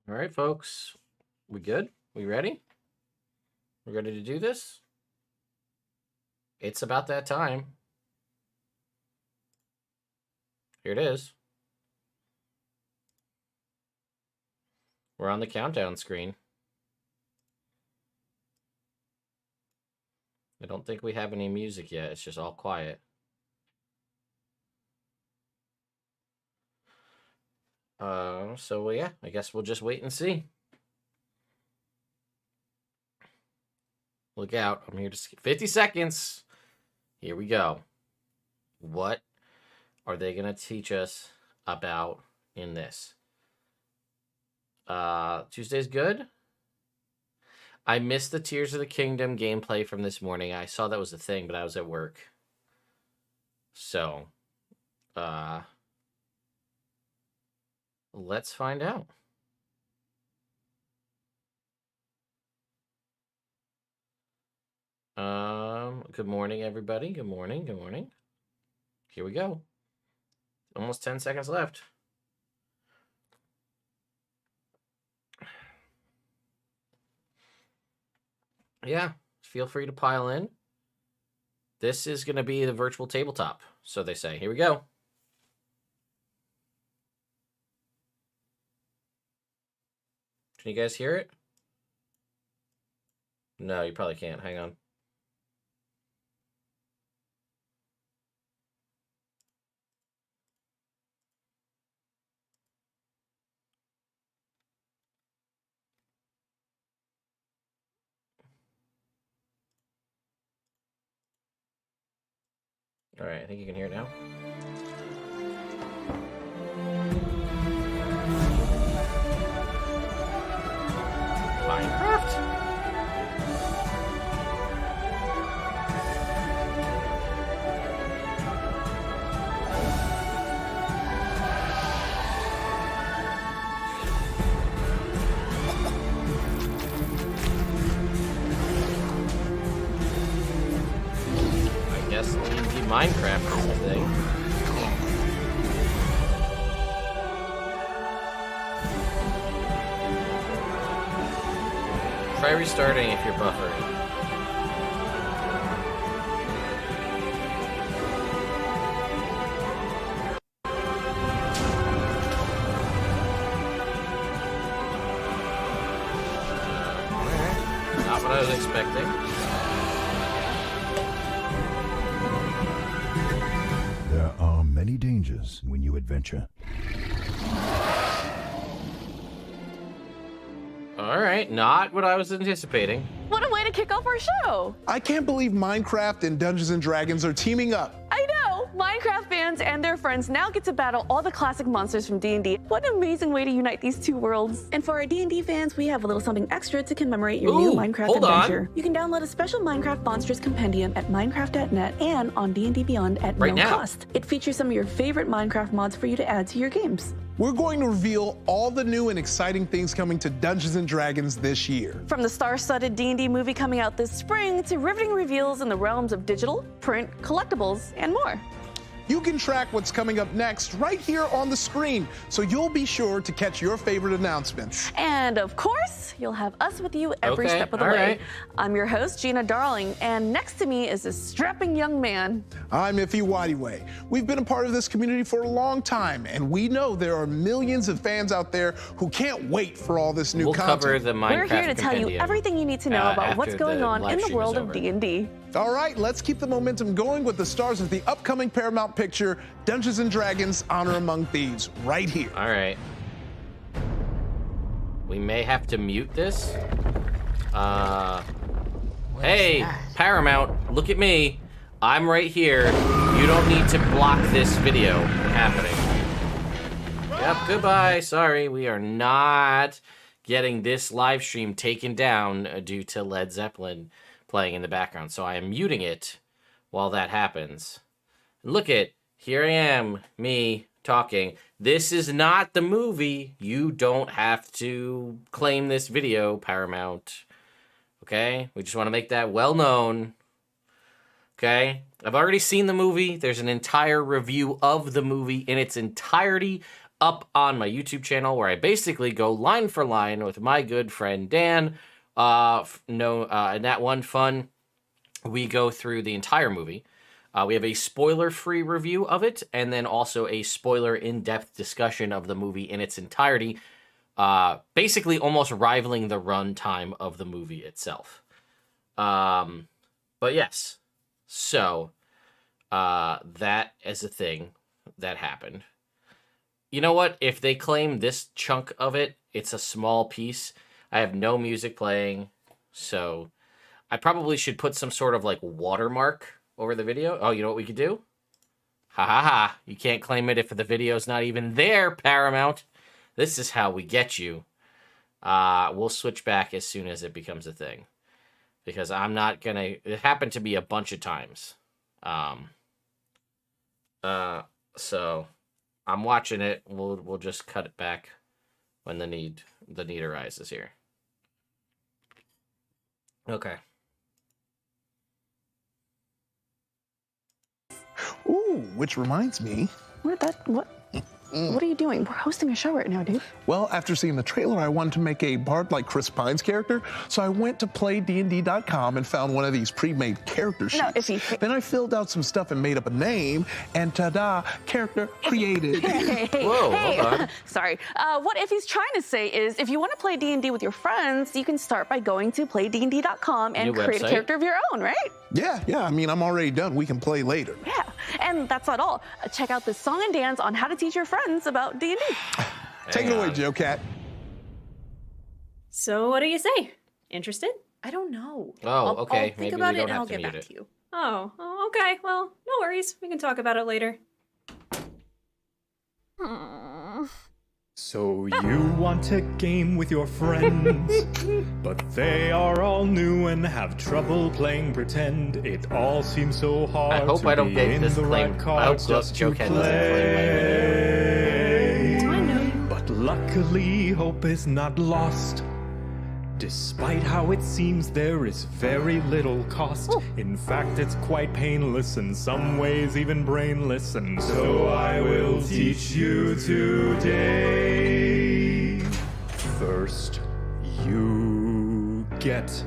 All right, folks. We good? We ready? We ready to do this? It's about that time. Here it is. We're on the countdown screen. I don't think we have any music yet. It's just all quiet. So yeah, I guess we'll just wait and see. Look out. I'm here to 50 seconds. Here we go. What are they going to teach us about in this? Tuesday's good. I missed the Tears of the Kingdom gameplay from this morning. I saw that was a thing, but I was at work. So, let's find out. Good morning, everybody. Good morning. Good morning. Here we go. Almost 10 seconds left. Yeah, feel free to pile in. This is going to be the virtual tabletop, so they say. Here we go. Can you guys hear it? No, you probably can't. Hang on. All right, I think you can hear it now. Minecraft? I guess D&D Minecraft is the thing. Try restarting if you're buffering. Alright. Not what I was expecting. There are many dangers when you adventure. All right, not what I was anticipating. What a way to kick off our show! I can't believe Minecraft and Dungeons & Dragons are teaming up. I know! Minecraft fans and their friends now get to battle all the classic monsters from D&D. What an amazing way to unite these two worlds. And for our D&D fans, we have a little something extra to commemorate your new Minecraft adventure. You can download a special Minecraft Monsters Compendium at minecraft.net and on D&D Beyond at no cost. It features some of your favorite Minecraft mods for you to add to your games. We're going to reveal all the new and exciting things coming to Dungeons & Dragons this year. From the star-studded D&D movie coming out this spring to riveting reveals in the realms of digital, print, collectibles, and more. You can track what's coming up next right here on the screen, so you'll be sure to catch your favorite announcements. And of course, you'll have us with you every step of the way. Right. I'm your host, Gina Darling, and next to me is this strapping young man. I'm Iffy Wadiway. We've been a part of this community for a long time, and we know there are millions of fans out there who can't wait for all this new content. We'll cover the Minecraft We're here to tell you everything you need to know about what's going on in the world of D&D. All right, let's keep the momentum going with the stars of the upcoming Paramount picture, Dungeons & Dragons Honor Among Thieves, right here. All right. We may have to mute this. Hey, Paramount, look at me. I'm right here. You don't need to block this video happening. Yep, goodbye. Sorry, we are not getting this live stream taken down due to Led Zeppelin playing in the background. So I am muting it while that happens. Look at, here I am, me talking. This is not the movie. You don't have to claim this video, Paramount. Okay? We just want to make that well known. Okay? I've already seen the movie. There's an entire review of the movie in its entirety up on my YouTube channel where I basically go line for line with my good friend Dan. In that one fun, we go through the entire movie. We have a spoiler-free review of it, and then also a spoiler in-depth discussion of the movie in its entirety, basically almost rivaling the runtime of the movie itself. But yes, so that is a thing that happened. You know what? If they claim this chunk of it, it's a small piece. I have no music playing, so I probably should put some sort of like watermark over the video. Oh, you know what we could do? Ha ha ha. You can't claim it if the video's not even there, Paramount. This is how we get you. We'll switch back as soon as it becomes a thing. Because I'm not gonna... It happened to be a bunch of times. So I'm watching it. We'll just cut it back when the need arises here. Okay. Ooh, which reminds me. What are you doing? We're hosting a show right now, dude. Well, after seeing the trailer, I wanted to make a bard like Chris Pine's character, so I went to playdnd.com and found one of these pre-made character sheets. Then I filled out some stuff and made up a name, and ta-da, character created. Whoa, hold on. Sorry. What Iffy's trying to say is, if you want to play D&D with your friends, you can start by going to playdnd.com and create a character of your own, right? Yeah, I mean, I'm already done. We can play later. Yeah, and that's not all. Check out this song and dance on how to teach your friends about D&D. Take it away, Joe Cat. So what do you say? Interested? I don't know. Oh, okay. I'll think Maybe about we it don't and have I'll to get mute back it. to you. Oh, okay. Well, no worries. We can talk about it later. So you want a game with your friends, but they are all new and have trouble playing pretend. It all seems so hard I hope to I don't be get in this the claim. right I hope cards just Joe to Cat doesn't claim my play. Do I know you? But luckily, hope is not lost. Despite how it seems, there is very little cost. In fact, it's quite painless, in some ways even brainless. And so I will teach you today. First, you get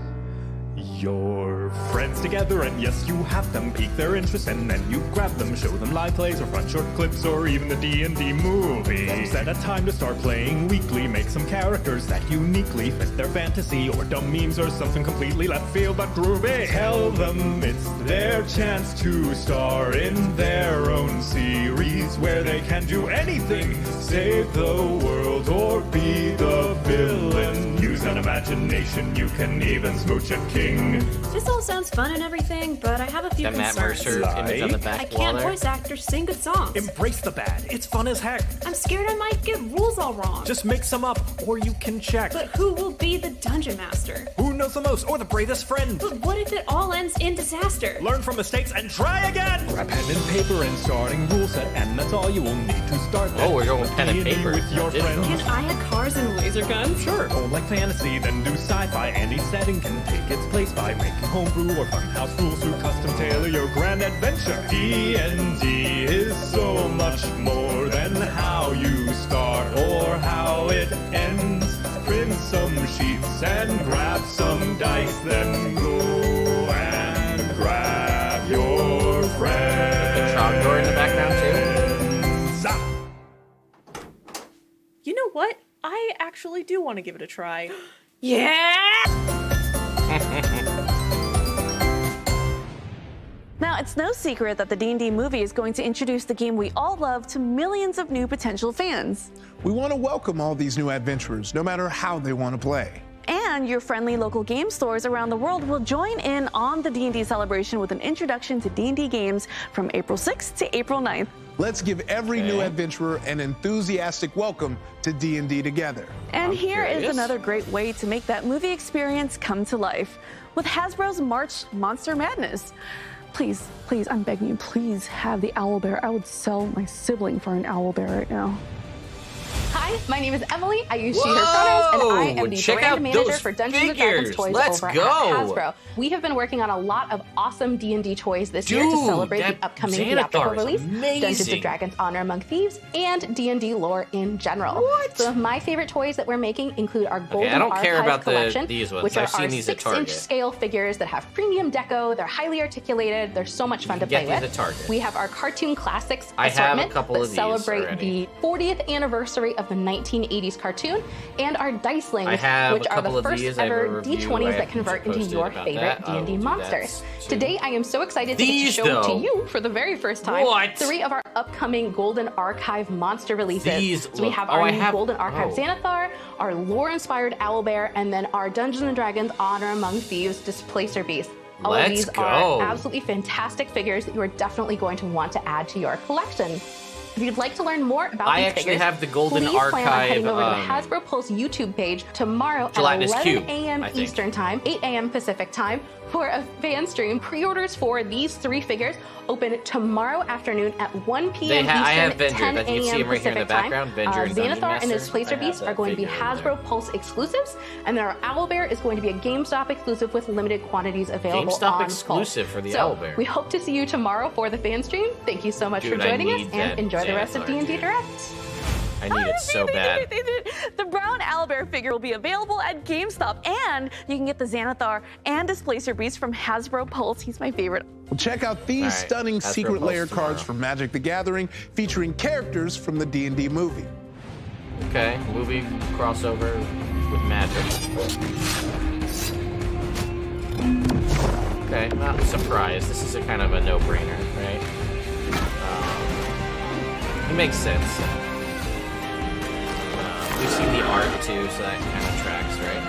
your friends together, and yes, you have them pique their interest, and then you grab them, show them live plays or fun short clips or even the D&D movie. Set a time to start playing weekly, make some characters that uniquely fit their fantasy, or dumb memes or something completely left field but groovy. Tell them it's their chance to star in their own series where they can do anything, save the world or be the villain. Use an imagination, you can even smooch a king. This all sounds fun and everything, but I have a few That Matt concerns. Mercer image on the back I wall can't there. voice actors sing good songs. Embrace the bad, it's fun as heck. I'm scared I might get rules all wrong. Just make some up, or you can check. But who will be the dungeon master? Who knows the most, or the bravest friend? But what if it all ends in disaster? Learn from mistakes and try again! Grab pen and paper and starting rule set, and that's all you will need to start. Oh, we're going pen and D&D paper. with your Digital. friends. Can I have cars and laser guns? Sure, or like fantasy, then do sci-fi, and each setting can take its place by making homebrew or funhouse rules to custom tailor your grand adventure. D&D is so much more than how you start or how it ends. Print some sheets and grab some dice, then go and grab your friends. The trog door in the background too. You know what? I actually do want to give it a try. Yeah! Now, it's no secret that the D&D movie is going to introduce the game we all love to millions of new potential fans. We want to welcome all these new adventurers, no matter how they want to play. And your friendly local game stores around the world will join in on the D&D celebration with an introduction to D&D games from April 6th to April 9th. Let's give every new adventurer an enthusiastic welcome to D&D together. And here is curious. another great way to make that movie experience come to life with Hasbro's March Monster Madness. Please, I'm begging you, please have the owlbear. I would sell my sibling for an owlbear right now. Hi, my name is Emily. I use she, her pronouns, and I am the Check brand out manager those for Dungeons & Dragons figures. toys Let's over go. at Hasbro. We have been working on a lot of awesome D&D toys this year to celebrate the upcoming theatrical release, Dungeons & Dragons Honor Among Thieves, and D&D lore in general. Some of my favorite toys that we're making include our Golden Archive collection, which are our 6-inch scale figures that have premium deco. They're highly articulated. They're so much fun to play with. We have our Cartoon Classics assortment that celebrate the 40th anniversary of the 1980s cartoon, and our Dicelings, which are the first ever D20s that convert into your favorite D&D monsters. Today, I am so excited to get to show to you for the very first time 3 of our upcoming Golden Archive monster releases. So we have our new Golden Archive Xanathar, our lore-inspired owlbear, and then our Dungeons & Dragons Honor Among Thieves Displacer Beast. All of these are absolutely fantastic figures that you are definitely going to want to add to your collection. If you'd like to learn more about these figures, have the Golden please Archive, plan on heading over to the Hasbro Pulse YouTube page tomorrow at 11 a.m. Eastern Time, 8 a.m. Pacific Time, for a fan stream. Pre-orders for these 3 figures open tomorrow afternoon at 1 p.m. Eastern, 10 a.m. Pacific Time. Xanathar and his Displacer Beast are going to be Hasbro Pulse exclusives, and then our Owlbear is going to be a GameStop exclusive with limited quantities available on Pulse. For the so Owlbear. We hope to see you tomorrow for the fan stream. Thank you so much for joining us, and enjoy the rest of D&D Direct. I need it so bad. The brown owlbear figure will be available at GameStop, and you can get the Xanathar and Displacer Beast from Hasbro Pulse. He's my favorite. Well, check out these stunning Hasbro secret Pulse layer cards from Magic the Gathering, featuring characters from the D&D movie. Okay, movie crossover with Magic. Okay, not surprised. This is a kind of a no-brainer, right? It makes sense. We've seen the art too, so that kind of tracks, right?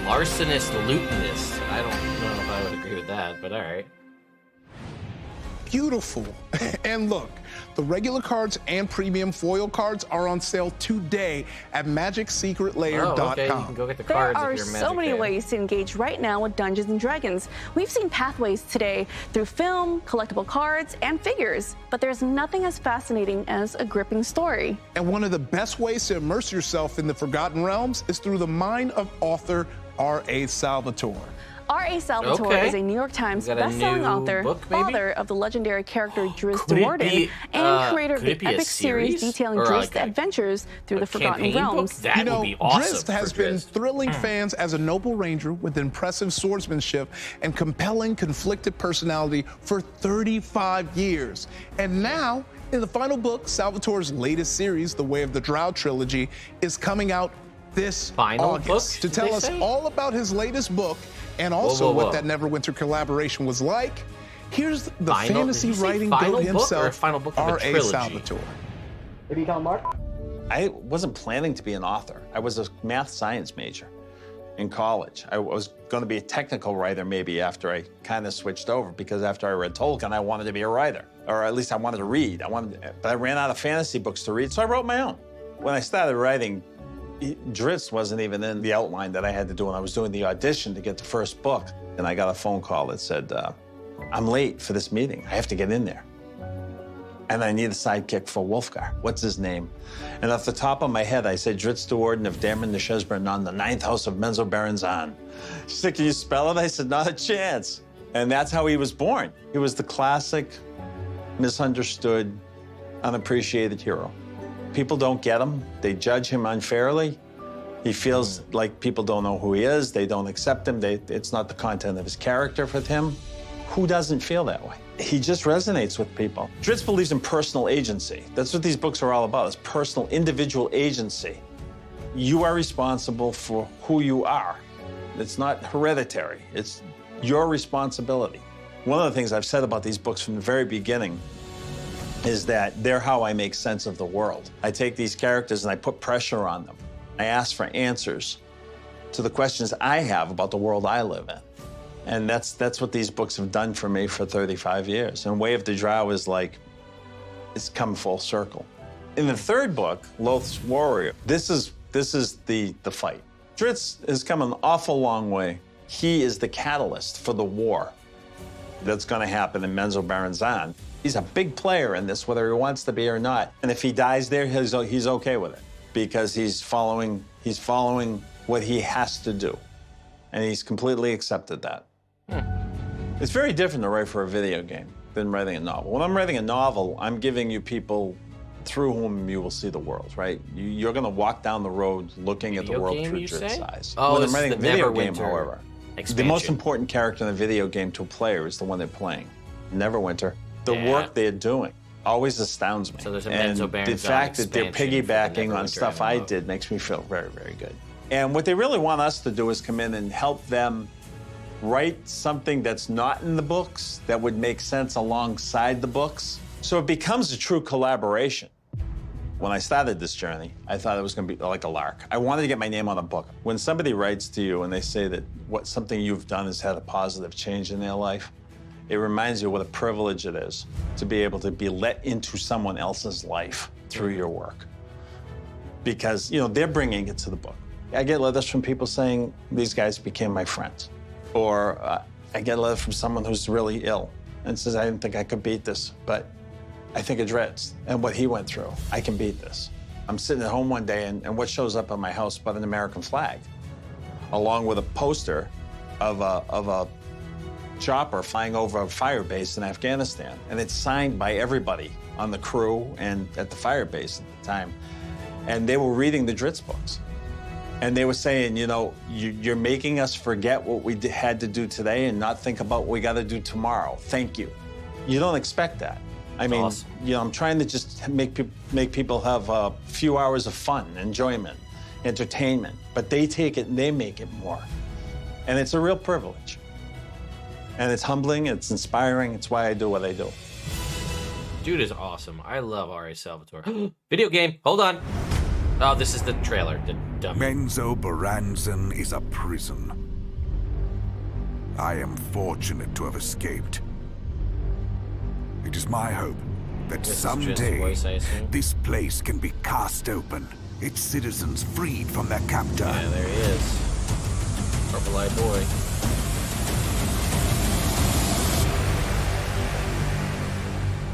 Larcenist, lootinist. I don't know if I would agree with that, but all right. Beautiful. And look, the regular cards and premium foil cards are on sale today at MagicSecretLayer.com. Oh, okay. You can go get the cards There are if you're a so many fan. ways to engage right now with Dungeons and Dragons. We've seen pathways today through film, collectible cards, and figures, but there's nothing as fascinating as a gripping story. And one of the best ways to immerse yourself in the Forgotten Realms is through the mind of author R.A. Salvatore. R.A. Salvatore is a New York Times best-selling author, father of the legendary character Drizzt Do'Urden, and creator of the epic series detailing Drizzt's adventures through the Forgotten Realms. You know, Drizzt has been thrilling fans as a noble ranger with impressive swordsmanship and compelling, conflicted personality for 35 years. And now, in the final book, Salvatore's latest series, The Way of the Drow trilogy, is coming out this August. To tell us all about his latest book, and also what that Neverwinter collaboration was like, here's the fantasy writing goat himself, R.A. Salvatore. Maybe you call Mark? I wasn't planning to be an author. I was a math science major in college. I was going to be a technical writer maybe after I kind of switched over, because after I read Tolkien, I wanted to be a writer, or at least I wanted to read. But I ran out of fantasy books to read, so I wrote my own. When I started writing, Drizzt wasn't even in the outline that I had to do when I was doing the audition to get the first book. And I got a phone call that said, I'm late for this meeting. I have to get in there. And I need a sidekick for Wolfgar. What's his name? And off the top of my head, I said, Drizzt Do'Urden of Daemon de Chesbrennon, the 9th house of Menzoberranzan. She said, can you spell it? I said, not a chance. And that's how he was born. He was the classic, misunderstood, unappreciated hero. People don't get him. They judge him unfairly. He feels like people don't know who he is. They don't accept him. It's not the content of his character for him. Who doesn't feel that way? He just resonates with people. Drizzt believes in personal agency. That's what these books are all about, is personal, individual agency. You are responsible for who you are. It's not hereditary. It's your responsibility. One of the things I've said about these books from the very beginning is that they're how I make sense of the world. I take these characters and I put pressure on them. I ask for answers to the questions I have about the world I live in. And that's what these books have done for me for 35 years. And Way of the Drow is like, it's come full circle. In the third book, Loth's Warrior, this is the fight. Drizzt has come an awful long way. He is the catalyst for the war that's gonna happen in Menzoberranzan. He's a big player in this, whether he wants to be or not. And if he dies there, he's okay with it because he's following what he has to do. And he's completely accepted that. It's very different to write for a video game than writing a novel. When I'm writing a novel, I'm giving you people through whom you will see the world, right? You're going to walk down the road looking at the world through its eyes. Oh, when I'm writing a video game, Neverwinter however, expansion. the most important character in a video game to a player is the one they're playing. Neverwinter. The work they're doing always astounds me. So there's a and Menzo the Baronzon fact that they're expansion for piggybacking the on Neverwinter stuff MMO. I did makes me feel very, very good. And what they really want us to do is come in and help them write something that's not in the books that would make sense alongside the books. So it becomes a true collaboration. When I started this journey, I thought it was going to be like a lark. I wanted to get my name on a book. When somebody writes to you and they say that something you've done has had a positive change in their life, it reminds you what a privilege it is to be able to be let into someone else's life through your work. Because, they're bringing it to the book. I get letters from people saying, these guys became my friends. Or I get a letter from someone who's really ill and says, I didn't think I could beat this, but I think of Drizzt and what he went through. I can beat this. I'm sitting at home one day, and what shows up at my house but an American flag, along with a poster of a chopper flying over a fire base in Afghanistan. And it's signed by everybody on the crew and at the fire base at the time. And they were reading the Drizzt books. And they were saying, you're making us forget what we had to do today and not think about what we got to do tomorrow. Thank you. You don't expect that. I mean, awesome. I'm trying to just make people have a few hours of fun, enjoyment, entertainment. But they take it and they make it more. And it's a real privilege. And it's humbling, it's inspiring, it's why I do what I do. Dude is awesome. I love R.A. Salvatore. Video game, hold on. Oh, this is the trailer, the dummy. Menzo Baronzon is a prison. I am fortunate to have escaped. It is my hope that This is just someday voice, I assume. this place can be cast open, its citizens freed from their captor. Yeah, there he is. Purple-eyed boy.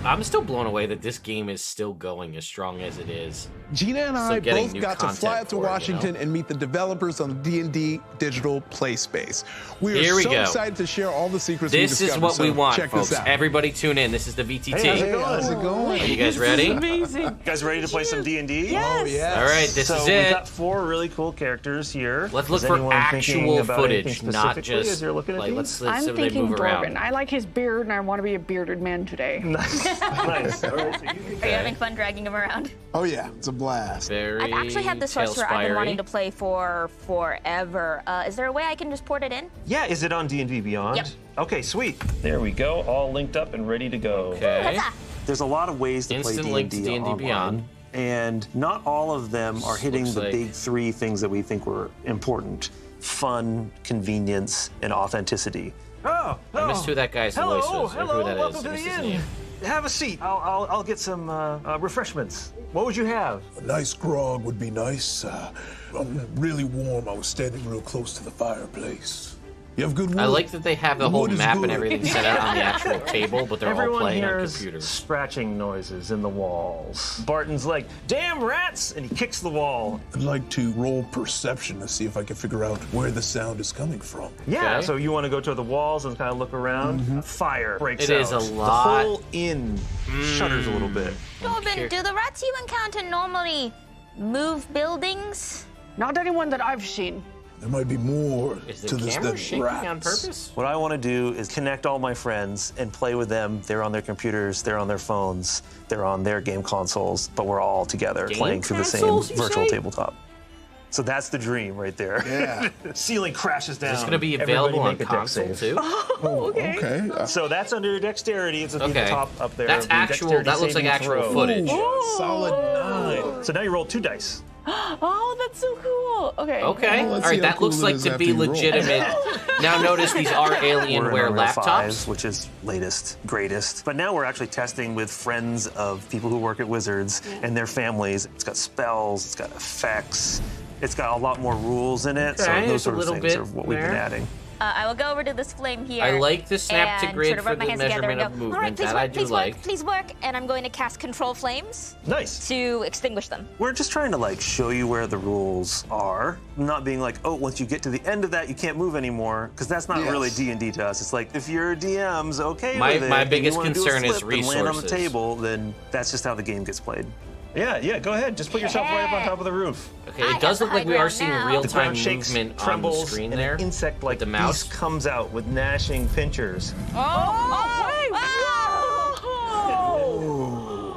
I'm still blown away that this game is still going as strong as it is. Gina and I getting both new got to content fly out to for it, Washington and meet the developers on the D&D digital play space. We are Here we so go. excited to share all the secrets we This discovered. is what we so want, check folks. This out. Everybody tune in. This is the VTT. Hey, how's it Hey, how's it going? Are you guys ready? Amazing. You guys ready to play some D&D? Yes. Oh, yeah. All right, this so is we've it. got 4 really cool characters here. Let's look Is for anyone thinking actual about footage, anything not specifically just as you're looking at like these? let's I'm see they thinking move Dwarven. around. I like his beard, and I want to be a bearded man today. Nice. All right, so you Are you having fun dragging him around? Oh, yeah, it's a blast. Very I've actually had the sorcerer I've been Tale-spire-y. wanting to play for forever. Is there a way I can just port it in? Yeah, is it on D&D Beyond? Yep. Okay, sweet. There we go, all linked up and ready to go. Okay. Huzzah! There's a lot of ways to Instant play link to D&D D&D online, Beyond. and not all of them are hitting Looks the like- big 3 things that we think were important: fun, convenience, and authenticity. Oh, I missed who that guy's voice was, or who that is. welcome to I missed the his inn. name. Have a seat. I'll get some refreshments. What would you have? A nice grog would be nice. I'm really warm. I was standing real close to the fireplace. You have good wood? I like that they have the The whole wood is map and good. everything set out on the actual table, but they're all Everyone playing on hears computers. scratching noises in the walls. Barton's like, "Damn rats!" and he kicks the wall. I'd like to roll perception to see if I can figure out where the sound is coming from. Yeah, Okay. so you want to go to the walls and kind of look around. Fire breaks It out. is a lot. The whole inn shudders a little bit. Dwarven, do the rats you encounter normally move buildings? Not anyone that I've seen. There might be more Is the to this camera than shaking rats. on purpose? What I want to do is connect all my friends and play with them. They're on their computers, they're on their phones, they're on their game consoles, but we're all together Game playing through the consoles, same you virtual say? tabletop. So that's the dream right there. Yeah. Ceiling crashes down. Is this going to be Everybody available on make a dex console save. too? Oh, okay. So that's under your dexterity. It's at Okay. the top up there. That's The actual. dexterity That looks like saving actual throw. footage. Solid 9. So now you roll 2 dice. Oh, that's so cool. Okay. Okay. Well, All let's right. see how That looks cool it like is to after be you roll. legitimate. Now notice these are We're in Alienware Unreal 5s, laptops. which is latest, greatest. But now we're actually testing with friends of people who work at Wizards and their families. It's got spells, it's got effects, it's got a lot more rules in it. Okay, so there's those a sort of little things bit are what we've been there. adding. I will go over to this flame here. I like the snap to and grid sort of for rub my the hands together measurement and of go, movement. All right, please That work, I do please like. work, please work. And I'm going to cast control flames. Nice. To extinguish them. We're just trying to like show you where the rules are, not being like, oh, once you get to the end of that, you can't move anymore, because that's not really D&D to us. It's like if your DM's okay with it, My and biggest you wanna do a concern is flip and land on the resources. table, then that's just how the game gets played. Yeah, go ahead. Just put yourself right up on top of the roof. Okay, it does look like we are seeing The real-time ground shakes, movement on the trembles, screen and there. an insect like the mouse beast comes out with gnashing pinchers.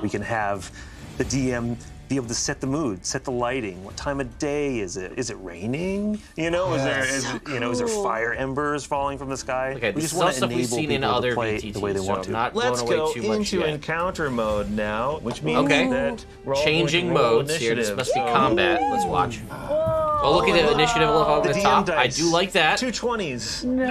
We can have the DM be able to set the mood, set the lighting. What time of day is it? Is it raining? You know, is there fire embers falling from the sky? Okay, we this just is want all to stuff we've enable seen in people other to play VTTs, the way they so want I'm to. not Let's blown away go too much into yet. encounter mode now, which means Okay. that we're all Changing going to roll modes here. This initiative. must be So- combat. Let's watch. Oh, look at the initiative up on the DM top. dice. I do like that. 2 20s. No.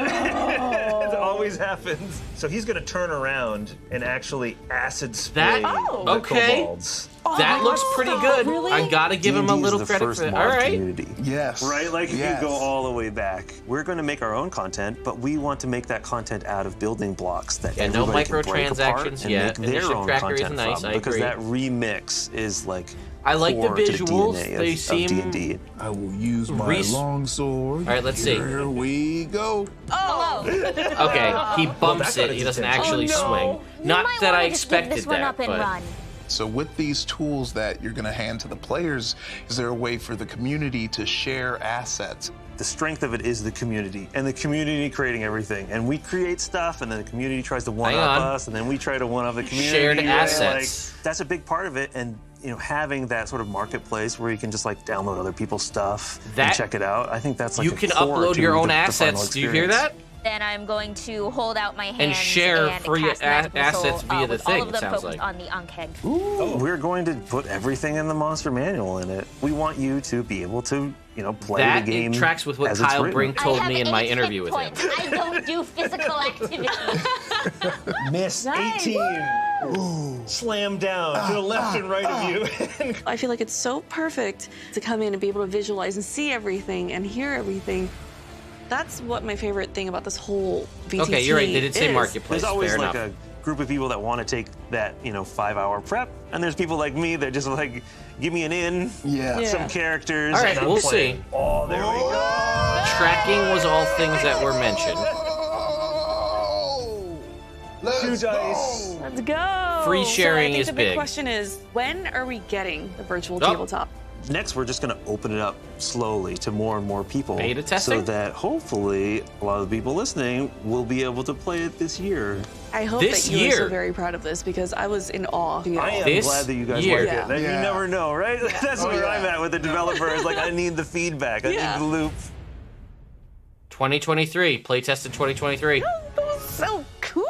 It always happens. So he's going to turn around and actually acid spray the okay. kobolds. That looks pretty good. Really? I gotta give him a D&D is little the credit first for that. mod All right. community. Yes. Right? Like, Yes. you go all the way back. We're going to make our own content, but we want to make that content out of building blocks that Yeah, no everybody can break apart microtransactions and yet. make their Initiative own tracker is content nice, from, I because agree. that remix is like I like the core to visuals. DNA They of seem D&D. I will use my longsword. All right, let's see. Here we go. Oh! Okay, he bumps it. He doesn't actually swing. Not that I expected that, but So with these tools that you're going to hand to the players, is there a way for the community to share assets? The strength of it is the community, and the community creating everything. And we create stuff, and then the community tries to one-up us, and then we try to one-up the community. Shared right? assets. Like, that's a big part of it, and having that sort of marketplace where you can just like download other people's stuff and check it out. I think that's like you a can core upload to your own the final assets. Do you hear experience. that? Then I'm going to hold out my hands And share and free cast magical assets soul, via the with thing, all of it them sounds focused like. on the Ankh. We're going to put everything in the monster manual in it. We want you to be able to, play That the game. tracks with what as it's Kyle written. Brink told me in my interview with him. I don't do physical activity. Miss 18. Ooh. Slam down to the left and right of you. I feel like it's so perfect to come in and be able to visualize and see everything and hear everything. That's what my favorite thing about this whole VTT Okay, you're right. They did say is. marketplace. There's always Fair like enough. a group of people that want to take that 5-hour prep, and there's people like me that just like give me an in, some characters. All right, and I'm we'll playing. see. Oh, there we go. Tracking was all things that were mentioned. Two dice. Let's go. Free sharing so I think is the big big. question is, when are we getting the virtual Oh. tabletop? Next, we're just going to open it up slowly to more and more people. Beta testing? So that hopefully a lot of the people listening will be able to play it this year. I hope This that you are year? so very proud of this because I was in awe. I am This glad that you guys year. like it. That You never know, right? That's where I'm at with the developers. Like, I need the feedback. I need the loop. 2023. Playtest in 2023. So cool.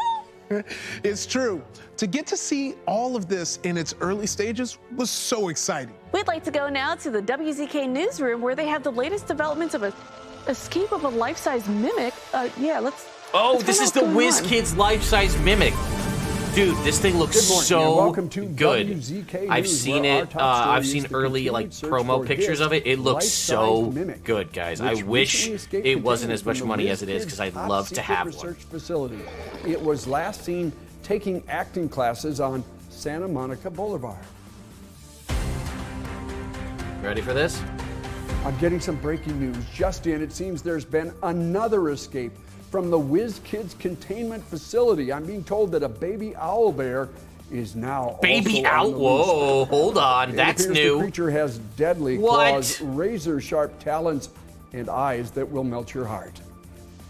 It's true. To get to see all of this in its early stages was so exciting. We'd like to go now to the WZK newsroom where they have the latest developments of escape of a life-size mimic. Let's. Oh, let's this find is out the what's Whiz going on. Kids life-size mimic. Dude, this thing looks Good morning, so and welcome to good. WZK I've News, seen where our it. top I've story seen is the early continued search promo for pictures his of it. It looks so life-sized mimic, good, guys. I which wish recently escaped it wasn't containment as much from the money Whiz as it is Kids' because I'd top love to secret have research one. facility. It was last seen taking acting classes on Santa Monica Boulevard. Ready for this? I'm getting some breaking news. Just in, it seems there's been another escape from the Whiz Kids containment facility. I'm being told that a baby owlbear is now Baby also owl? on the loose. Whoa, hold on. It That's appears new. The creature has deadly What? claws, razor-sharp talons, and eyes that will melt your heart.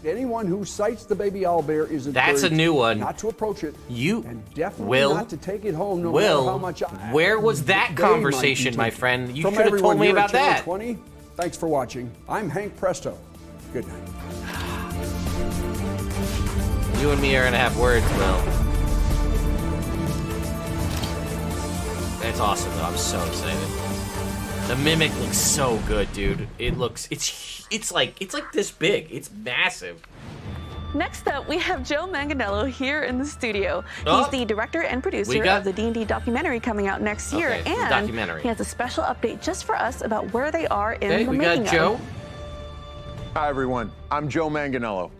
Anyone who sights the baby owlbear is That's a encouraged new one. not to approach it. You and definitely will. not to take it home, no matter how much. Where was that they might be conversation, my taking. friend? You From could have everyone told me here at about Channel that. 20, thanks for watching. I'm Hank Presto. Good night. You and me are gonna have words, Will. That's awesome, though. I'm so excited. The mimic looks so good, dude. It looks, it's like this big. It's massive. Next up, we have Joe Manganiello here in the studio. Oh. He's the director and producer got- of the D&D documentary coming out next year, Okay, the and documentary. he has a special update just for us about where they are in Okay, the we making got Joe. of. Hi, everyone. I'm Joe Manganiello.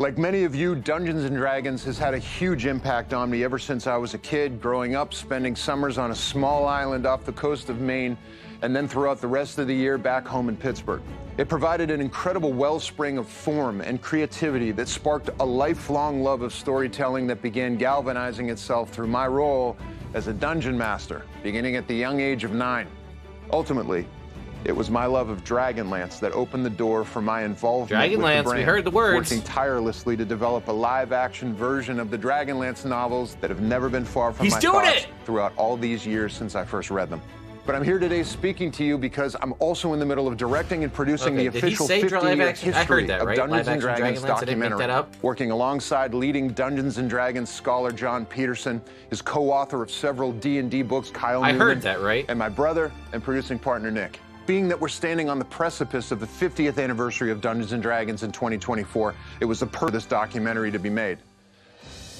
Like many of you, Dungeons & Dragons has had a huge impact on me ever since I was a kid, growing up, spending summers on a small island off the coast of Maine, and then throughout the rest of the year back home in Pittsburgh. It provided an incredible wellspring of form and creativity that sparked a lifelong love of storytelling that began galvanizing itself through my role as a dungeon master, beginning at the young age of 9. Ultimately, it was my love of Dragonlance that opened the door for my involvement with the brand, we heard the words. working tirelessly to develop a live-action version of the Dragonlance novels that have never been far from my thoughts throughout all these years since I first read them. But I'm here today speaking to you because I'm also in the middle of directing and producing the official 50-year history of Dungeons & Dragons documentary, working alongside leading Dungeons & Dragons scholar John Peterson, his co-author of several D&D books, Kyle Newman, heard that, right? And my brother and producing partner, Nick. Being that we're standing on the precipice of the 50th anniversary of Dungeons & Dragons in 2024, it was the purpose of this documentary to be made.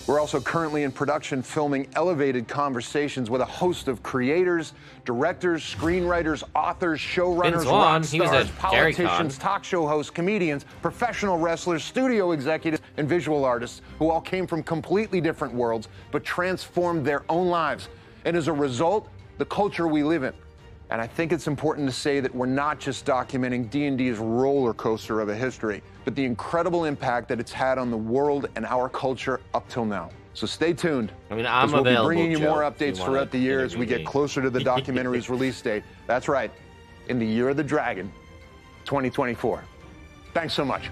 We're also currently in production filming elevated conversations with a host of creators, directors, screenwriters, authors, showrunners, rock stars, politicians, talk show hosts, comedians, professional wrestlers, studio executives, and visual artists who all came from completely different worlds but transformed their own lives. And as a result, the culture we live in. And I think it's important to say that we're not just documenting D&D's roller coaster of a history, but the incredible impact that it's had on the world and our culture up till now. So stay tuned. I mean, I'm we'll available, be bringing you Joe, more updates throughout the year as we get closer to the documentary's release date. That's right, in the Year of the Dragon, 2024. Thanks so much.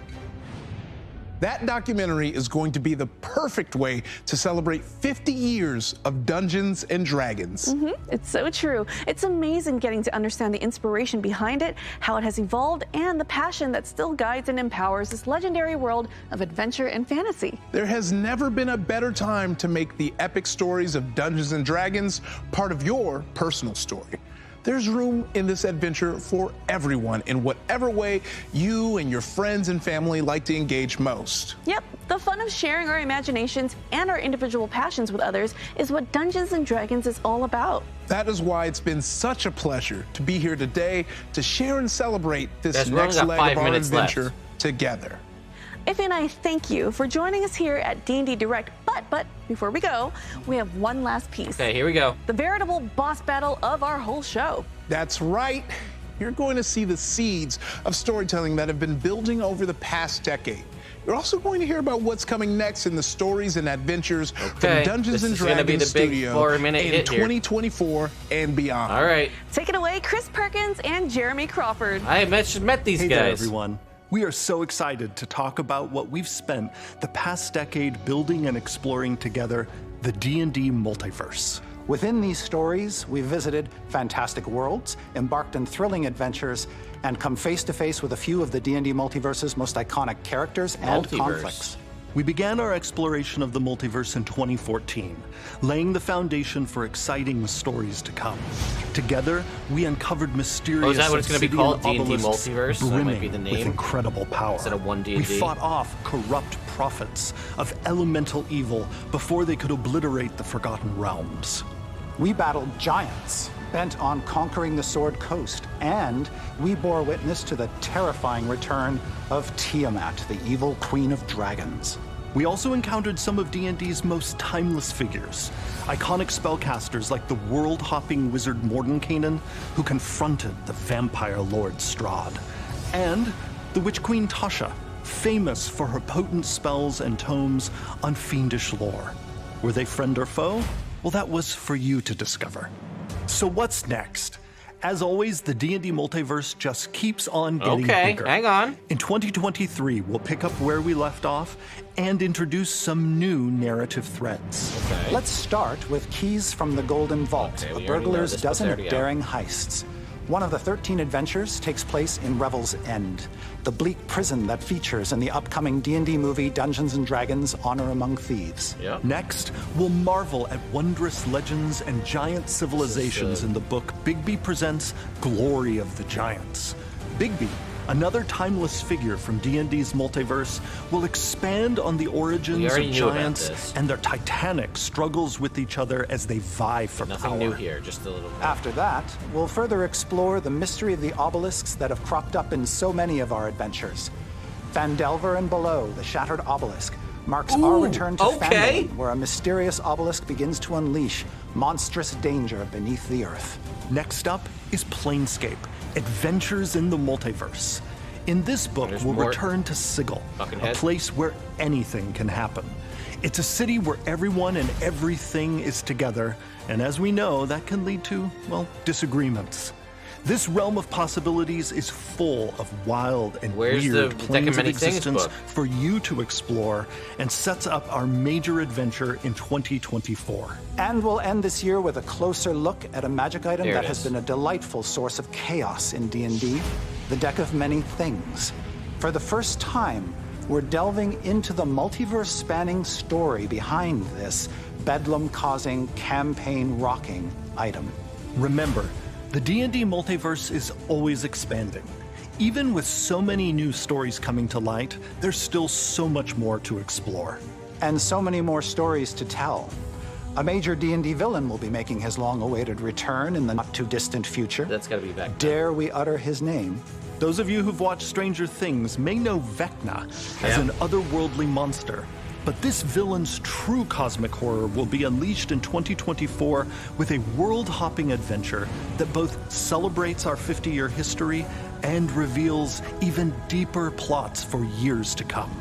That documentary is going to be the perfect way to celebrate 50 years of Dungeons & Dragons. It's so true. It's amazing getting to understand the inspiration behind it, how it has evolved, and the passion that still guides and empowers this legendary world of adventure and fantasy. There has never been a better time to make the epic stories of Dungeons & Dragons part of your personal story. There's room in this adventure for everyone in whatever way you and your friends and family like to engage most. Yep, the fun of sharing our imaginations and our individual passions with others is what Dungeons & Dragons is all about. That is why it's been such a pleasure to be here today to share and celebrate this next leg of our adventure together. Iffy and I thank you for joining us here at D&D Direct, but before we go, we have one last piece. Okay, here we go. The veritable boss battle of our whole show. That's right. You're going to see the seeds of storytelling that have been building over the past decade. You're also going to hear about what's coming next in the stories and adventures from Dungeons & Dragons Studio in 2024 and beyond. All right. Take it away, Chris Perkins and Jeremy Crawford. I met these guys. Hey there, everyone. We are so excited to talk about what we've spent the past decade building and exploring together, the D&D multiverse. Within these stories, we've visited fantastic worlds, embarked on thrilling adventures, and come face to face with a few of the D&D multiverse's most iconic characters and conflicts. We began our exploration of the multiverse in 2014, laying the foundation for exciting stories to come. Together, we uncovered mysterious is that what it's going to be called? D&D obelisks Multiverse? That might be the name? with incredible power. Instead of one D&D? We fought off corrupt prophets of elemental evil before they could obliterate the Forgotten Realms. We battled giants, bent on conquering the Sword Coast, and we bore witness to the terrifying return of Tiamat, the evil queen of dragons. We also encountered some of D&D's most timeless figures, iconic spellcasters like the world-hopping wizard Mordenkainen, who confronted the vampire lord Strahd, and the witch queen Tasha, famous for her potent spells and tomes on fiendish lore. Were they friend or foe? Well, that was for you to discover. So what's next? As always, the D&D multiverse just keeps on getting bigger. Hang on. In 2023, we'll pick up where we left off and introduce some new narrative threads. Let's start with Keys from the Golden Vault, a burglar's dozen of daring heists. One of the 13 adventures takes place in Revel's End, the bleak prison that features in the upcoming D&D movie Dungeons & Dragons Honor Among Thieves. Next, we'll marvel at wondrous legends and giant civilizations in the book Bigby Presents Glory of the Giants. Bigby, another timeless figure from D&D's multiverse, will expand on the origins of giants and their titanic struggles with each other as they vie for power. Nothing new here, just a little more. After that, we'll further explore the mystery of the obelisks that have cropped up in so many of our adventures. Phandelver and Below, the Shattered Obelisk, marks our return to Phandalin, where a mysterious obelisk begins to unleash monstrous danger beneath the earth. Next up is Planescape, Adventures in the Multiverse. In this book, we'll return to Sigil, a place where anything can happen. It's a city where everyone and everything is together, and as we know, that can lead to, well, disagreements. This realm of possibilities is full of wild and weird planes of existence for you to explore, and sets up our major adventure in 2024. And we'll end this year with a closer look at a magic item that has been a delightful source of chaos in D&D, the Deck of Many Things. For the first time, we're delving into the multiverse-spanning story behind this bedlam-causing, campaign-rocking item. Remember, the D&D multiverse is always expanding. Even with so many new stories coming to light, there's still so much more to explore. And so many more stories to tell. A major D&D villain will be making his long-awaited return in the not-too-distant future. That's gotta be Vecna. Dare we utter his name? Those of you who've watched Stranger Things may know Vecna as an otherworldly monster. But this villain's true cosmic horror will be unleashed in 2024 with a world-hopping adventure that both celebrates our 50-year history and reveals even deeper plots for years to come.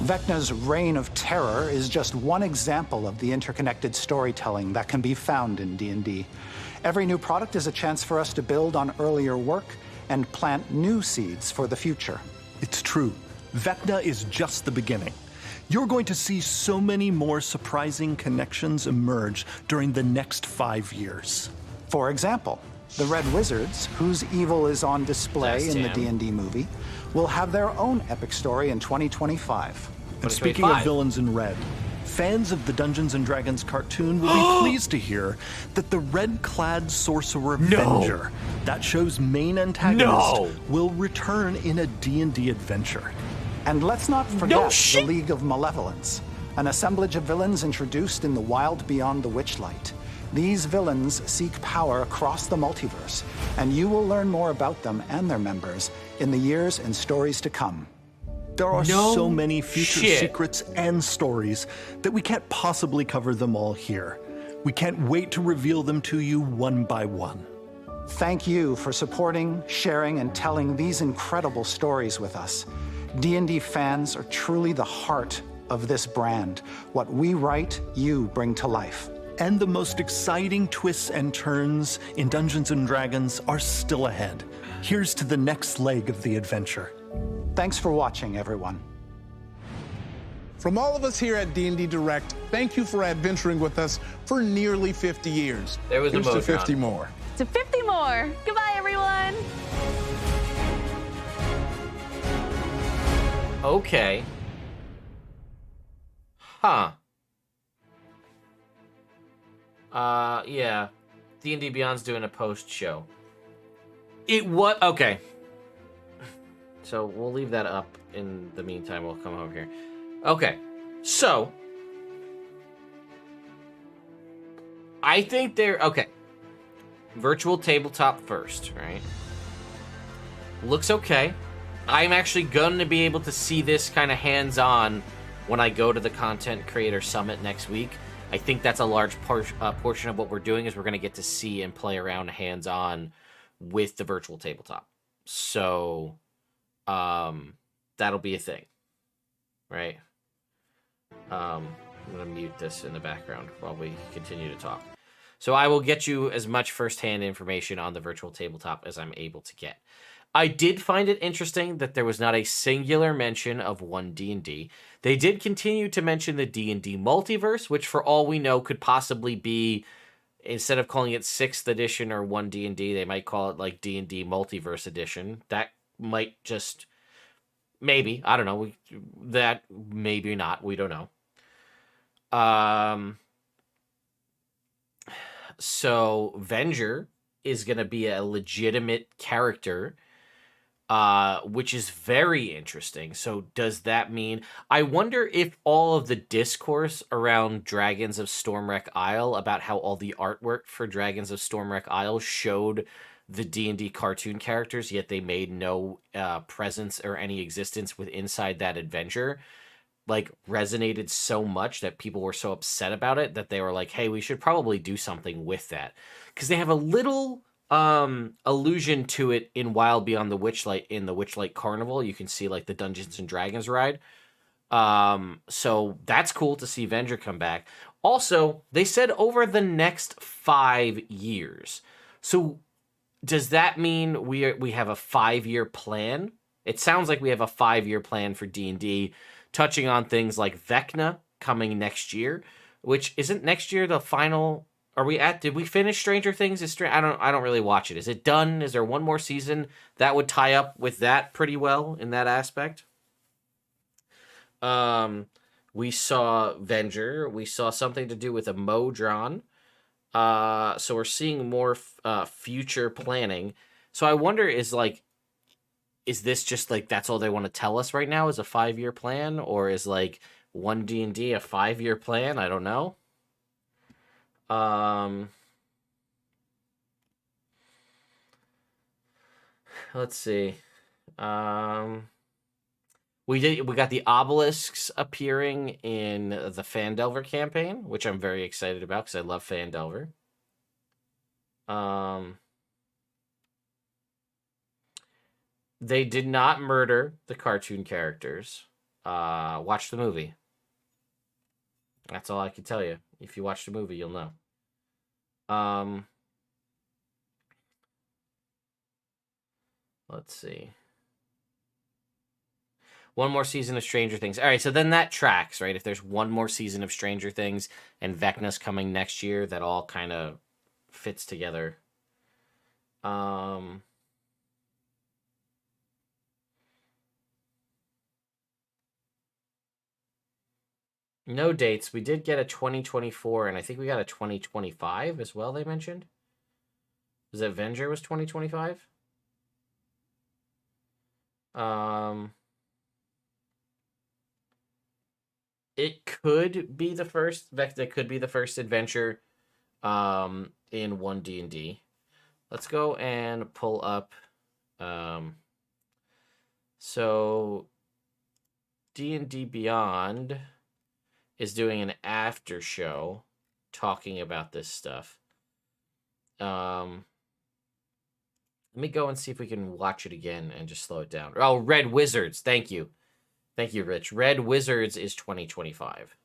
Vecna's reign of terror is just one example of the interconnected storytelling that can be found in D&D. Every new product is a chance for us to build on earlier work and plant new seeds for the future. It's true. Vecna is just the beginning. You're going to see so many more surprising connections emerge during the next 5 years. For example, the Red Wizards, whose evil is on display in the D&D movie, will have their own epic story in 2025. And speaking of villains in red, fans of the Dungeons & Dragons cartoon will be pleased to hear that the red-clad sorcerer Venger, that show's main antagonist, will return in a D&D adventure. And let's not forget the League of Malevolence, an assemblage of villains introduced in the wild beyond the Witchlight. These villains seek power across the multiverse, and you will learn more about them and their members in the years and stories to come. There are so many future secrets and stories that we can't possibly cover them all here. We can't wait to reveal them to you one by one. Thank you for supporting, sharing, and telling these incredible stories with us. D&D fans are truly the heart of this brand. What we write, you bring to life. And the most exciting twists and turns in Dungeons & Dragons are still ahead. Here's to the next leg of the adventure. Thanks for watching, everyone. From all of us here at D&D Direct, thank you for adventuring with us for nearly 50 years. There was Here's to 50 more. To 50 more. Goodbye, everyone. Okay. Huh. Yeah. D&D Beyond's doing a post-show. Okay. So we'll leave that up. In the meantime, we'll come over here. Okay. So. I think okay. Virtual tabletop first, right? Looks okay. I'm actually going to be able to see this kind of hands-on when I go to the Content Creator Summit next week. I think that's a large portion of what we're doing is we're going to get to see and play around hands-on with the virtual tabletop. So that'll be a thing, right? I'm going to mute this in the background while we continue to talk. So I will get you as much first-hand information on the virtual tabletop as I'm able to get. I did find it interesting that there was not a singular mention of 1D&D. They did continue to mention the D&D multiverse, which for all we know could possibly be, instead of calling it 6th edition or 1D&D, they might call it like D&D multiverse edition. That might just, maybe, I don't know. That maybe not, we don't know. So Venger is going to be a legitimate character, which is very interesting. So does that mean... I wonder if all of the discourse around Dragons of Stormwreck Isle, about how all the artwork for Dragons of Stormwreck Isle showed the D&D cartoon characters, yet they made no presence or any existence inside that adventure, like resonated so much that people were so upset about it that they were like, hey, we should probably do something with that. Because they have a little allusion to it in Wild Beyond the Witchlight, in the Witchlight Carnival. You can see like the Dungeons and Dragons ride. So that's cool to see Venger come back. Also, they said over the next 5 years. So does that mean we have a 5-year plan? It sounds like we have a 5-year plan for D&D, touching on things like Vecna coming next year, which isn't next year the final. Did we finish Stranger Things? I don't really watch it. Is it done? Is there one more season that would tie up with that pretty well in that aspect? We saw Venger. We saw something to do with a Modron. So we're seeing more future planning. So I wonder, is this just like that's all they want to tell us right now is a 5-year plan, or is like one D&D a 5-year plan? I don't know. Let's see. We got the obelisks appearing in the Phandelver campaign, which I'm very excited about because I love Phandelver. They did not murder the cartoon characters. Watch the movie. That's all I can tell you. If you watch the movie, you'll know. Let's see. One more season of Stranger Things. All right, so then that tracks, right? If there's one more season of Stranger Things and Vecna's coming next year, that all kind of fits together. No dates. We did get a 2024, and I think we got a 2025 as well, they mentioned. Was it Avenger was 2025? It could be the first. Vecna could be the first adventure in 1D&D. Let's go and pull up. So D&D Beyond is doing an after show talking about this stuff. Let me go and see if we can watch it again and just slow it down. Oh, Red Wizards. Thank you. Thank you, Rich. Red Wizards is 2025.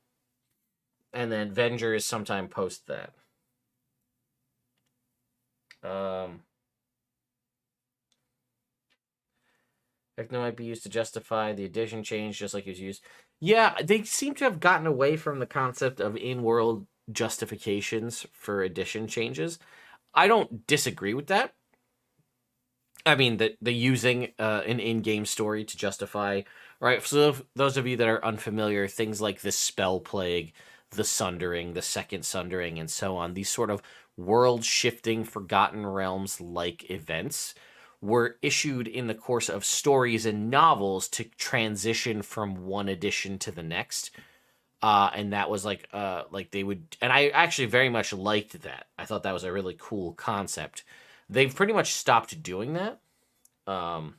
And then Venger is sometime post that. Vecna might be used to justify the edition change, just like it was used. Yeah, they seem to have gotten away from the concept of in-world justifications for edition changes. I don't disagree with that. I mean, the using an in-game story to justify, right? So those of you that are unfamiliar, things like the Spell Plague, the Sundering, the Second Sundering, and so on, these sort of world-shifting Forgotten Realms-like events were issued in the course of stories and novels to transition from one edition to the next. And that was like they would, and I actually very much liked that. I thought that was a really cool concept. They've pretty much stopped doing that. I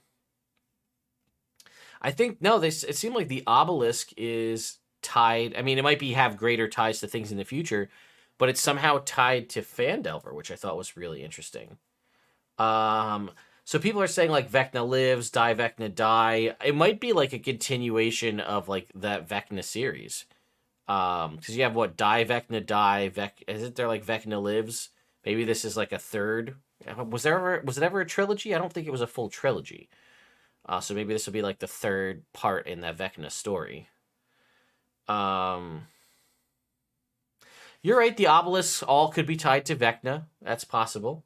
think, no, it seemed like the obelisk is tied. I mean, it might have greater ties to things in the future, but it's somehow tied to Phandelver, which I thought was really interesting. So people are saying like Vecna lives, die Vecna die. It might be like a continuation of like that Vecna series. Because you have what, die Vecna die, isn't there like Vecna lives? Maybe this is like a third. Was it ever a trilogy? I don't think it was a full trilogy. So maybe this will be like the third part in that Vecna story. You're right, the obelisks all could be tied to Vecna. That's possible.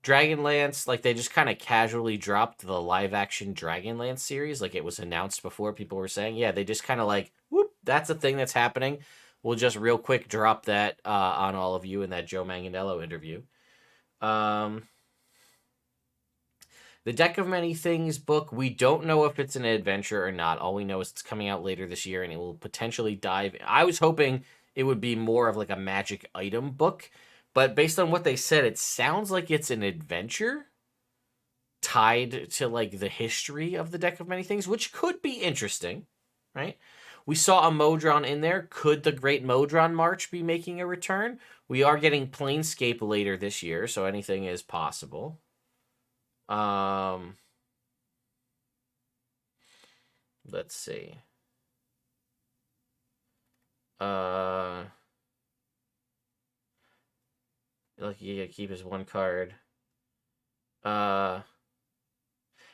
Dragonlance, like they just kind of casually dropped the live-action Dragonlance series. Like it was announced before, people were saying. Yeah, they just kind of like, whoop, that's a thing that's happening. We'll just real quick drop that on all of you in that Joe Manganiello interview. The Deck of Many Things book, we don't know if it's an adventure or not. All we know is it's coming out later this year, and it will potentially dive. I was hoping it would be more of like a magic item book, But based on what they said, it sounds like it's an adventure tied to like the history of the Deck of Many Things, which could be interesting, right? We saw a Modron in there. Could the Great Modron March be making a return? We are getting Planescape later this year, so anything is possible. Let's see. Like you gotta keep his one card.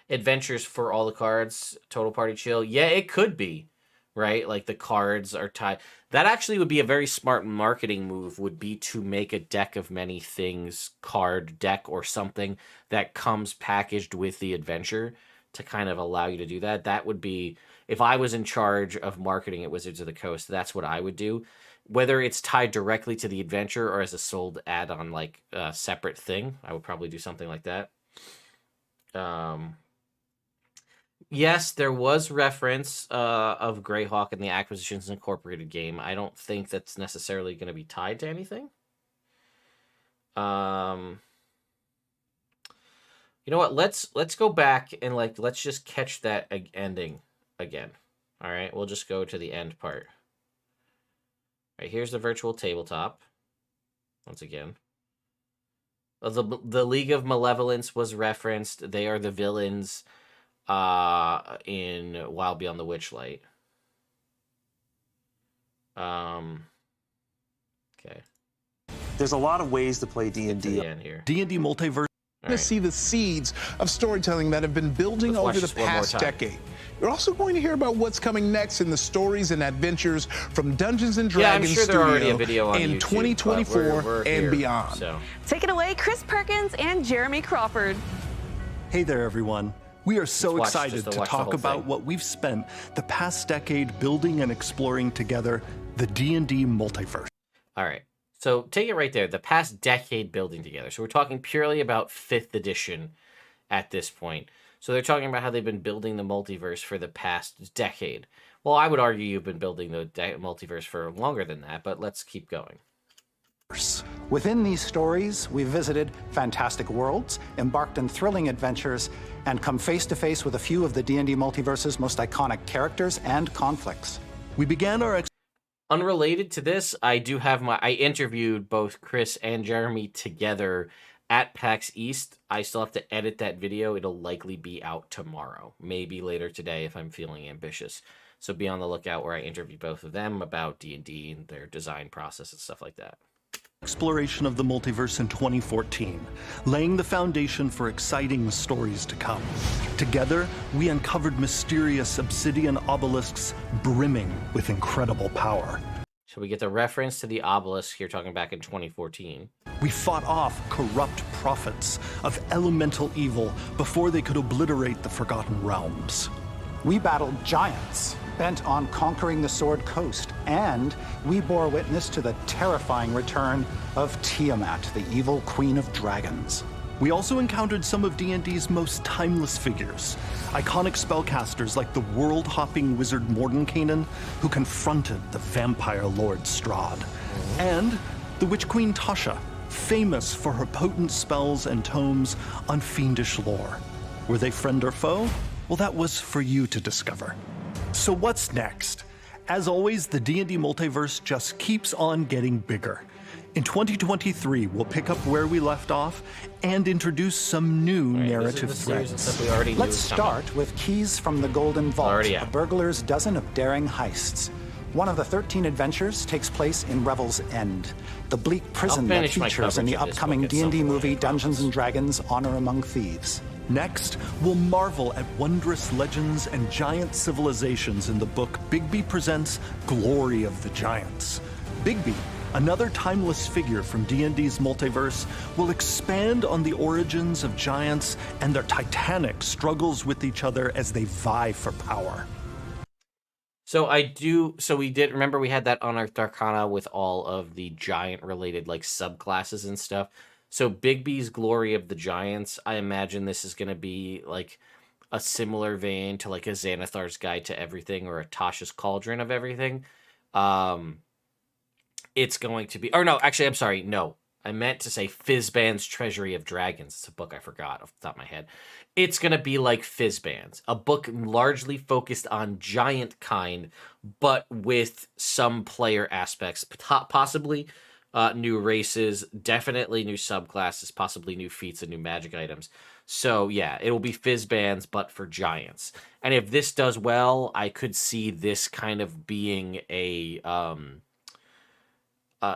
Adventures for all the cards, total party chill. Yeah, it could be, right? Like the cards are tied. That actually would be a very smart marketing move, would be to make a Deck of Many Things card deck or something that comes packaged with the adventure to kind of allow you to do that. That would be, if I was in charge of marketing at Wizards of the Coast, that's what I would do. Whether it's tied directly to the adventure or as a sold add-on, like a separate thing, I would probably do something like that. Yes, there was reference of Greyhawk in the Acquisitions Incorporated game. I don't think that's necessarily going to be tied to anything. You know what? Let's go back and let's just catch that ending again. All right, we'll just go to the end part. All right, here's the virtual tabletop. Once again. The League of Malevolence was referenced. They are the villains in Wild Beyond the Witchlight. Okay. There's a lot of ways to play D&D. D&D Multiverse. To see the seeds of storytelling that have been building over the past decade. You're also going to hear about what's coming next in the stories and adventures from Dungeons and Dragons Studio in 2024 and beyond. So. Take it away, Chris Perkins and Jeremy Crawford. Hey there, everyone. We are so excited to talk about what we've spent the past decade building and exploring together, the D&D multiverse. All right. So take it right there, the past decade building together. So we're talking purely about 5th edition at this point. So they're talking about how they've been building the multiverse for the past decade. Well, I would argue you've been building the multiverse for longer than that, but let's keep going. Within these stories, we've visited fantastic worlds, embarked in thrilling adventures, and come face to face with a few of the D&D multiverse's most iconic characters and conflicts. We began our Unrelated to this, I interviewed both Chris and Jeremy together at PAX East. I still have to edit that video. It'll likely be out tomorrow, maybe later today if I'm feeling ambitious. So be on the lookout where I interview both of them about D&D and their design process and stuff like that. Exploration of the multiverse in 2014, laying the foundation for exciting stories to come. Together, we uncovered mysterious obsidian obelisks brimming with incredible power. So we get the reference to the obelisk here, talking back in 2014. We fought off corrupt prophets of elemental evil before they could obliterate the Forgotten Realms. We battled giants, bent on conquering the Sword Coast, and we bore witness to the terrifying return of Tiamat, the evil queen of dragons. We also encountered some of D&D's most timeless figures, iconic spellcasters like the world-hopping wizard Mordenkainen, who confronted the vampire lord Strahd, and the witch queen Tasha, famous for her potent spells and tomes on fiendish lore. Were they friend or foe? Well, that was for you to discover. So what's next? As always, the D&D multiverse just keeps on getting bigger. In 2023, we'll pick up where we left off and introduce some new narrative threads. Let's start with Keys from the Golden Vault, a burglar's dozen of daring heists. One of the 13 adventures takes place in Revel's End, the bleak prison that features in the upcoming D&D movie Dungeons & Dragons: Honor Among Thieves. Next, we'll marvel at wondrous legends and giant civilizations in the book Bigby Presents Glory of the Giants. Bigby, another timeless figure from D&D's multiverse, will expand on the origins of giants and their titanic struggles with each other as they vie for power. So we did, remember we had that Unearthed Arcana with all of the giant-related, like, subclasses and stuff. So Bigby's Glory of the Giants, I imagine this is going to be, like, a similar vein to, like, a Xanathar's Guide to Everything or a Tasha's Cauldron of Everything. It's going to be... Or no, actually, I'm sorry, no. I meant to say Fizban's Treasury of Dragons. It's a book I forgot off the top of my head. It's going to be like Fizban's, a book largely focused on giant kind, but with some player aspects, possibly new races, definitely new subclasses, possibly new feats and new magic items. So yeah, it will be Fizban's, but for giants. And if this does well, I could see this kind of being a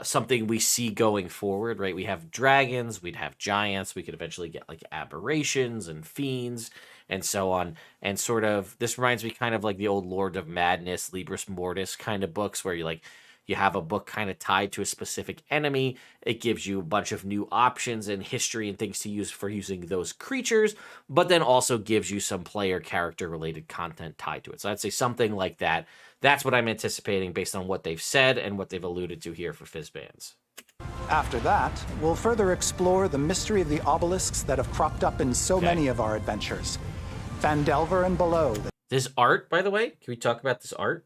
something we see going forward, right? We have dragons, we'd have giants, we could eventually get like aberrations and fiends and so on. And sort of, this reminds me kind of like the old Lord of Madness, Libris Mortis kind of books where you have a book kind of tied to a specific enemy. It gives you a bunch of new options and history and things to use for using those creatures, but then also gives you some player character related content tied to it. So I'd say something like that. That's what I'm anticipating based on what they've said and what they've alluded to here for Fizban's. After that, we'll further explore the mystery of the obelisks that have cropped up in so many of our adventures. Phandelver and below. This art, by the way, can we talk about this art?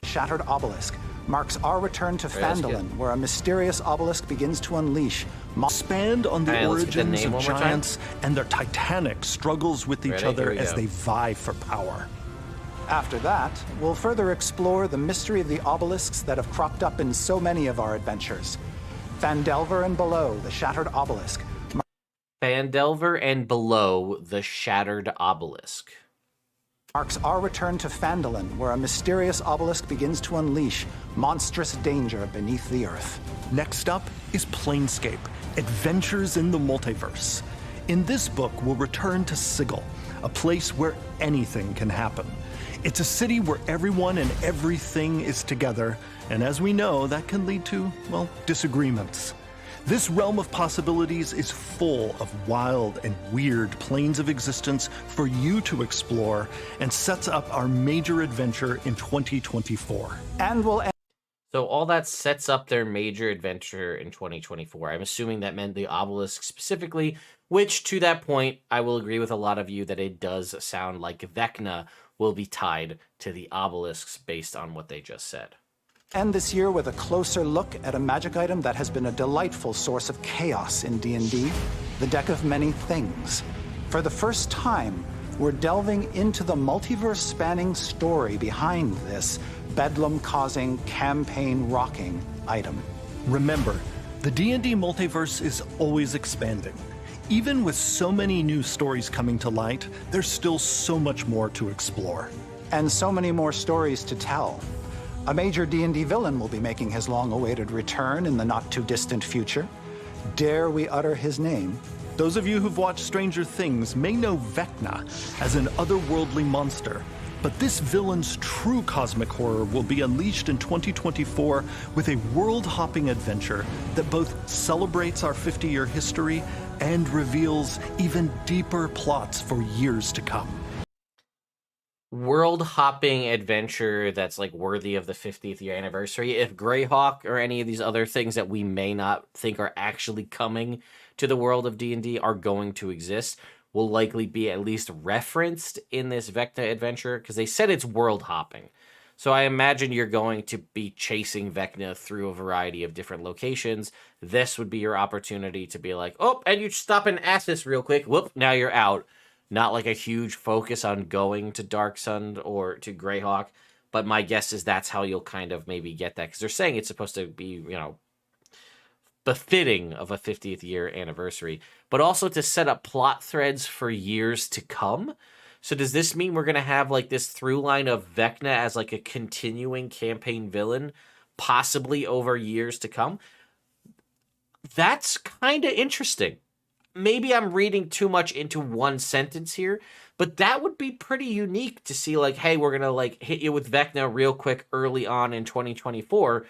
Shattered obelisk marks our return to Phandalin, where a mysterious obelisk begins to unleash. Expand on the origins of giants and their titanic struggles with each other as they vie for power. After that, we'll further explore the mystery of the obelisks that have cropped up in so many of our adventures. Phandelver and below, the shattered obelisk. Phandelver and below, the shattered obelisk. Marks our return to Phandalin, where a mysterious obelisk begins to unleash monstrous danger beneath the earth. Next up is Planescape, Adventures in the Multiverse. In this book, we'll return to Sigil, a place where anything can happen. It's a city where everyone and everything is together, and as we know, that can lead to, well, disagreements. This realm of possibilities is full of wild and weird planes of existence for you to explore and sets up our major adventure in 2024. And we'll So all that sets up their major adventure in 2024. I'm assuming that meant the obelisk specifically, which to that point, I will agree with a lot of you that it does sound like Vecna will be tied to the obelisks based on what they just said. End this year with a closer look at a magic item that has been a delightful source of chaos in D&D, the Deck of Many Things. For the first time, we're delving into the multiverse-spanning story behind this bedlam-causing, campaign-rocking item. Remember, the D&D multiverse is always expanding. Even with so many new stories coming to light, there's still so much more to explore. And so many more stories to tell. A major D&D villain will be making his long-awaited return in the not-too-distant future. Dare we utter his name? Those of you who've watched Stranger Things may know Vecna as an otherworldly monster, but this villain's true cosmic horror will be unleashed in 2024 with a world-hopping adventure that both celebrates our 50-year history and reveals even deeper plots for years to come. World-hopping adventure that's like worthy of the 50th year anniversary. If Greyhawk or any of these other things that we may not think are actually coming to the world of D&D are going to exist, will likely be at least referenced in this Vecna adventure, because they said it's world-hopping. So I imagine you're going to be chasing Vecna through a variety of different locations. This would be your opportunity to be like, oh, and you stop and ask this real quick. Whoop, now you're out. Not like a huge focus on going to Dark Sun or to Greyhawk, but my guess is that's how you'll kind of maybe get that, because they're saying it's supposed to be, you know, befitting of a 50th year anniversary, but also to set up plot threads for years to come. So does this mean we're going to have like this through line of Vecna as like a continuing campaign villain, possibly over years to come? That's kind of interesting. Maybe I'm reading too much into one sentence here, but that would be pretty unique to see like, hey, we're going to like hit you with Vecna real quick early on in 2024.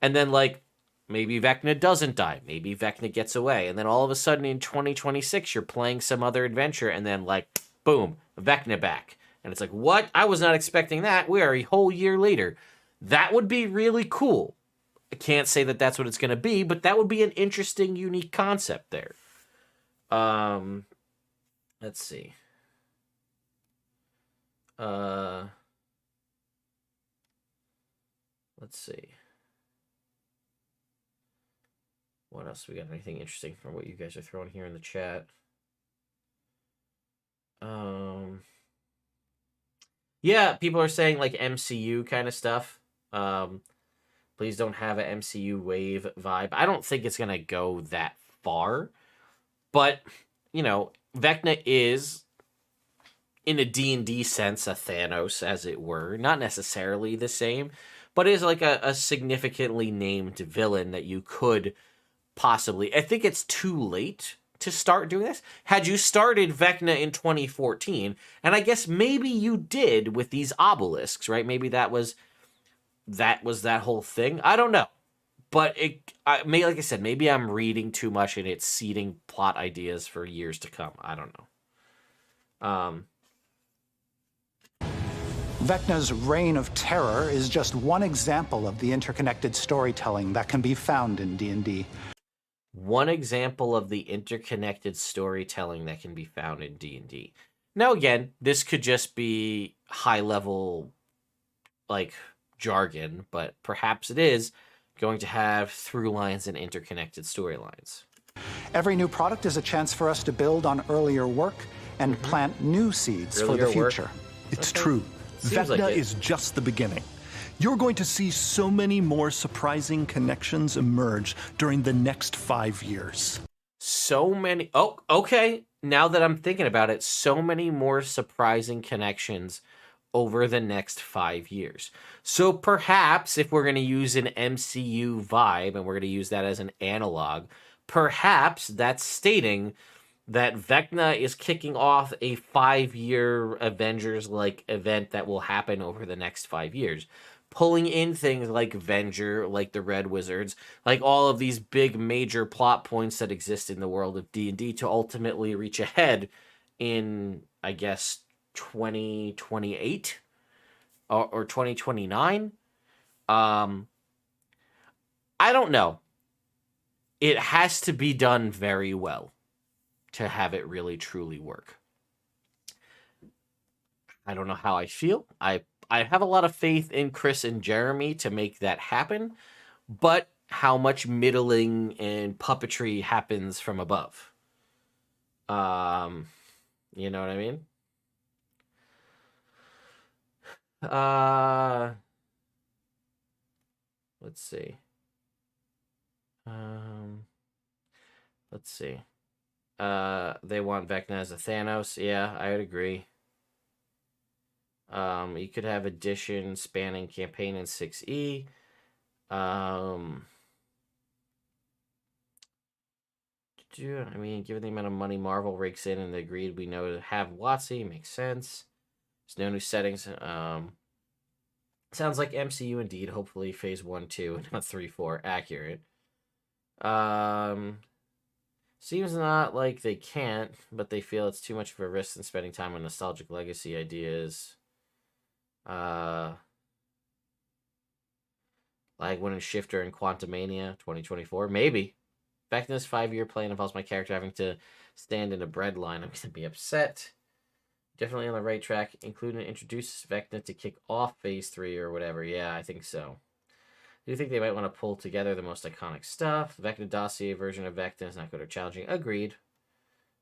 And then like, maybe Vecna doesn't die. Maybe Vecna gets away. And then all of a sudden in 2026, you're playing some other adventure. And then like, boom, Vecna back. And it's like, what? I was not expecting that. We are a whole year later. That would be really cool. I can't say that that's what it's going to be, but that would be an interesting, unique concept there. Let's see. Let's see. What else? We got anything interesting from what you guys are throwing here in the chat? Yeah, people are saying like MCU kind of stuff. Please don't have an MCU wave vibe. I don't think it's gonna go that far, but you know, Vecna is, in a D&D sense, a Thanos, as it were. Not necessarily the same, but is like a significantly named villain that you could possibly... I think it's too late to start doing this. Had you started Vecna in 2014, and I guess maybe you did with these obelisks, right? Maybe that was that whole thing. I don't know. But like I said, maybe I'm reading too much and it's seeding plot ideas for years to come. I don't know. Vecna's reign of terror is just one example of the interconnected storytelling that can be found in D&D. One example of the interconnected storytelling that can be found in D&D. Now, again, this could just be high-level, like, jargon, but perhaps it is going to have through lines and interconnected storylines. Every new product is a chance for us to build on earlier work and plant new seeds for the future. It's true. Vecna is just the beginning. You're going to see so many more surprising connections emerge during the next 5 years. So many... Oh, okay. Now that I'm thinking about it, so many more surprising connections over the next 5 years. So perhaps if we're going to use an MCU vibe and we're going to use that as an analog, perhaps that's stating that Vecna is kicking off a 5-year Avengers-like event that will happen over the next 5 years. Pulling in things like Venger, like the Red Wizards, like all of these big major plot points that exist in the world of D&D to ultimately reach ahead in, I guess, 2028 or 2029. I don't know. It has to be done very well to have it really truly work. I don't know how I feel. I have a lot of faith in Chris and Jeremy to make that happen, but how much middling and puppetry happens from above? You know what I mean? Let's see. Let's see. They want Vecna as a Thanos. Yeah, I would agree. You could have addition spanning campaign in 6E. I mean, given the amount of money Marvel rakes in and the agreed we know to have WotC, makes sense. There's no new settings. Sounds like MCU indeed. Hopefully phase 1, 2, and not 3, 4. Accurate. Seems not like they can't, but they feel it's too much of a risk in spending time on nostalgic legacy ideas. Lag Winning Shifter and Quantumania 2024. Maybe. Vecna's 5-year plan involves my character having to stand in a bread line. I'm going to be upset. Definitely on the right track. Include and introduce Vecna to kick off phase 3 or whatever. Yeah, I think so. Do you think they might want to pull together the most iconic stuff? The Vecna dossier version of Vecna is not good or challenging. Agreed.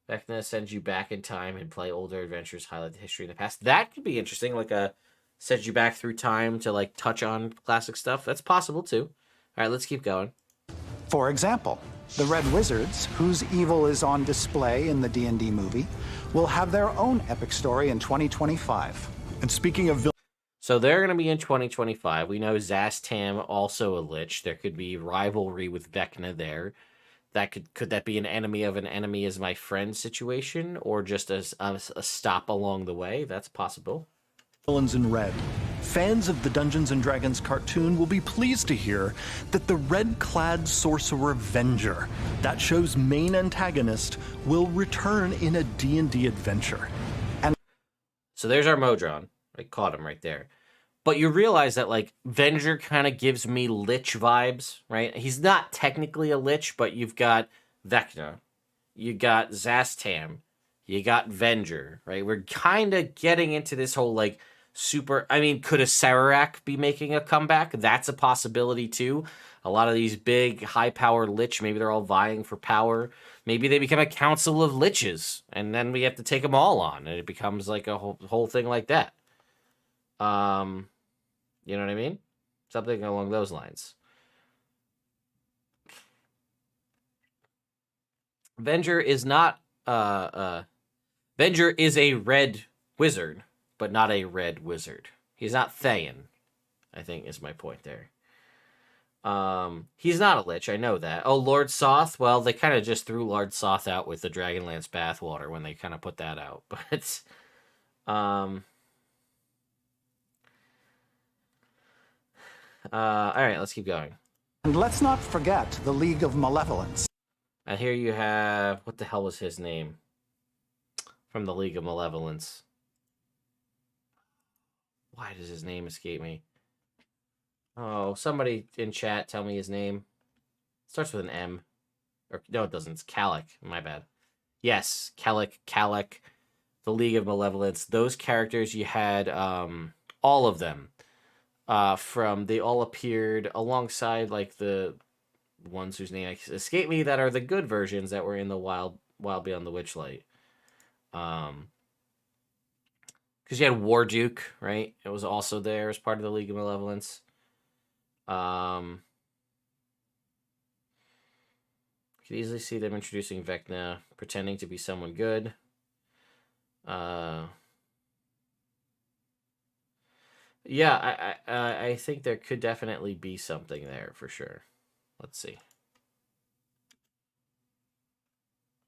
Vecna sends you back in time and play older adventures, highlight the history in the past. That could be interesting, like a sends you back through time to like touch on classic stuff. That's possible too. All right, let's keep going. For example, the Red Wizards, whose evil is on display in the D&D movie, will have their own epic story in 2025. And speaking of so they're going to be in 2025. We know Zastam also a lich. There could be rivalry with Vecna there. That could that be an enemy of an enemy is my friend situation, or just a stop along the way? That's possible. Villains in red. Fans of the Dungeons & Dragons cartoon will be pleased to hear that the red-clad sorcerer Venger, that show's main antagonist, will return in a D&D adventure. And so there's our Modron. I caught him right there. But you realize that, like, Venger kind of gives me Lich vibes, right? He's not technically a Lich, but you've got Vecna. You got Zastam. You got Venger, right? We're kind of getting into this whole, like, super... I mean, could a Sararak be making a comeback? That's a possibility, too. A lot of these big, high-powered lich, maybe they're all vying for power. Maybe they become a council of liches, and then we have to take them all on, and it becomes like a whole thing like that. You know what I mean? Something along those lines. Venger is not... Venger is a red wizard, but not a red wizard. He's not Thayan, I think is my point there. He's not a lich, I know that. Oh, Lord Soth? Well, they kind of just threw Lord Soth out with the Dragonlance bathwater when they kind of put that out. But, alright, let's keep going. And let's not forget the League of Malevolence. And here you have... What the hell was his name? From the League of Malevolence. Why does his name escape me? Oh, somebody in chat tell me his name. Starts with an M. Or no, it doesn't. It's Kalik. My bad. Yes, Kalik, the League of Malevolence. Those characters, you had all of them. They all appeared alongside like the ones whose name escape me that are the good versions that were in the Wild Beyond the Witchlight. Because you had Warduke, right? It was also there as part of the League of Malevolence. Could easily see them introducing Vecna, pretending to be someone good. Yeah, I think there could definitely be something there for sure. Let's see.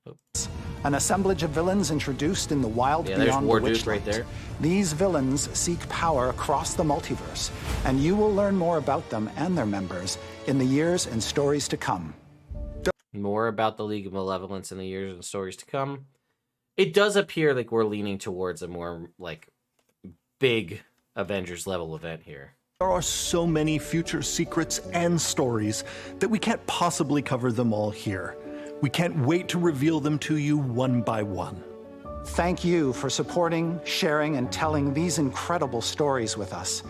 Oops. An assemblage of villains introduced in the Wild Beyond the Witchlight. Right there. These villains seek power across the multiverse, and you will learn more about them and their members in the years and stories to come. More about the League of Malevolence in the years and stories to come. It does appear like we're leaning towards a more like big Avengers level event here. There are so many future secrets and stories that we can't possibly cover them all here. We can't wait to reveal them to you one by one. Thank you for supporting, sharing, and telling these incredible stories with us.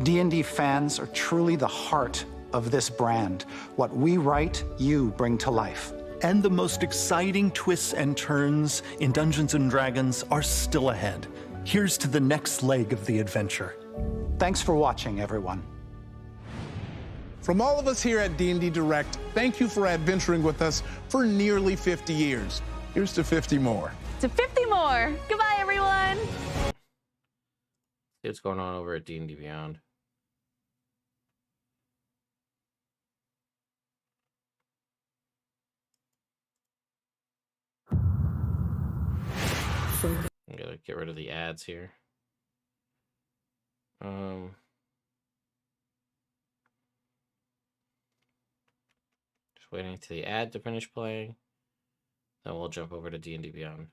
D&D fans are truly the heart of this brand. What we write, you bring to life. And the most exciting twists and turns in Dungeons & Dragons are still ahead. Here's to the next leg of the adventure. Thanks for watching, everyone. From all of us here at D&D Direct, thank you for adventuring with us for nearly 50 years. Here's to 50 more. To 50 more. Goodbye, everyone. See what's going on over at D&D Beyond. I gotta get rid of the ads here. Just waiting for the ad to finish playing. Then we'll jump over to D&D Beyond.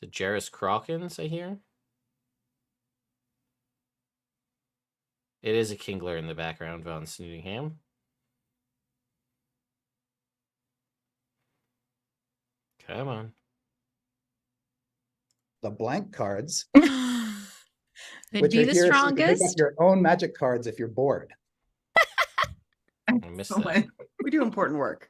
Is it Jarrus Crawkins, I hear? It is a Kingler in the background, Von Snootingham. Come on. The blank cards. They'd be the strongest. So you can pick up your own magic cards if you're bored. I missed that. We do important work.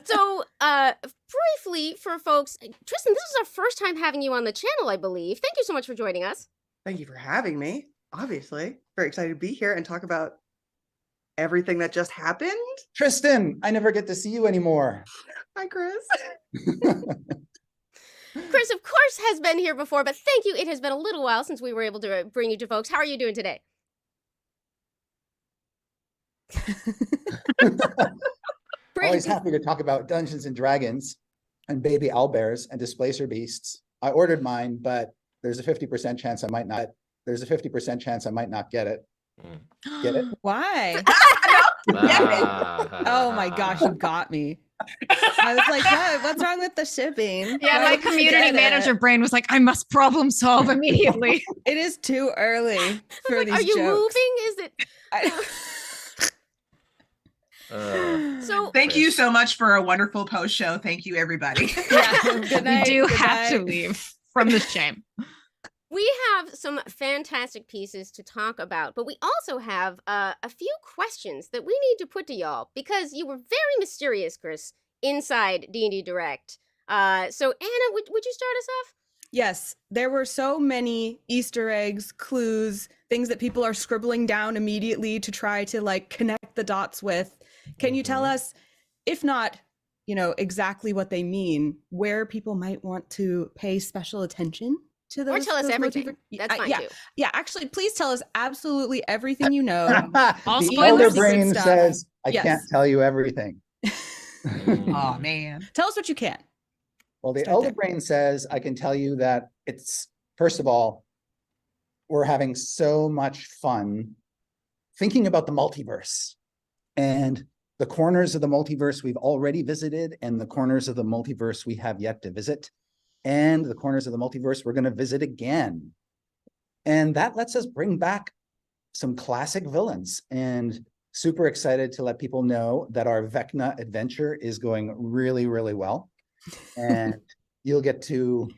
So, briefly for folks, Tristan, this is our first time having you on the channel, I believe. Thank you so much for joining us. Thank you for having me. Obviously, very excited to be here and talk about everything that just happened. Tristan, I never get to see you anymore. Hi, Chris. Chris, of course, has been here before, but thank you. It has been a little while since we were able to bring you to folks. How are you doing today? Always happy to talk about Dungeons and Dragons and baby owlbears and displacer beasts. I ordered mine, but there's a 50% chance I might not. There's a 50% chance I might not get it. Get it? Why? Oh my gosh, you got me. I was like, what's wrong with the shipping? Yeah, my community manager brain was like, I must problem solve immediately. It is too early for these Are you jokes. moving? Is it? So thank you so much for a wonderful post show. Thank you, everybody. Yeah, good night. We do good have night. to leave from the shame. We have some fantastic pieces to talk about, but we also have a few questions that we need to put to y'all because you were very mysterious, Chris, inside D&D Direct. So Anna, would you start us off? Yes, there were so many Easter eggs, clues, things that people are scribbling down immediately to try to like connect the dots with. Can you tell us, if not, exactly what they mean, where people might want to pay special attention to those? Or tell us everything. That's fine too. Yeah, actually, please tell us absolutely everything you know. All the elder brain says, I can't tell you everything. Oh, man. Tell us what you can. Well, the elder brain says, I can tell you that it's, first of all, we're having so much fun thinking about the multiverse and the corners of the multiverse we've already visited and the corners of the multiverse we have yet to visit and the corners of the multiverse we're going to visit again. And that lets us bring back some classic villains, and super excited to let people know that our Vecna adventure is going really, really well. And you'll get to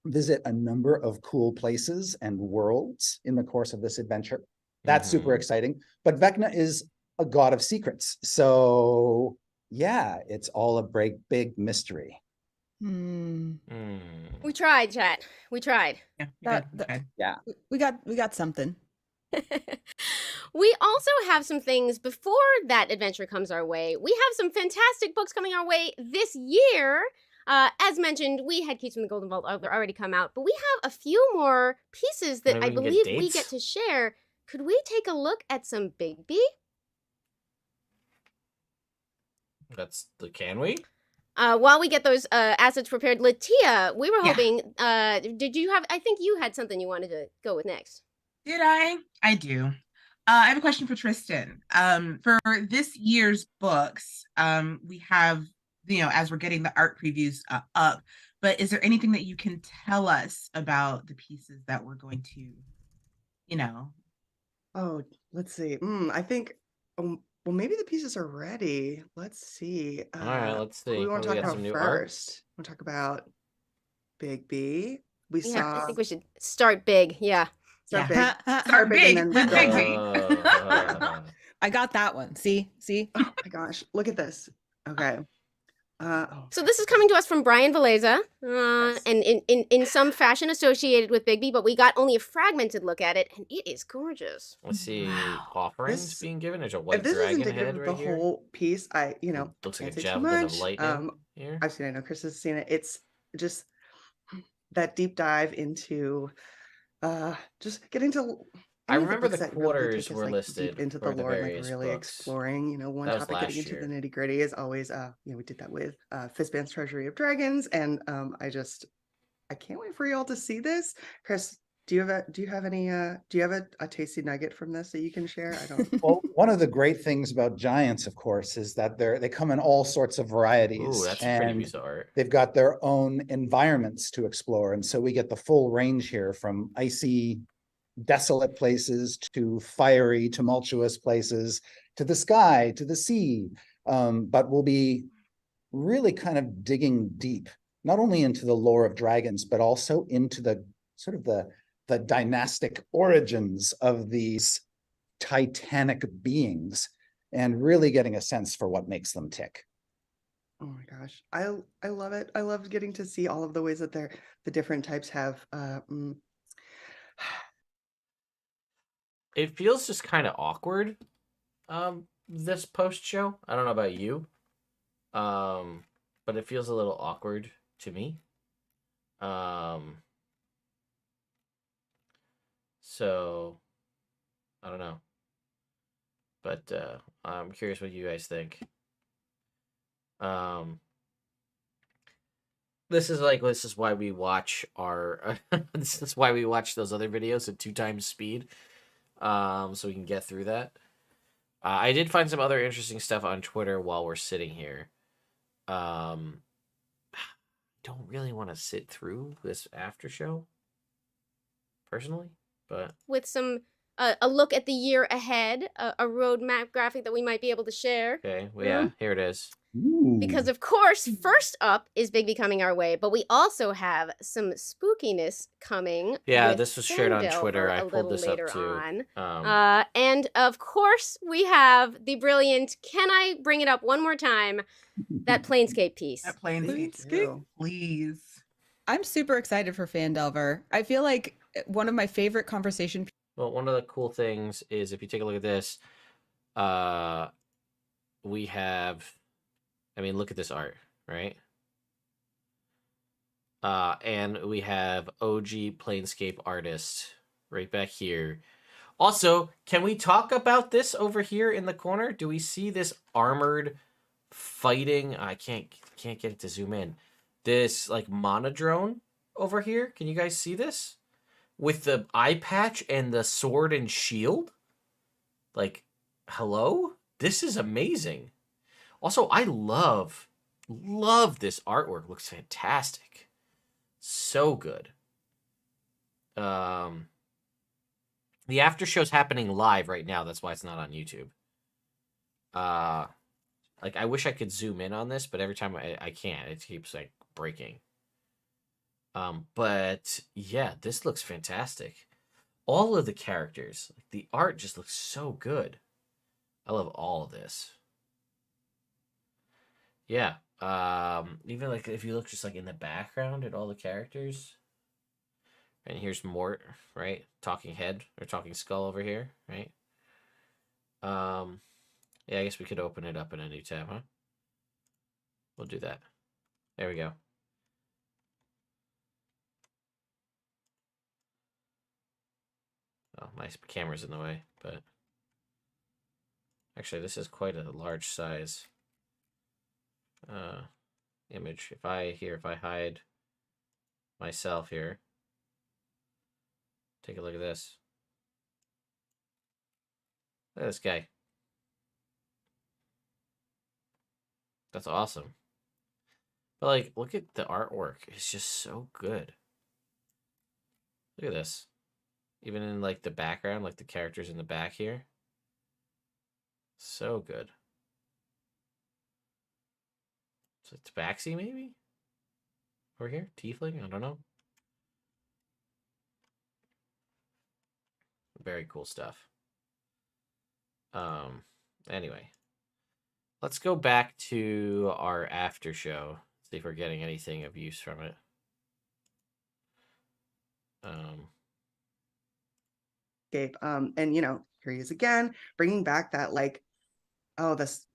visit a number of cool places and worlds in the course of this adventure. That's super exciting. But Vecna is a god of secrets. So yeah, it's all a big mystery. We tried, chat. We tried. Yeah. We got something. We also have some things before that adventure comes our way. We have some fantastic books coming our way this year. As mentioned, we had Keys from the Golden Vault already come out, but we have a few more pieces that I believe we get to share. Could we take a look at some Bigby? Can we? While we get those assets prepared, Latia, we were hoping, did you have, I think you had something you wanted to go with next. Did I? I do. I have a question for Tristan. For this year's books, we have, as we're getting the art previews up, but is there anything that you can tell us about the pieces that we're going to, Oh, let's see. I think, well, maybe the pieces are ready. Let's see. All right, let's see. We want to talk about some new first. We want to talk about Bigby. We saw. I think we should start big. Yeah. Start big. Start big and with then Bigby. I got that one. See? Oh my gosh, look at this. Okay. So this is coming to us from Brian Valeza, and in some fashion associated with Bigby, but we got only a fragmented look at it, and it is gorgeous. Let's see. Offerings being given. There's a If white this is dragon indicative head of right the here. whole piece, Looks like can't a say too javelin of much. lightning here. I've seen it. I know Chris has seen it. It's just that deep dive into just getting to. I any of remember the books that really quarters take us, were deep listed into the for the lore, and various really books. exploring. One That was topic getting last into the year. nitty gritty is always. We did that with Fizban's Treasury of Dragons, and I can't wait for y'all to see this. Chris, do you have a tasty nugget from this that you can share? I don't. Well, one of the great things about Giants, of course, is that they come in all sorts of varieties. Ooh, that's a pretty piece of art. They've got their own environments to explore, and so we get the full range here, from icy, desolate places to fiery, tumultuous places, to the sky, to the sea. But we'll be really kind of digging deep, not only into the lore of dragons, but also into the sort of the dynastic origins of these titanic beings, and really getting a sense for what makes them tick. Oh my gosh, I love it. I love getting to see all of the ways that the different types have. It feels just kind of awkward. This post show. I don't know about you. But it feels a little awkward to me. So I don't know. But I'm curious what you guys think. This is why we watch our this is why we watch those other videos at 2 times speed. So we can get through that. I did find some other interesting stuff on Twitter while we're sitting here. Don't really want to sit through this after show, personally, but with some a look at the year ahead, a roadmap graphic that we might be able to share. Okay, well, yeah, here it is. Because, of course, first up is Bigby coming our way, but we also have some spookiness coming. Yeah, with this was shared on Fandelver Twitter. I a pulled little this up later too. on. And, of course, we have the brilliant, can I bring it up one more time, that Planescape piece. That Planescape, please. I'm super excited for Fandelver. I feel like one of my favorite conversation. Well, one of the cool things is if you take a look at this, we have, I mean, look at this art, right? And we have OG Planescape artist right back here. Also, can we talk about this over here in the corner? Do we see this armored fighting? I can't get it to zoom in. This like monodrone over here. Can you guys see this? With the eye patch and the sword and shield? Like, hello? This is amazing. Also, I love this artwork. Looks fantastic. So good. The after show's happening live right now. That's why it's not on YouTube. Like, I wish I could zoom in on this, but every time I can't. It keeps, like, breaking. But, yeah, this looks fantastic. All of the characters. Like, the art just looks so good. I love all of this. Yeah. Even, like, if you look just, like, in the background at all the characters. And here's Mort, right? Talking head or talking skull over here, right? Yeah, I guess we could open it up in a new tab, huh? We'll do that. There we go. Oh, my camera's in the way, but actually this is quite a large size image. If I hide myself here, take a look at this. Look at this guy. That's awesome. But like, look at the artwork. It's just so good. Look at this. Even in like the background, like the characters in the back here. So good. So it's Tabaxi maybe? Over here? Tiefling? I don't know. Very cool stuff. Anyway. Let's go back to our after show. See if we're getting anything of use from it. And you know, here he is again, bringing back that like, oh, this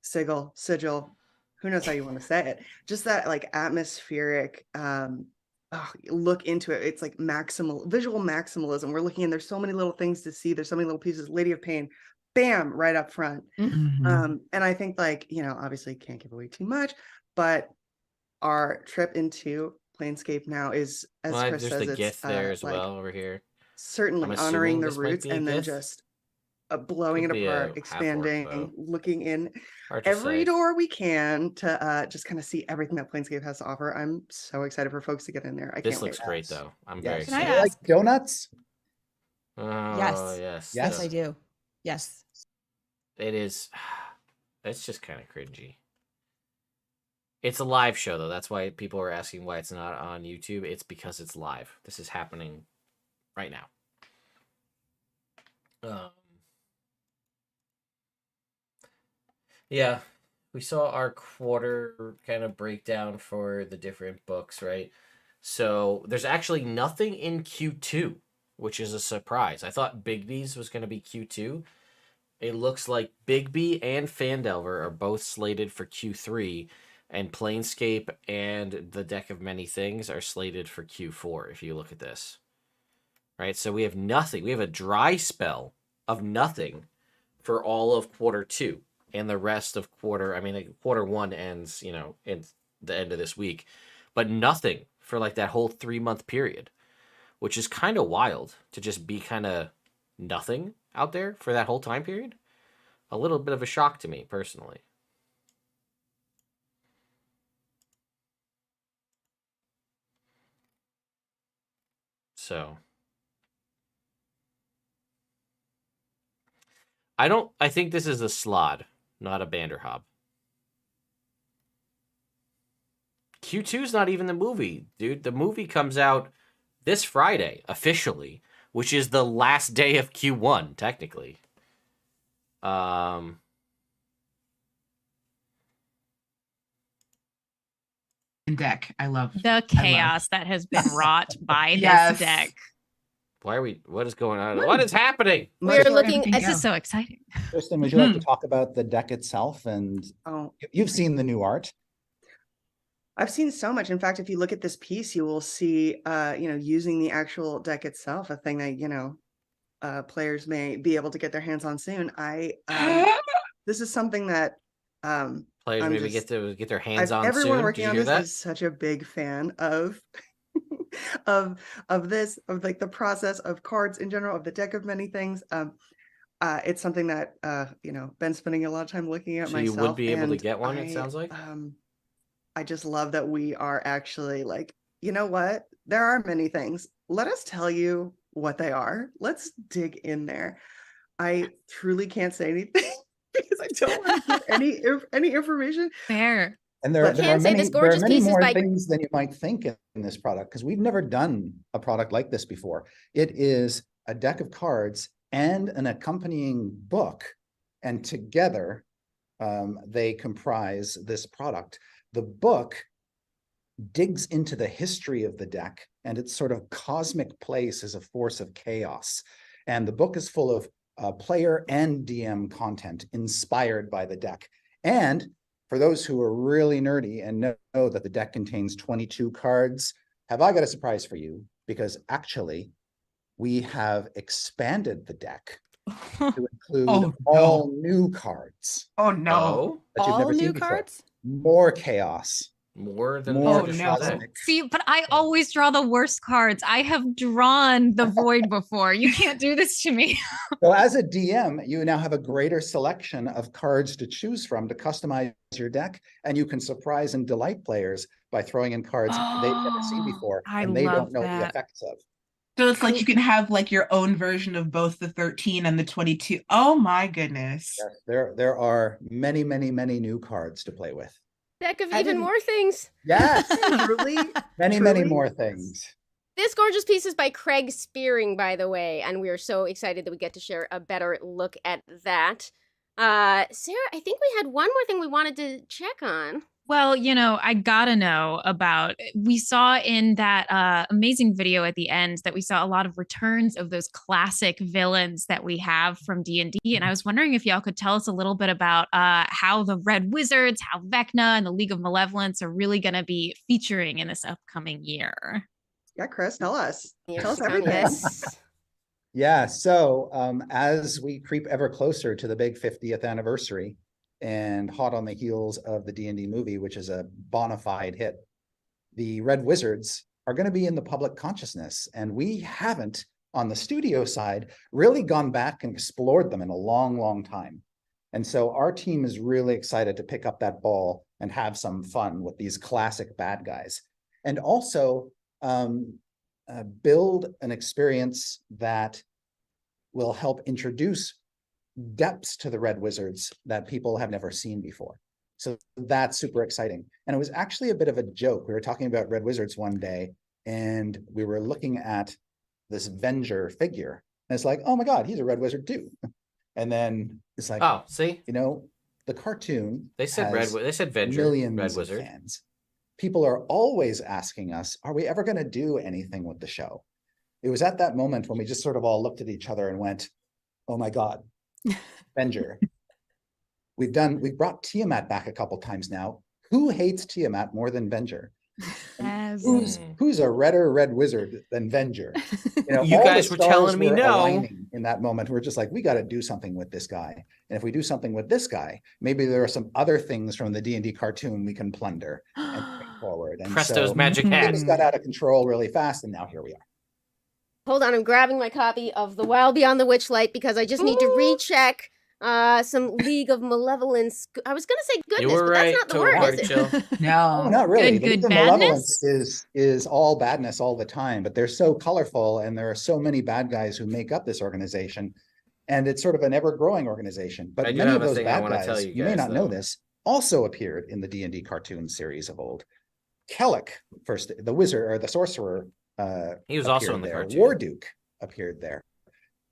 sigil, who knows how you want to say it, just that like atmospheric look into it. It's like visual maximalism. We're looking, and there's so many little things to see. There's so many little pieces. Lady of Pain, bam, right up front. And I think, like, you know, obviously can't give away too much, but our trip into Planescape now is, as Chris says, there's the it's GIF there as like, well over here. Certainly honoring the roots and then just blowing it apart, expanding, looking in every door we can to just kind of see everything that Planescape has to offer. I'm so excited for folks to get in there. This looks great, though. I'm very excited. Can I ask? Like donuts? Oh, yes. Yes, I do. Yes. It is. It's just kind of cringy. It's a live show, though. That's why people are asking why it's not on YouTube. It's because it's live. This is happening right now. Yeah, we saw our quarter kind of breakdown for the different books, right? So there's actually nothing in Q2, which is a surprise. I thought Bigby's was going to be Q2. It looks like Bigby and Fandelver are both slated for Q3, and Planescape and the Deck of Many Things are slated for Q4, if you look at this. Right, so we have nothing. We have a dry spell of nothing for all of quarter 2. And the rest of quarter 1 ends, you know, in the end of this week. But nothing for like that whole 3-month period, which is kind of wild to just be kind of nothing out there for that whole time period. A little bit of a shock to me, personally. So I think this is a Slod, not a Banderhob. Q2's not even the movie, dude. The movie comes out this Friday, officially, which is the last day of Q1, technically. Deck. I love the chaos that has been wrought by this deck. What is going on? What is happening? We're looking. This is so exciting. Tristan, would you like to talk about the deck itself? And you've seen the new art. I've seen so much. In fact, if you look at this piece, you will see, using the actual deck itself, a thing that, players may be able to get their hands on soon. This is something that players maybe get their hands on soon. Everyone working on this is such a big fan of of this, of like the process of cards in general, of the deck of many things. It's something that been spending a lot of time looking at myself. So you would be able to get one, it sounds like? I just love that we are actually like, you know what? There are many things. Let us tell you what they are. Let's dig in there. I truly can't say anything because I don't want to give any information. Fair. And there are many more things than you might think in this product, because we've never done a product like this before. It is a deck of cards and an accompanying book, and together they comprise this product. The book digs into the history of the deck and its sort of cosmic place as a force of chaos. And the book is full of player and DM content inspired by the deck. And for those who are really nerdy and know that the deck contains 22 cards, have I got a surprise for you? Because actually, we have expanded the deck to include all new cards. Oh no! All new cards? More chaos. More than See, but I always draw the worst cards. I have drawn the void before. You can't do this to me. So as a DM, you now have a greater selection of cards to choose from to customize your deck, and you can surprise and delight players by throwing in cards they've never seen before and they don't know the effects of. So it's like you can have like your own version of both the 13 and the 22. Oh my goodness. Yes, there are many, many, many new cards to play with. Deck of even more things. Yes. Truly. Many more things. This gorgeous piece is by Craig Spearing, by the way, and we are so excited that we get to share a better look at that. Sarah, I think we had one more thing we wanted to check on. Well, I gotta know about, we saw in that amazing video at the end that we saw a lot of returns of those classic villains that we have from D&D. And I was wondering if y'all could tell us a little bit about how the Red Wizards, how Vecna and the League of Malevolence are really going to be featuring in this upcoming year. Yeah, Chris, tell us. Tell us everything. everything. Yeah, so as we creep ever closer to the big 50th anniversary, and hot on the heels of the D&D movie, which is a bona fide hit, the Red Wizards are going to be in the public consciousness. And we haven't, on the studio side, really gone back and explored them in a long, long time. And so our team is really excited to pick up that ball and have some fun with these classic bad guys. And also build an experience that will help introduce depths to the Red Wizards that people have never seen before. So that's super exciting. And it was actually a bit of a joke. We were talking about Red Wizards one day, and we were looking at this Venger figure. And it's like, oh my God, he's a Red Wizard too. And then it's like, oh, see, the cartoon. They said Venger, millions Red Wizard. Of fans. People are always asking us, are we ever going to do anything with the show? It was at that moment when we just sort of all looked at each other and went, oh my God, Venger. We've brought Tiamat back a couple times now. Who hates Tiamat more than Venger? Who's a redder Red Wizard than Venger? You guys were telling me no. In that moment, we're just like, we got to do something with this guy. And if we do something with this guy, maybe there are some other things from the D&D cartoon we can plunder and bring forward. And Presto's magic hat. Things got out of control really fast, and now here we are. Hold on, I'm grabbing my copy of The Wild Beyond the Witchlight because I just need to recheck some League of Malevolence. I was going to say goodness, but that's not the word, is it? No, not really. Good the badness? Malevolence is all badness all the time, but they're so colorful, and there are so many bad guys who make up this organization, and it's sort of an ever-growing organization. But many of those bad guys, you may not know this, also appeared in the D&D cartoon series of old. Kellic, first the wizard or the sorcerer, he was also in the there. cartoon. Warduke appeared there.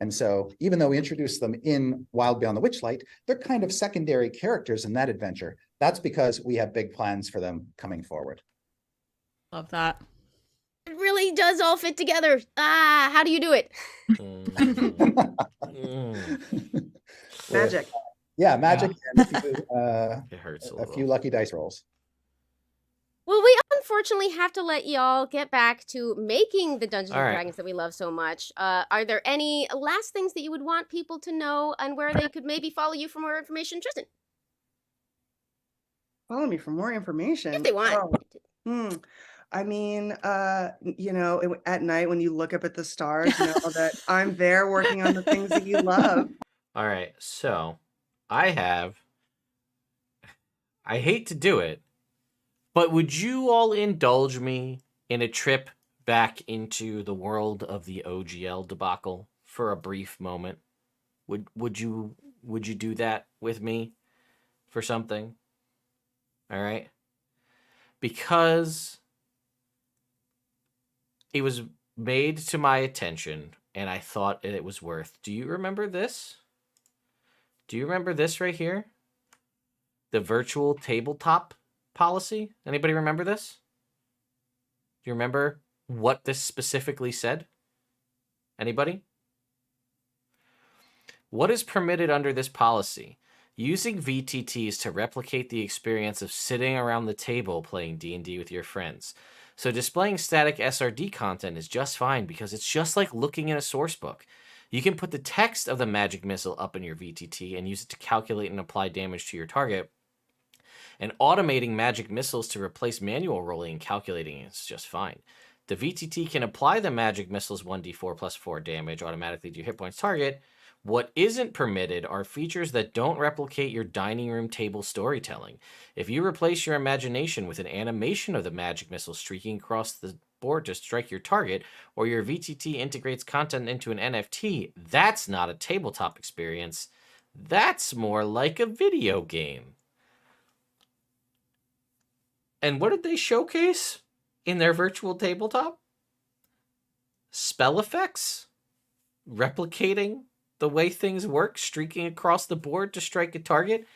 And so even though we introduced them in Wild Beyond the Witchlight, they're kind of secondary characters in that adventure. That's because we have big plans for them coming forward. Love that. It really does all fit together. How do you do it? Magic. Yeah, magic and it hurts a few lucky dice rolls. Well, we unfortunately have to let y'all get back to making the Dungeons All and right. Dragons that we love so much. Are there any last things that you would want people to know and where they could maybe follow you for more information? Tristan? Follow me for more information. If they want. I mean, you know, at night when you look up at the stars, know that I'm there working on the things that you love. All right, so I hate to do it, but would you all indulge me in a trip back into the world of the OGL debacle for a brief moment? Would you do that with me for something? All right? Because it was made to my attention and I thought it was worth. Do you remember this? Do you remember this right here? The virtual tabletop policy? Anybody remember this? Do you remember what this specifically said? Anybody? What is permitted under this policy? Using VTTs to replicate the experience of sitting around the table playing D&D with your friends. So displaying static SRD content is just fine because it's just like looking in a source book. You can put the text of the magic missile up in your VTT and use it to calculate and apply damage to your target. And automating magic missiles to replace manual rolling and calculating is just fine. The VTT can apply the magic missile's 1d4 plus 4 damage automatically to your hit points target. What isn't permitted are features that don't replicate your dining room table storytelling. If you replace your imagination with an animation of the magic missile streaking across the board to strike your target, or your VTT integrates content into an NFT, that's not a tabletop experience. That's more like a video game. And what did they showcase in their virtual tabletop? Spell effects? Replicating the way things work, streaking across the board to strike a target,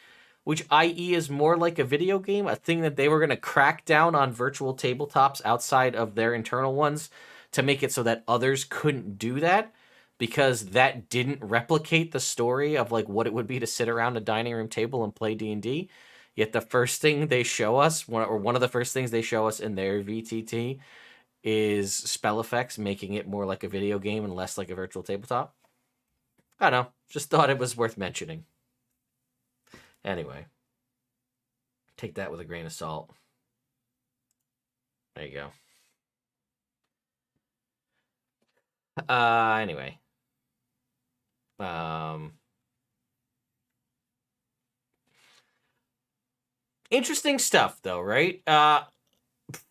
which i.e. is more like a video game, a thing that they were going to crack down on virtual tabletops outside of their internal ones to make it so that others couldn't do that, because that didn't replicate the story of like what it would be to sit around a dining room table and play D&D. Yet the first thing they show us, or one of the first things they show us in their VTT, is spell effects, making it more like a video game and less like a virtual tabletop. I don't know. Just thought it was worth mentioning. Anyway. Take that with a grain of salt. There you go. Anyway. Interesting stuff, though, right?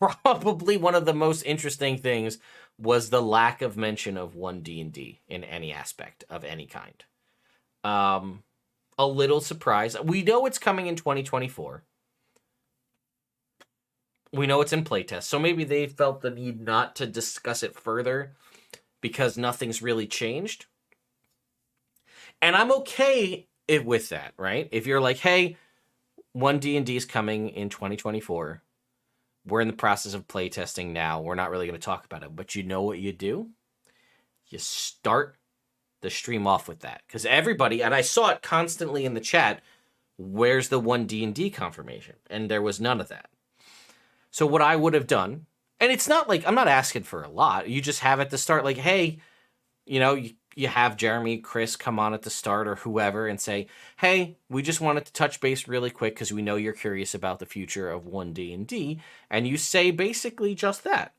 Probably one of the most interesting things was the lack of mention of 1D&D in any aspect of any kind. A little surprised. We know it's coming in 2024. We know it's in playtest, so maybe they felt the need not to discuss it further because nothing's really changed. And I'm okay with that, right? If you're like, hey, 1D&D is coming in 2024. We're in the process of playtesting now. We're not really going to talk about it. But you know what you do? You start the stream off with that. Because everybody, and I saw it constantly in the chat, where's the 1D&D confirmation? And there was none of that. So what I would have done, and it's not like, I'm not asking for a lot. You just have at the start, like, hey, you know, you have Jeremy, Chris come on at the start or whoever and say, hey, we just wanted to touch base really quick because we know you're curious about the future of 1D&D. And you say basically just that.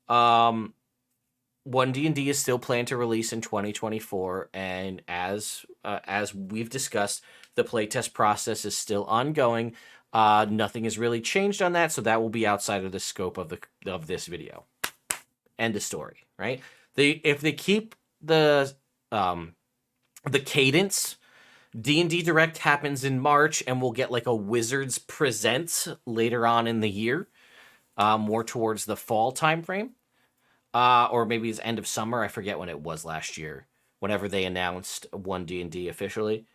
1D&D is still planned to release in 2024. And as we've discussed, the playtest process is still ongoing. Nothing has really changed on that. So that will be outside of the scope of this video. End of story, right? If they keep the cadence, D&D Direct happens in March and we'll get like a Wizards Presents later on in the year. more towards the fall timeframe, or maybe it's end of summer. I forget when it was last year, whenever they announced 1D&D officially.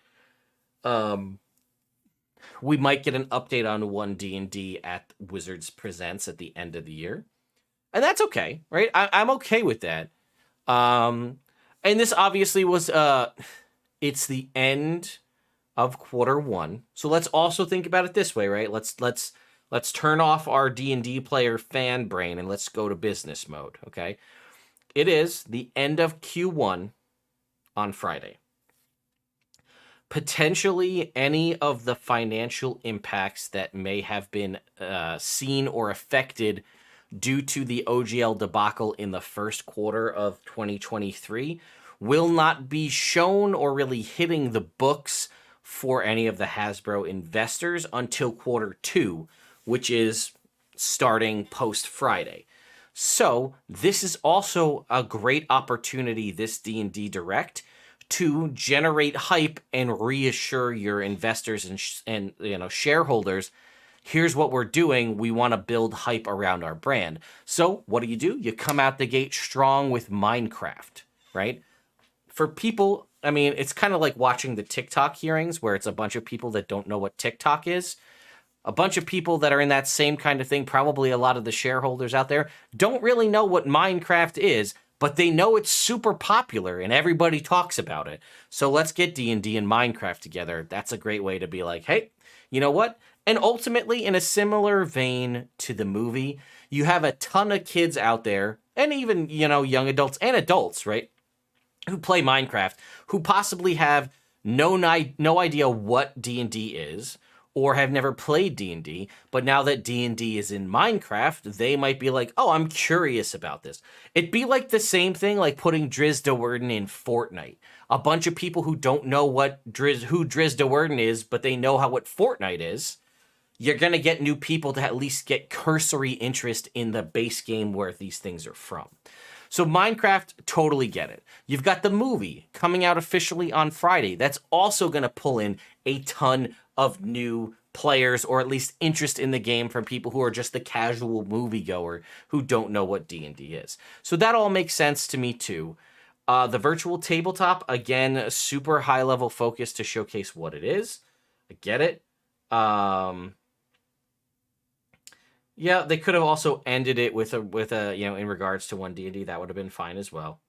We might get an update on 1D&D at Wizards Presents at the end of the year. And that's okay, right? I'm okay with that. And this obviously was, it's the end of quarter one. So let's also think about it this way, right? Let's turn off our D&D player fan brain and let's go to business mode, okay? It is the end of Q1 on Friday. Potentially any of the financial impacts that may have been seen or affected due to the OGL debacle in the first quarter of 2023 will not be shown or really hitting the books for any of the Hasbro investors until quarter two, which is starting post-Friday. So this is also a great opportunity, this D&D Direct, to generate hype and reassure your investors and shareholders, here's what we're doing. We want to build hype around our brand. So what do? You come out the gate strong with Minecraft, right? For people, I mean, it's kind of like watching the TikTok hearings where it's a bunch of people that don't know what TikTok is. A bunch of people that are in that same kind of thing, probably a lot of the shareholders out there, don't really know what Minecraft is, but they know it's super popular and everybody talks about it. So let's get D&D and Minecraft together. That's a great way to be like, hey, you know what? And ultimately, in a similar vein to the movie, you have a ton of kids out there, and even, young adults and adults, right, who play Minecraft, who possibly have no idea what D&D is, or have never played D&D, but now that D&D is in Minecraft, they might be like, oh, I'm curious about this. It'd be like the same thing like putting Drizzt Do'Urden in Fortnite. A bunch of people who don't know who Drizzt Do'Urden is, but they know what Fortnite is. You're going to get new people to at least get cursory interest in the base game where these things are from. So Minecraft, totally get it. You've got the movie coming out officially on Friday. That's also going to pull in a ton of new players, or at least interest in the game from people who are just the casual moviegoer who don't know what D&D is. So that all makes sense to me too. The virtual tabletop, again, a super high level focus to showcase what it is. I get it. Yeah, they could have also ended it with a in regards to 1D&D. That would have been fine as well.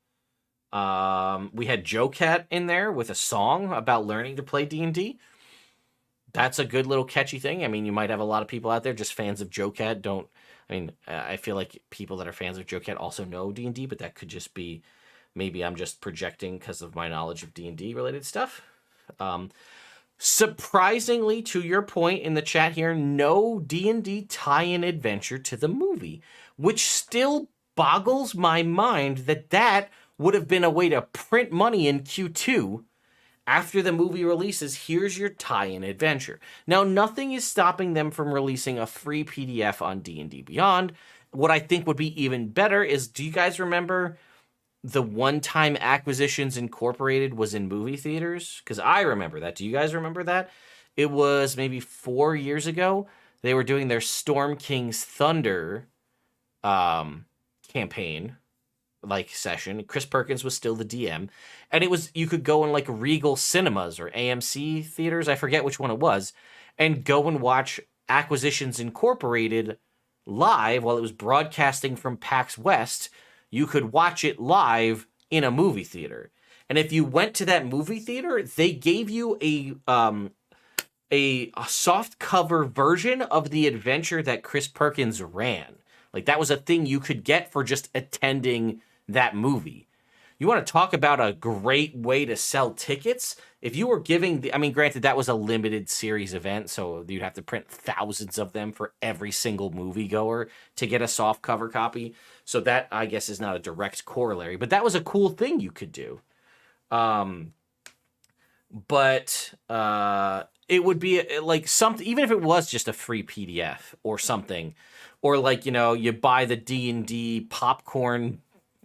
We had Joe Cat in there with a song about learning to play D&D. That's a good little catchy thing. I mean, you might have a lot of people out there just fans of Joe Cat. I feel like people that are fans of Joe Cat also know D&D, but that could just be, maybe I'm just projecting because of my knowledge of D&D related stuff. Surprisingly, to your point in the chat here, no D&D tie-in adventure to the movie, which still boggles my mind that would have been a way to print money in Q2. After the movie releases, here's your tie-in adventure. Now, nothing is stopping them from releasing a free PDF on D&D Beyond. What I think would be even better is, do you guys remember the One Time Acquisitions Incorporated was in movie theaters? Because I remember that. Do you guys remember that? It was maybe 4 years ago. They were doing their Storm King's Thunder campaign session. Chris Perkins was still the DM, and it was, you could go in Regal Cinemas or AMC theaters, I forget which one it was, and go and watch Acquisitions Incorporated live while it was broadcasting from PAX West. You could watch it live in a movie theater. And if you went to that movie theater, they gave you a soft cover version of the adventure that Chris Perkins ran. That was a thing you could get for just attending that movie. You want to talk about a great way to sell tickets? If you were giving granted, that was a limited series event, so you'd have to print thousands of them for every single moviegoer to get a soft cover copy. So that, I guess, is not a direct corollary, but that was a cool thing you could do. But it would be something, even if it was just a free PDF or something, or you buy the D&D popcorn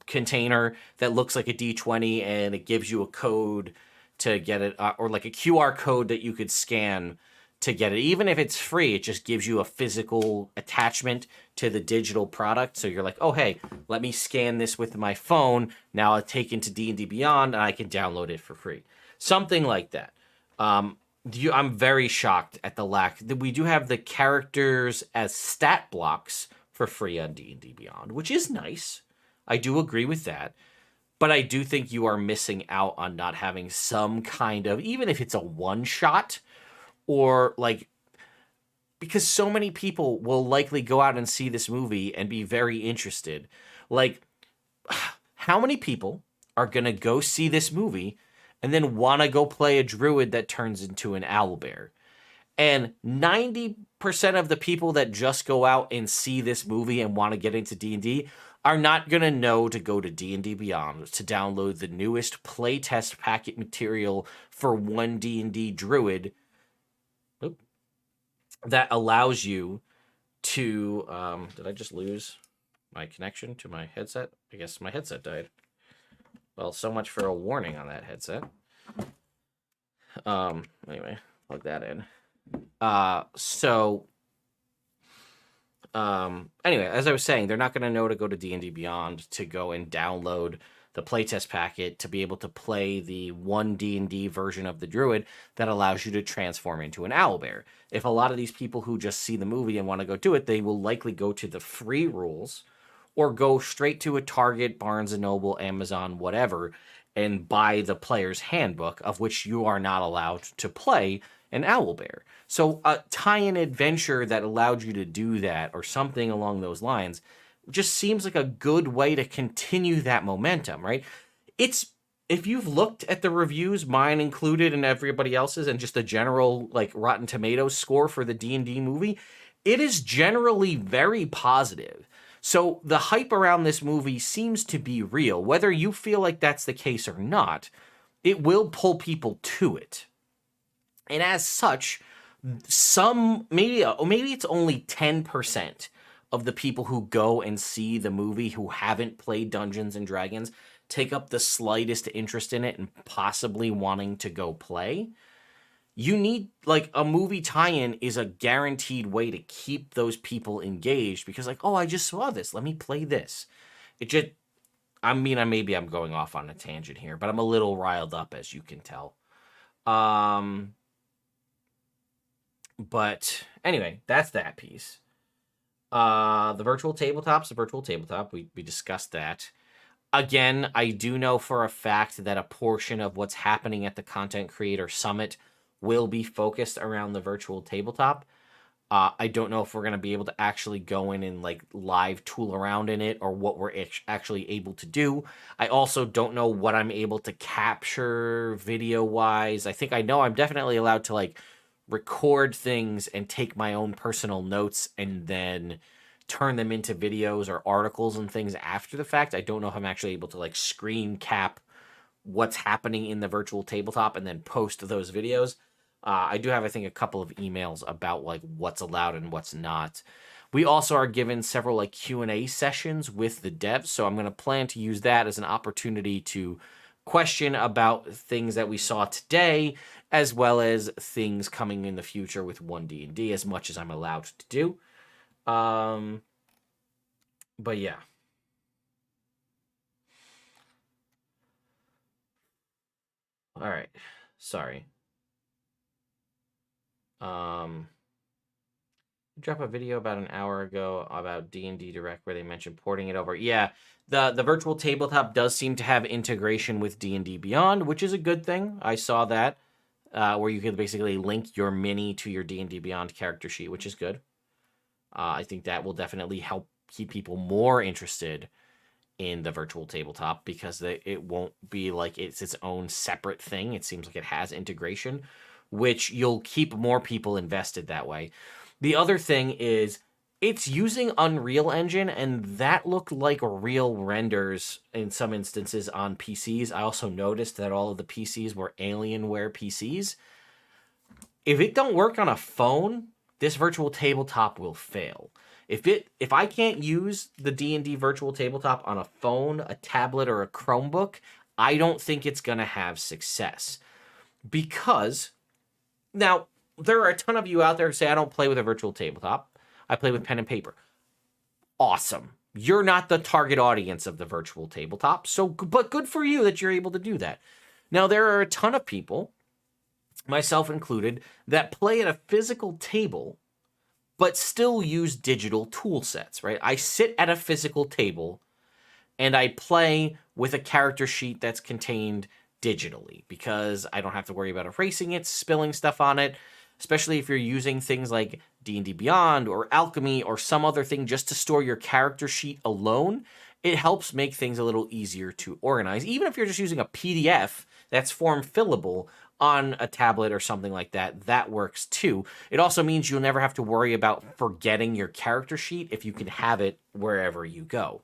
container that looks like a D20 and it gives you a code to get it, or a QR code that you could scan to get it. Even if it's free, it just gives you a physical attachment to the digital product. So you're like, oh, hey, let me scan this with my phone. Now I'll take into D&D Beyond and I can download it for free. Something like that. I'm very shocked at the lack. We do have the characters as stat blocks for free on D&D Beyond, which is nice. I do agree with that. But I do think you are missing out on not having some kind of, even if it's a one-shot, or like, because so many people will likely go out and see this movie and be very interested. Like, how many people are going to go see this movie and then want to go play a druid that turns into an owlbear? And 90% of the people that just go out and see this movie and want to get into D&D are not going to know to go to D&D Beyond to download the newest playtest packet material for one D&D druid that allows you to... did I just lose my connection to my headset? I guess my headset died. Well, so much for a warning on that headset. Anyway, plug that in. Anyway, as I was saying, they're not going to know to go to D&D Beyond to go and download the playtest packet to be able to play the one D&D version of the druid that allows you to transform into an owlbear. If a lot of these people who just see the movie and want to go do it, they will likely go to the free rules or go straight to a Target, Barnes & Noble, Amazon, whatever, and buy the player's handbook, of which you are not allowed to play an owlbear. So a tie-in adventure that allowed you to do that, or something along those lines, just seems like a good way to continue that momentum, right? It's, if you've looked at the reviews, mine included and everybody else's, and just the general like Rotten Tomatoes score for the D&D movie, it is generally very positive. So the hype around this movie seems to be real. Whether you feel like that's the case or not, it will pull people to it. And as such, maybe it's only 10% of the people who go and see the movie who haven't played Dungeons and Dragons take up the slightest interest in it and possibly wanting to go play. You need, like, a movie tie-in is a guaranteed way to keep those people engaged, because like, oh, I just saw this, let me play this. It just, maybe I'm going off on a tangent here, but I'm a little riled up, as you can tell. But anyway, that's that piece. The virtual tabletop, we discussed that. Again, I do know for a fact that a portion of what's happening at the Content Creator Summit will be focused around the virtual tabletop. I don't know if we're going to be able to actually go in and like live tool around in it, or what we're actually able to do. I also don't know what I'm able to capture video-wise. I know I'm definitely allowed to like record things and take my own personal notes and then turn them into videos or articles and things after the fact. I don't know if I'm actually able to like screen cap what's happening in the virtual tabletop and then post those videos. I do have, I think, a couple of emails about like what's allowed and what's not. We also are given several like Q&A sessions with the devs, so I'm going to plan to use that as an opportunity to question about things that we saw today, as well as things coming in the future with 1D&D, as much as I'm allowed to do. But yeah. All right. Sorry. Drop a video about an hour ago about D&D Direct where they mentioned porting it over. Yeah, the virtual tabletop does seem to have integration with D&D Beyond, which is a good thing. I saw that, where you could basically link your mini to your D&D Beyond character sheet, which is good. I think that will definitely help keep people more interested in the virtual tabletop, because it won't be like it's its own separate thing. It seems like it has integration, which you'll keep more people invested that way. The other thing is it's using Unreal Engine, and that looked like real renders in some instances on PCs. I also noticed that all of the PCs were Alienware PCs. If it don't work on a phone, this virtual tabletop will fail. If I can't use the D&D virtual tabletop on a phone, a tablet, or a Chromebook, I don't think it's going to have success. Because, now, there are a ton of you out there who say, I don't play with a virtual tabletop. I play with pen and paper. awesome. You're not the target audience of the virtual tabletop, but good for you that you're able to do that. Now, there are a ton of people, myself included, that play at a physical table but still use digital tool sets, right? I sit at a physical table and I play with a character sheet that's contained digitally because I don't have to worry about erasing it, spilling stuff on it, especially if you're using things like D&D Beyond or Alchemy or some other thing just to store your character sheet alone. It helps make things a little easier to organize. Even if you're just using a PDF that's form fillable on a tablet or something like that, that works too. It also means you'll never have to worry about forgetting your character sheet if you can have it wherever you go.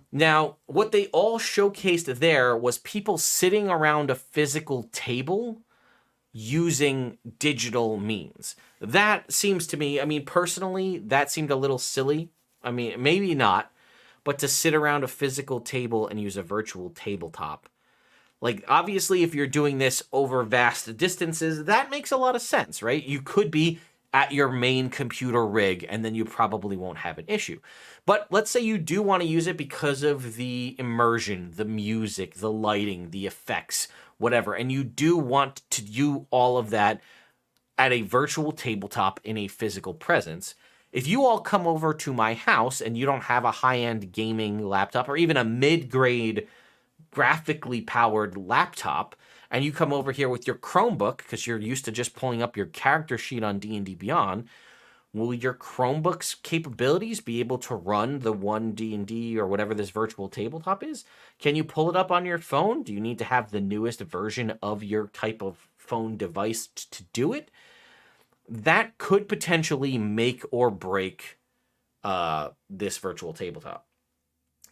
Now, what they all showcased there was people sitting around a physical table using digital means. That seems to me, I mean, personally, that seemed a little silly. I mean, maybe not, but to sit around a physical table and use a virtual tabletop. Like, obviously, if you're doing this over vast distances, that makes a lot of sense, right? You could be at your main computer rig, and then you probably won't have an issue. But let's say you do want to use it because of the immersion, the music, the lighting, the effects, whatever, and you do want to do all of that at a virtual tabletop in a physical presence. If you all come over to my house and you don't have a high-end gaming laptop or even a mid-grade graphically powered laptop, and you come over here with your Chromebook because you're used to just pulling up your character sheet on D&D Beyond, will your Chromebook's capabilities be able to run the one D&D or whatever this virtual tabletop is? Can you pull it up on your phone? Do you need to have the newest version of your type of phone device to do it? That could potentially make or break this virtual tabletop.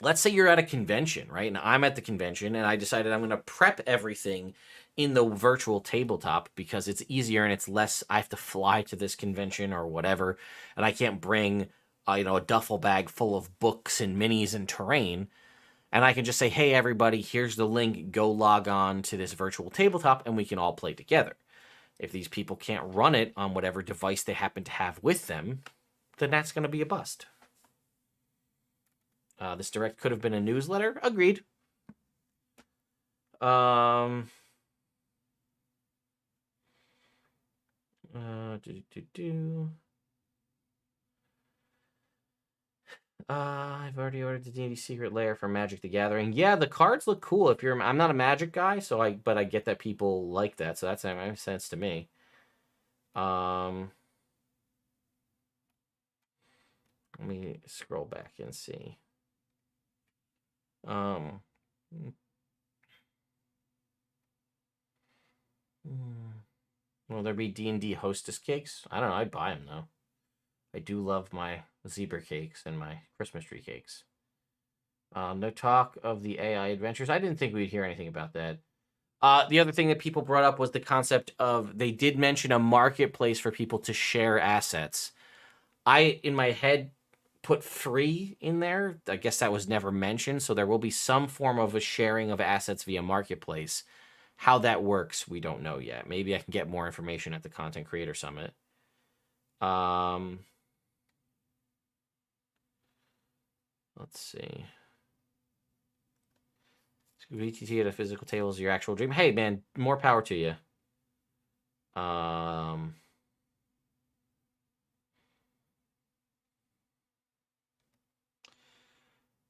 Let's say you're at a convention, right? And I'm at the convention and I decided I'm going to prep everything in the virtual tabletop because it's easier and it's less, I have to fly to this convention or whatever, and I can't bring, a duffel bag full of books and minis and terrain. And I can just say, hey, everybody, here's the link. Go log on to this virtual tabletop and we can all play together. If these people can't run it on whatever device they happen to have with them, then that's going to be a bust. This direct could have been a newsletter. Agreed. I've already ordered the D&D Secret Lair for Magic the Gathering. Yeah, the cards look cool. I'm not a Magic guy, but I get that people like that, so that makes sense to me. Let me scroll back and see. Will there be D&D hostess cakes? I don't know. I'd buy them, though. I do love my zebra cakes and my Christmas tree cakes. No talk of the AI adventures. I didn't think we'd hear anything about that. The other thing that people brought up was the concept of, they did mention a marketplace for people to share assets. I, in my head, put free in there. I guess that was never mentioned, so there will be some form of a sharing of assets via marketplace. How that works, we don't know yet. Maybe I can get more information at the Content Creator Summit. Let's see. VTT at a physical table is your actual dream. Hey, man, more power to you.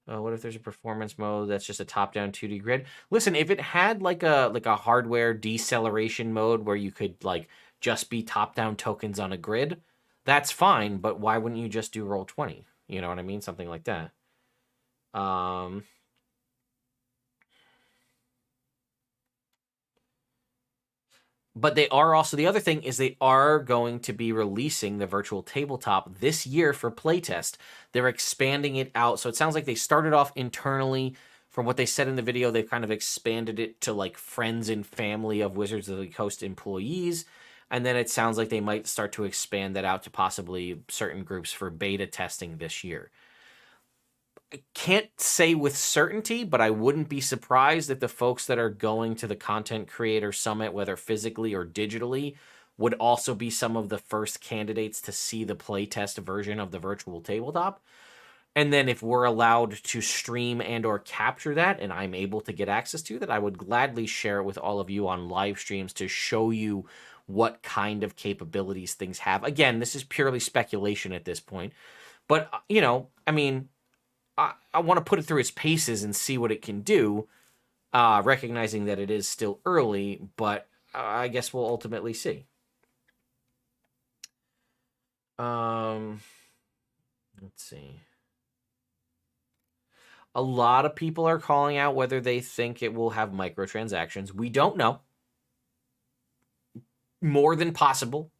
What if there's a performance mode that's just a top-down 2D grid? Listen, if it had like a hardware deceleration mode where you could just be top-down tokens on a grid, that's fine. But why wouldn't you just do Roll20? You know what I mean? Something like that. But they are also, the other thing is they are going to be releasing the virtual tabletop this year for playtest. They're expanding it out. So it sounds like they started off internally. From what they said in the video, they've kind of expanded it to friends and family of Wizards of the Coast employees. And then it sounds like they might start to expand that out to possibly certain groups for beta testing this year. I can't say with certainty, but I wouldn't be surprised if the folks that are going to the Content Creator Summit, whether physically or digitally, would also be some of the first candidates to see the playtest version of the virtual tabletop. And then if we're allowed to stream and or capture that and I'm able to get access to that, I would gladly share it with all of you on live streams to show you what kind of capabilities things have. Again, this is purely speculation at this point. But, you know, I mean, I want to put it through its paces and see what it can do, recognizing that it is still early, but I guess we'll ultimately see. Let's see. A lot of people are calling out whether they think it will have microtransactions. We don't know. More than possible.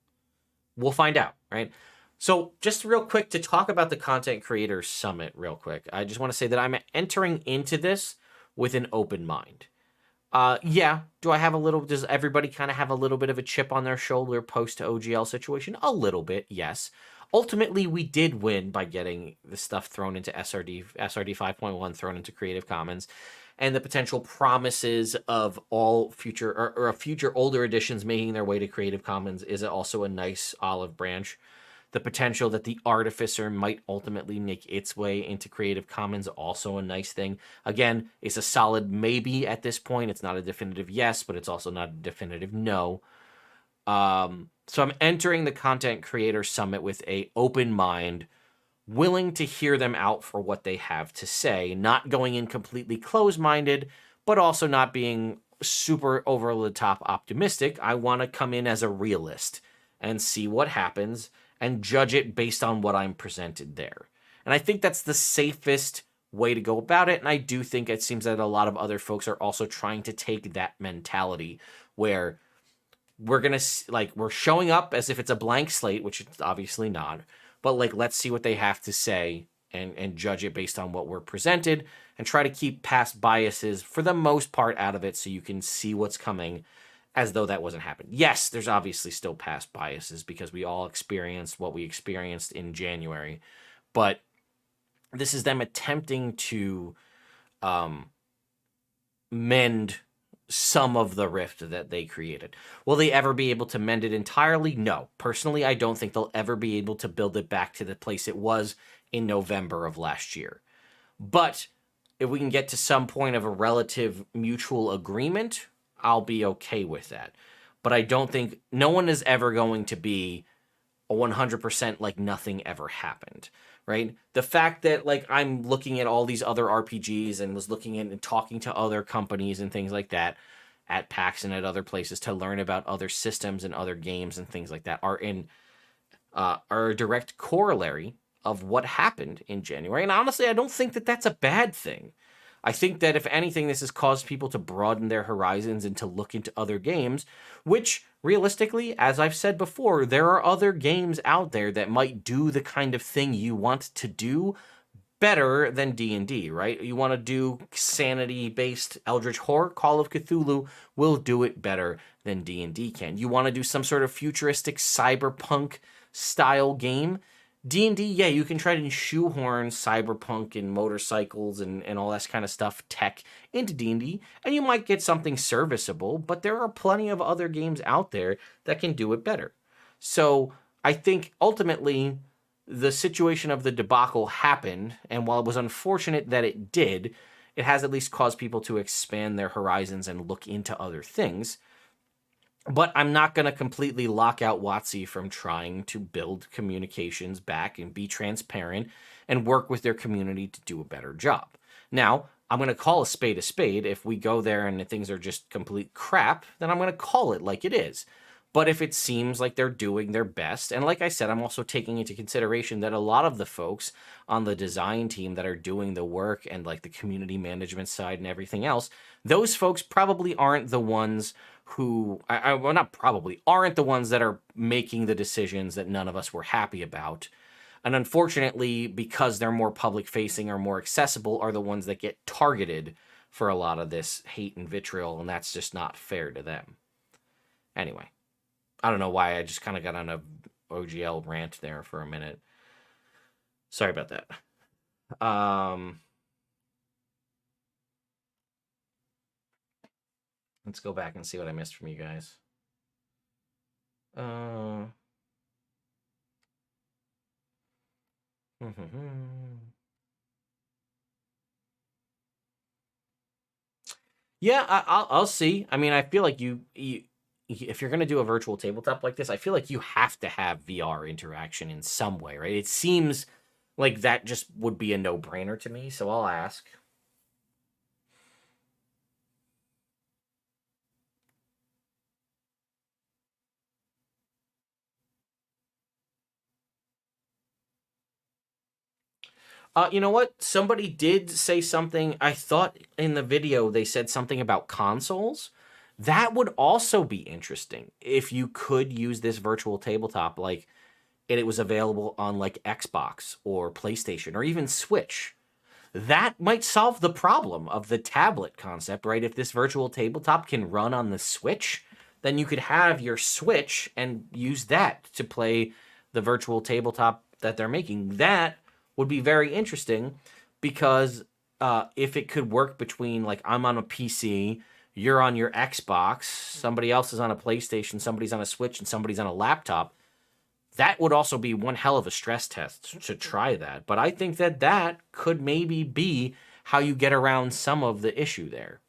We'll find out, right? So just real quick to talk about the Content Creators Summit real quick. I just want to say that I'm entering into this with an open mind. Yeah, does everybody kind of have a little bit of a chip on their shoulder post-OGL situation? A little bit, yes. Ultimately, we did win by getting the stuff thrown into SRD 5.1, thrown into Creative Commons, and the potential promises of all future or future older editions making their way to Creative Commons is also a nice olive branch. The potential that the Artificer might ultimately make its way into Creative Commons, also a nice thing. Again, it's a solid maybe at this point. It's not a definitive yes, but it's also not a definitive no. So I'm entering the Content Creator Summit with an open mind, willing to hear them out for what they have to say, not going in completely closed-minded, but also not being super over-the-top optimistic. I want to come in as a realist and see what happens and judge it based on what I'm presented there. And I think that's the safest way to go about it, and I do think it seems that a lot of other folks are also trying to take that mentality where we're showing up as if it's a blank slate, which it's obviously not, but let's see what they have to say and judge it based on what we're presented and try to keep past biases for the most part out of it so you can see what's coming as though that wasn't happening. Yes, there's obviously still past biases because we all experienced what we experienced in January, but this is them attempting to mend some of the rift that they created. Will they ever be able to mend it entirely? No. Personally, I don't think they'll ever be able to build it back to the place it was in November of last year. But if we can get to some point of a relative mutual agreement, I'll be okay with that. But I don't think no one is ever going to be a 100% like nothing ever happened, right? The fact that I'm looking at all these other RPGs and was looking at and talking to other companies and things like that at PAX and at other places to learn about other systems and other games and things like that are a direct corollary of what happened in January. And honestly, I don't think that that's a bad thing. I think that if anything, this has caused people to broaden their horizons and to look into other games, which realistically, as I've said before, there are other games out there that might do the kind of thing you want to do better than D&D, right? You want to do sanity-based Eldritch Horror, Call of Cthulhu will do it better than D&D can. You want to do some sort of futuristic cyberpunk style game, D&D, yeah, you can try to shoehorn cyberpunk and motorcycles and all that kind of stuff, tech, into D&D, and you might get something serviceable, but there are plenty of other games out there that can do it better. So I think ultimately the situation of the debacle happened, and while it was unfortunate that it did, it has at least caused people to expand their horizons and look into other things. But I'm not going to completely lock out WotC from trying to build communications back and be transparent and work with their community to do a better job. Now, I'm going to call a spade a spade. If we go there and things are just complete crap, then I'm going to call it like it is. But if it seems like they're doing their best, and like I said, I'm also taking into consideration that a lot of the folks on the design team that are doing the work and the community management side and everything else, those folks probably aren't the ones who, aren't the ones that are making the decisions that none of us were happy about. And unfortunately, because they're more public facing or more accessible, are the ones that get targeted for a lot of this hate and vitriol, and that's just not fair to them. Anyway, I don't know why I just kind of got on a OGL rant there for a minute. Sorry about that. Let's go back and see what I missed from you guys. Yeah, I'll see. I mean, I feel like you if you're gonna do a virtual tabletop like this, I feel like you have to have VR interaction in some way, right? It seems like that just would be a no-brainer to me, so I'll ask. You know what? Somebody did say something. I thought in the video they said something about consoles. That would also be interesting if you could use this virtual tabletop, like, and it was available on like Xbox or PlayStation or even Switch. That might solve the problem of the tablet concept, right? If this virtual tabletop can run on the Switch, then you could have your Switch and use that to play the virtual tabletop that they're making. That would be very interesting because if it could work between, like, I'm on a PC, you're on your Xbox, somebody else is on a PlayStation, somebody's on a Switch, and somebody's on a laptop, that would also be one hell of a stress test to try that. But I think that that could maybe be how you get around some of the issue there.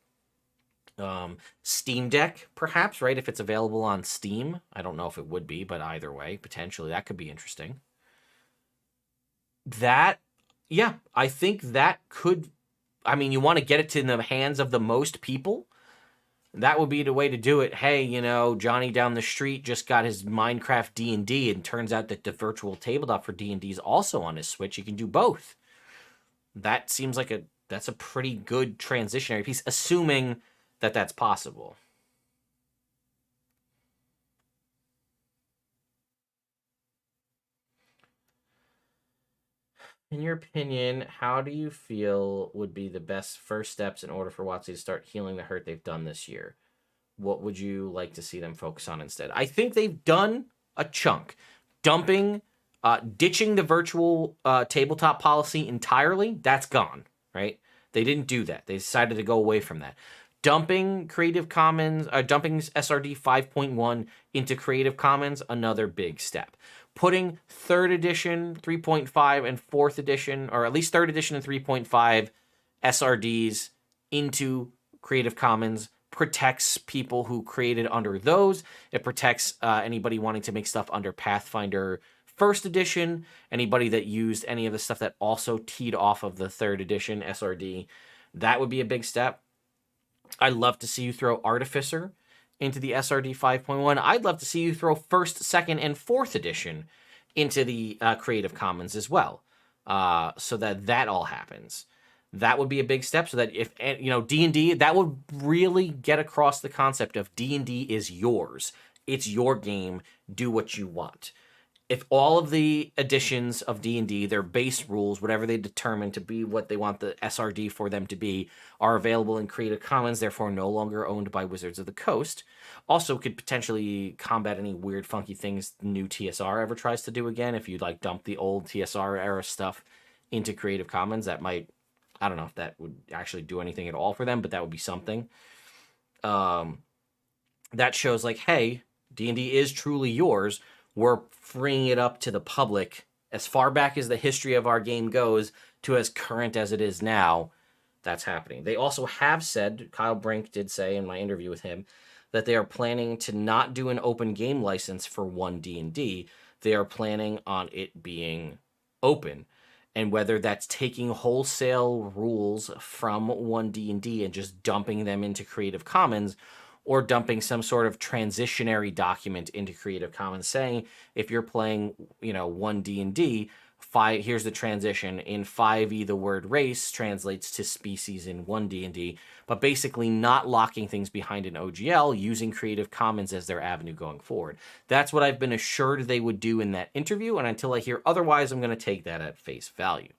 Steam Deck, perhaps, right? If it's available on Steam. I don't know if it would be, but either way, potentially, that could be interesting. That, yeah, I think that could, I mean, you want to get it to the hands of the most people. That would be the way to do it. Hey, you know, Johnny down the street just got his Minecraft D&D, and turns out that the virtual tabletop for D&D is also on his Switch. You can do both. That seems like that's a pretty good transitionary piece, assuming that that's possible. In your opinion, how do you feel would be the best first steps in order for WotC to start healing the hurt they've done this year? What would you like to see them focus on instead? I think they've done a chunk. Ditching the virtual tabletop policy entirely, that's gone, right? They didn't do that. They decided to go away from that. Dumping SRD 5.1 into Creative Commons, another big step. Putting 3rd edition, 3.5, and 4th edition, or at least 3rd edition and 3.5 SRDs into Creative Commons protects people who created under those. It protects anybody wanting to make stuff under Pathfinder 1st edition, anybody that used any of the stuff that also teed off of the 3rd edition SRD. That would be a big step. I'd love to see you throw Artificer into the SRD 5.1. I'd love to see you throw 1st, 2nd, and 4th edition into the Creative Commons as well, so that all happens. That would be a big step, so that if, you know, D&D, that would really get across the concept of D&D is yours. It's your game. Do what you want. If all of the editions of D&D, their base rules, whatever they determine to be what they want the SRD for them to be, are available in Creative Commons, therefore no longer owned by Wizards of the Coast, also could potentially combat any weird, funky things new TSR ever tries to do again. If you, like, dump the old TSR era stuff into Creative Commons, that might, I don't know if that would actually do anything at all for them, but that would be something. That shows, like, hey, D&D is truly yours. We're freeing it up to the public as far back as the history of our game goes to as current as it is now. That's happening. They also have said, Kyle Brink did say in my interview with him, that they are planning to not do an open game license for 1D&D. They are planning on it being open. And whether that's taking wholesale rules from 1D&D and just dumping them into Creative Commons, or dumping some sort of transitionary document into Creative Commons saying, if you're playing, you know, 1D&D, here's the transition. In 5e, the word race translates to species in 1D&D, but basically not locking things behind an OGL, using Creative Commons as their avenue going forward. That's what I've been assured they would do in that interview, and until I hear otherwise, I'm going to take that at face value.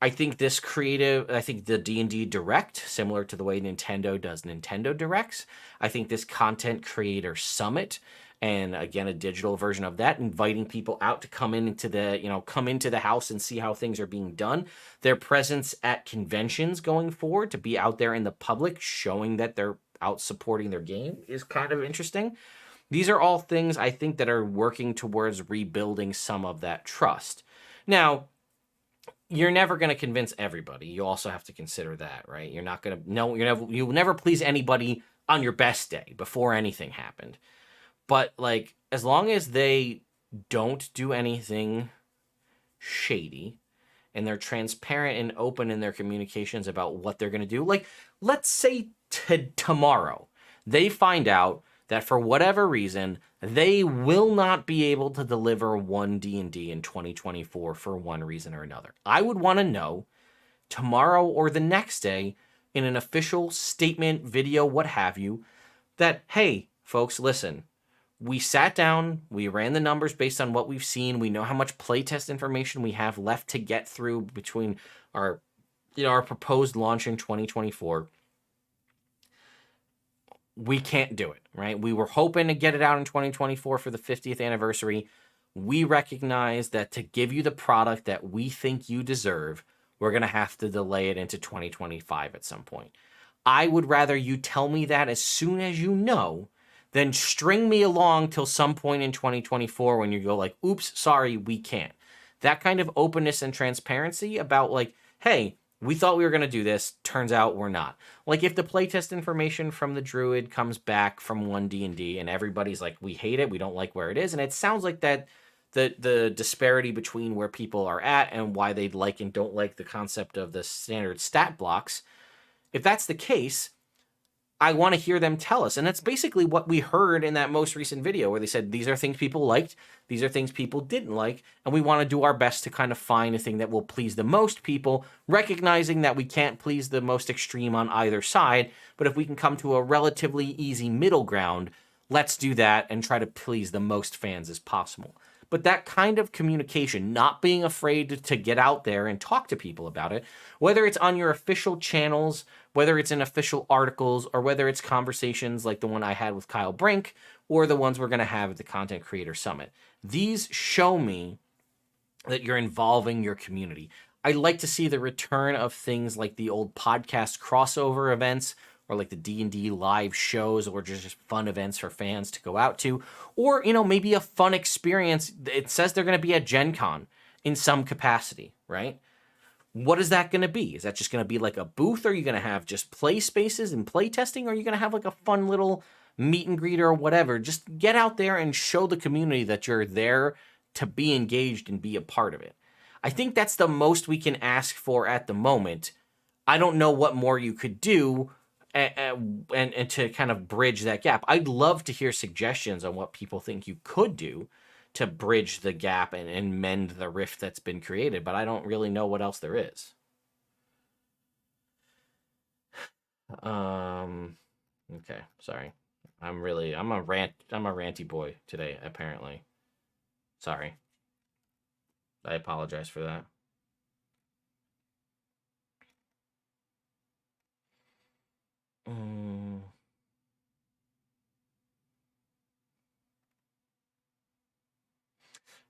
I think the D&D Direct, similar to the way Nintendo does Nintendo Directs, I think this Content Creator Summit, and again, a digital version of that, inviting people out to come into the house and see how things are being done. Their presence at conventions going forward, to be out there in the public, showing that they're out supporting their game, is kind of interesting. These are all things I think that are working towards rebuilding some of that trust. Now, you're never going to convince everybody. You also have to consider that, right? You're not going to, no, you'll never please anybody on your best day before anything happened. But like, as long as they don't do anything shady and they're transparent and open in their communications about what they're going to do. Like, let's say tomorrow they find out that for whatever reason, they will not be able to deliver one D&D in 2024 for one reason or another. I would want to know tomorrow or the next day in an official statement, video, what have you, that, hey, folks, listen, we sat down, we ran the numbers based on what we've seen. We know how much playtest information we have left to get through between our, our proposed launch in 2024. We can't do it, right? We were hoping to get it out in 2024 for the 50th anniversary. We recognize that to give you the product that we think you deserve, we're going to have to delay it into 2025 at some point. I would rather you tell me that as soon as you know than string me along till some point in 2024 when you go like, oops, sorry, we can't. That kind of openness and transparency about like, hey, we thought we were going to do this. Turns out we're not. Like if the playtest information from the Druid comes back from 1D&D and everybody's like, we hate it, we don't like where it is. And it sounds like that the disparity between where people are at and why they like and don't like the concept of the standard stat blocks. If that's the case, I want to hear them tell us. And that's basically what we heard in that most recent video where they said, these are things people liked, these are things people didn't like, and we want to do our best to kind of find a thing that will please the most people, recognizing that we can't please the most extreme on either side, but if we can come to a relatively easy middle ground, let's do that and try to please the most fans as possible. But that kind of communication, not being afraid to get out there and talk to people about it, whether it's on your official channels, whether it's in official articles, or whether it's conversations like the one I had with Kyle Brink, or the ones we're going to have at the Content Creator Summit. These show me that you're involving your community. I like to see the return of things like the old podcast crossover events, or like the D&D live shows, or just fun events for fans to go out to, or, maybe a fun experience. It says they're going to be at Gen Con in some capacity, right? What is that going to be? Is that just going to be like a booth? Or are you going to have just play spaces and play testing? Or are you going to have like a fun little meet and greet or whatever? Just get out there and show the community that you're there to be engaged and be a part of it. I think that's the most we can ask for at the moment. I don't know what more you could do and to kind of bridge that gap. I'd love to hear suggestions on what people think you could do to bridge the gap and mend the rift that's been created, but I don't really know what else there is. Okay, sorry. I'm a ranty boy today, apparently. Sorry. I apologize for that.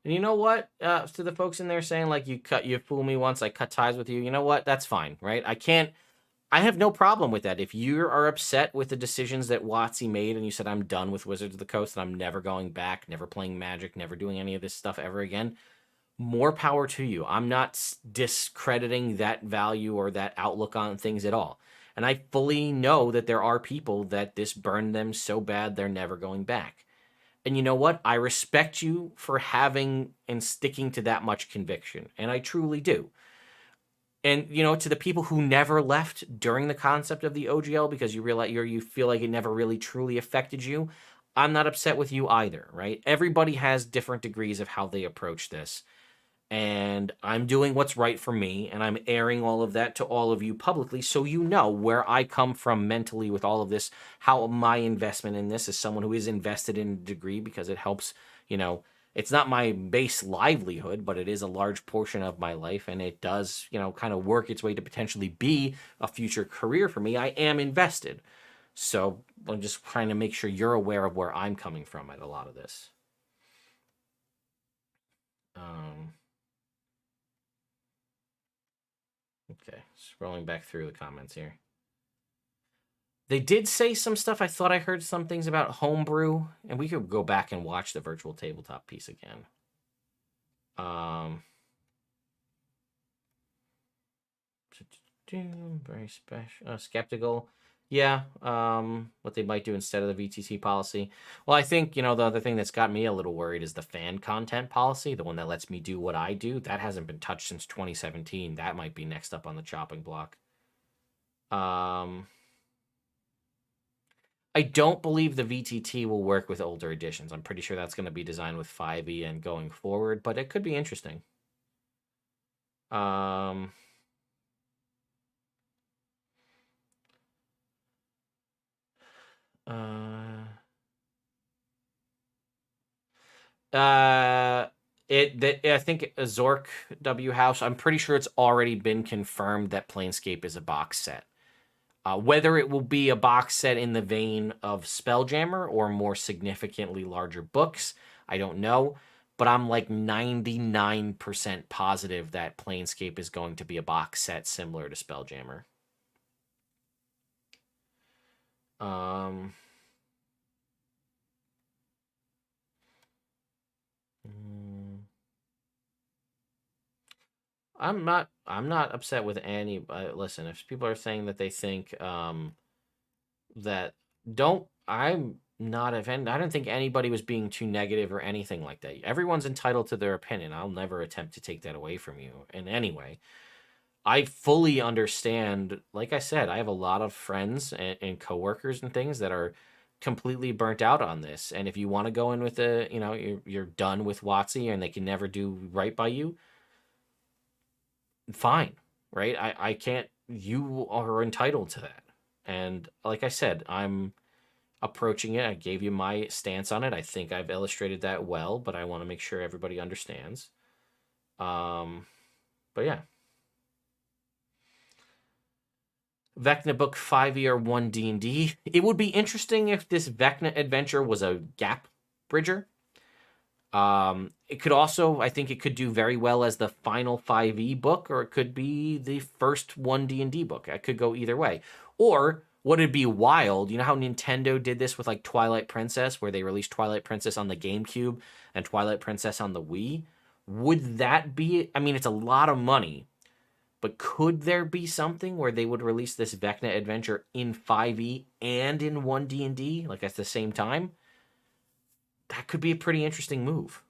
And you know what? To the folks in there saying like you fooled me once, I cut ties with you. You know what? That's fine, right? I have no problem with that. If you are upset with the decisions that WotC made and you said, I'm done with Wizards of the Coast and I'm never going back, never playing Magic, never doing any of this stuff ever again, more power to you. I'm not discrediting that value or that outlook on things at all. And I fully know that there are people that this burned them so bad they're never going back. And you know what? I respect you for having and sticking to that much conviction. And I truly do. And, to the people who never left during the concept of the OGL because you realize you feel like it never really truly affected you, I'm not upset with you either, right? Everybody has different degrees of how they approach this. And I'm doing what's right for me, and I'm airing all of that to all of you publicly so you know where I come from mentally with all of this, how my investment in this is someone who is invested in a degree because it helps, it's not my base livelihood, but it is a large portion of my life, and it does, kind of work its way to potentially be a future career for me. I am invested. So I'm just trying to make sure you're aware of where I'm coming from at a lot of this. Okay, scrolling back through the comments here. They did say some stuff. I thought I heard some things about homebrew, and we could go back and watch the virtual tabletop piece again. Very special. Skeptical. Yeah, what they might do instead of the VTT policy. Well, I think, the other thing that's got me a little worried is the fan content policy, the one that lets me do what I do. That hasn't been touched since 2017. That might be next up on the chopping block. I don't believe the VTT will work with older editions. I'm pretty sure that's going to be designed with 5e and going forward, but it could be interesting. I think Zork W House, I'm pretty sure it's already been confirmed that Planescape is a box set. Whether it will be a box set in the vein of Spelljammer or more significantly larger books, I don't know. But I'm like 99% positive that Planescape is going to be a box set similar to Spelljammer. I'm not upset with any. Listen, if people are saying that they think that I'm not offended. I don't think anybody was being too negative or anything like that. Everyone's entitled to their opinion. I'll never attempt to take that away from you in any way. I fully understand. Like I said, I have a lot of friends and coworkers and things that are completely burnt out on this. And if you want to go in with you're done with WotC and they can never do right by you, fine, right? I can't. You are entitled to that. And like I said, I'm approaching it. I gave you my stance on it. I think I've illustrated that well, but I want to make sure everybody understands. But yeah. Vecna book 5e or 1 D&D. It would be interesting if this Vecna adventure was a gap bridger. It could also, I think it could do very well as the final 5e book, or it could be the first 1 D&D book. It could go either way. Or would it be wild? You know how Nintendo did this with like Twilight Princess, where they released Twilight Princess on the GameCube and Twilight Princess on the Wii? Would that be, I mean, it's a lot of money, but could there be something where they would release this Vecna adventure in 5e and in 1 D&D, like at the same time? That could be a pretty interesting move.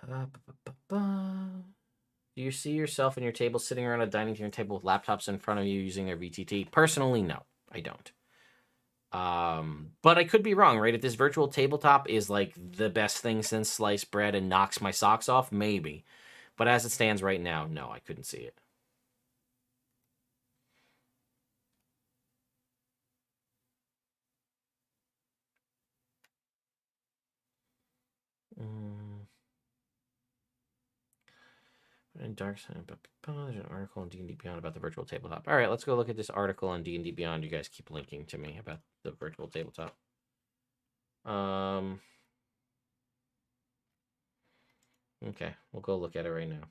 Do you see yourself and your table sitting around a dining room table with laptops in front of you using their VTT? Personally, no, I don't. But I could be wrong, right? If this virtual tabletop is like the best thing since sliced bread and knocks my socks off, maybe. But as it stands right now, no, I couldn't see it. And Dark Side, there's an article on D&D Beyond about the virtual tabletop. All right, let's go look at this article on D&D Beyond. You guys keep linking to me about the virtual tabletop. Okay, we'll go look at it right now.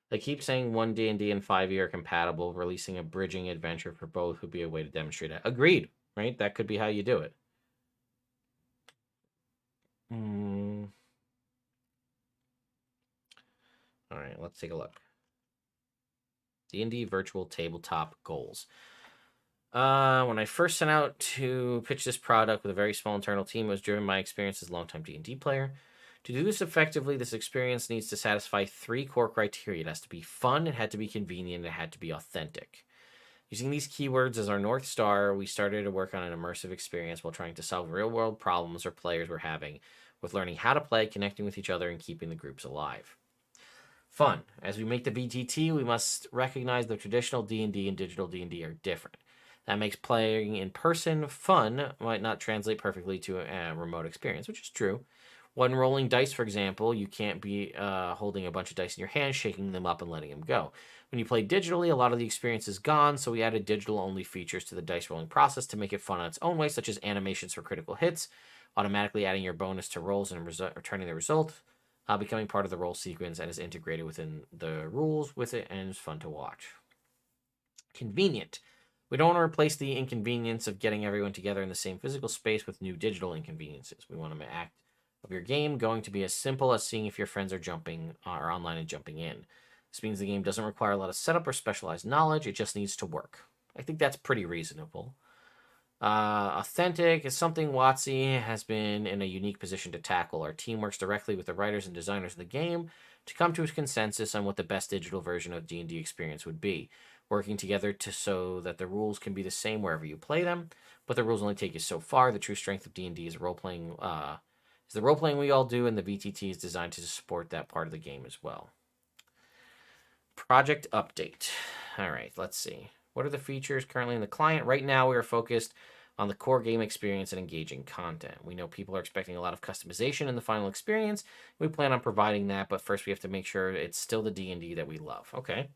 They keep saying 1 D&D and 5e are compatible. Releasing a bridging adventure for both would be a way to demonstrate that. Agreed, right? That could be how you do it. All right, let's take a look. D&D virtual tabletop goals. When I first set out to pitch this product with a very small internal team, it was driven by my experience as a longtime D&D player. To do this effectively, this experience needs to satisfy 3 core criteria. It has to be fun, it had to be convenient, it had to be authentic. Using these keywords as our North Star, we started to work on an immersive experience while trying to solve real-world problems our players were having with learning how to play, connecting with each other, and keeping the groups alive. Fun. As we make the VTT, we must recognize the traditional D&D and digital D&D are different. That makes playing in person fun might not translate perfectly to a remote experience, which is true. When rolling dice, for example, you can't be holding a bunch of dice in your hand, shaking them up and letting them go. When you play digitally, a lot of the experience is gone, so we added digital-only features to the dice rolling process to make it fun on its own way, such as animations for critical hits, automatically adding your bonus to rolls and returning the result, becoming part of the roll sequence and is integrated within the rules with it, and it's fun to watch. Convenient. We don't want to replace the inconvenience of getting everyone together in the same physical space with new digital inconveniences. We want to act of your game going to be as simple as seeing if your friends are jumping or online and jumping in. This means the game doesn't require a lot of setup or specialized knowledge. It just needs to work. I think that's pretty reasonable. Authentic is something WotC has been in a unique position to tackle. Our team works directly with the writers and designers of the game to come to a consensus on what the best digital version of D&D experience would be, working together so that the rules can be the same wherever you play them, but the rules only take you so far. The true strength of D&D is role-playing, is the role-playing we all do, and the VTT is designed to support that part of the game as well. Project update. All right, let's see. What are the features currently in the client? Right now, we are focused on the core game experience and engaging content. We know people are expecting a lot of customization in the final experience. We plan on providing that, but first we have to make sure it's still the D&D that we love. Okay.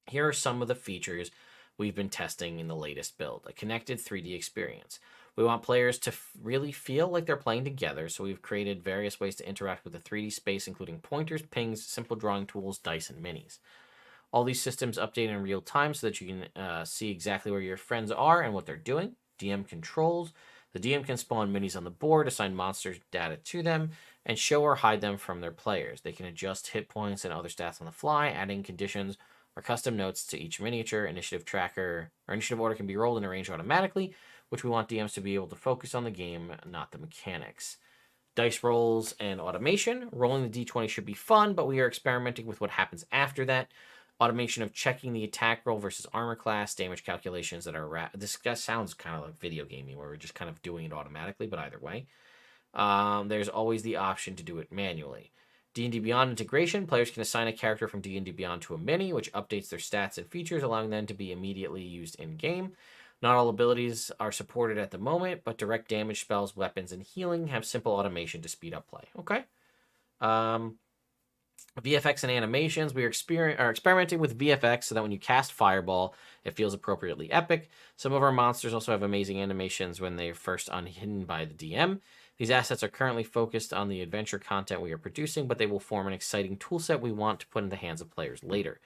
Here are some of the features we've been testing in the latest build. A connected 3D experience. We want players to really feel like they're playing together, so we've created various ways to interact with the 3D space, including pointers, pings, simple drawing tools, dice, and minis. All these systems update in real time so that you can see exactly where your friends are and what they're doing. DM controls. The DM can spawn minis on the board, assign monsters data to them, and show or hide them from their players. They can adjust hit points and other stats on the fly, adding conditions or custom notes to each miniature. Initiative tracker or initiative order can be rolled and arranged automatically, which we want DMs to be able to focus on the game, not the mechanics. Dice rolls and automation. Rolling the d20 should be fun, but we are experimenting with what happens after that. Automation of checking the attack roll versus armor class, damage calculations that are... This sounds kind of like video gaming, where we're just kind of doing it automatically, but either way. There's always the option to do it manually. D&D Beyond integration. Players can assign a character from D&D Beyond to a mini, which updates their stats and features, allowing them to be immediately used in-game. Not all abilities are supported at the moment, but direct damage spells, weapons, and healing have simple automation to speed up play. Okay. VFX and animations. We are experimenting with VFX so that when you cast Fireball, it feels appropriately epic. Some of our monsters also have amazing animations when they are first unhidden by the DM. These assets are currently focused on the adventure content we are producing, but they will form an exciting toolset we want to put in the hands of players later.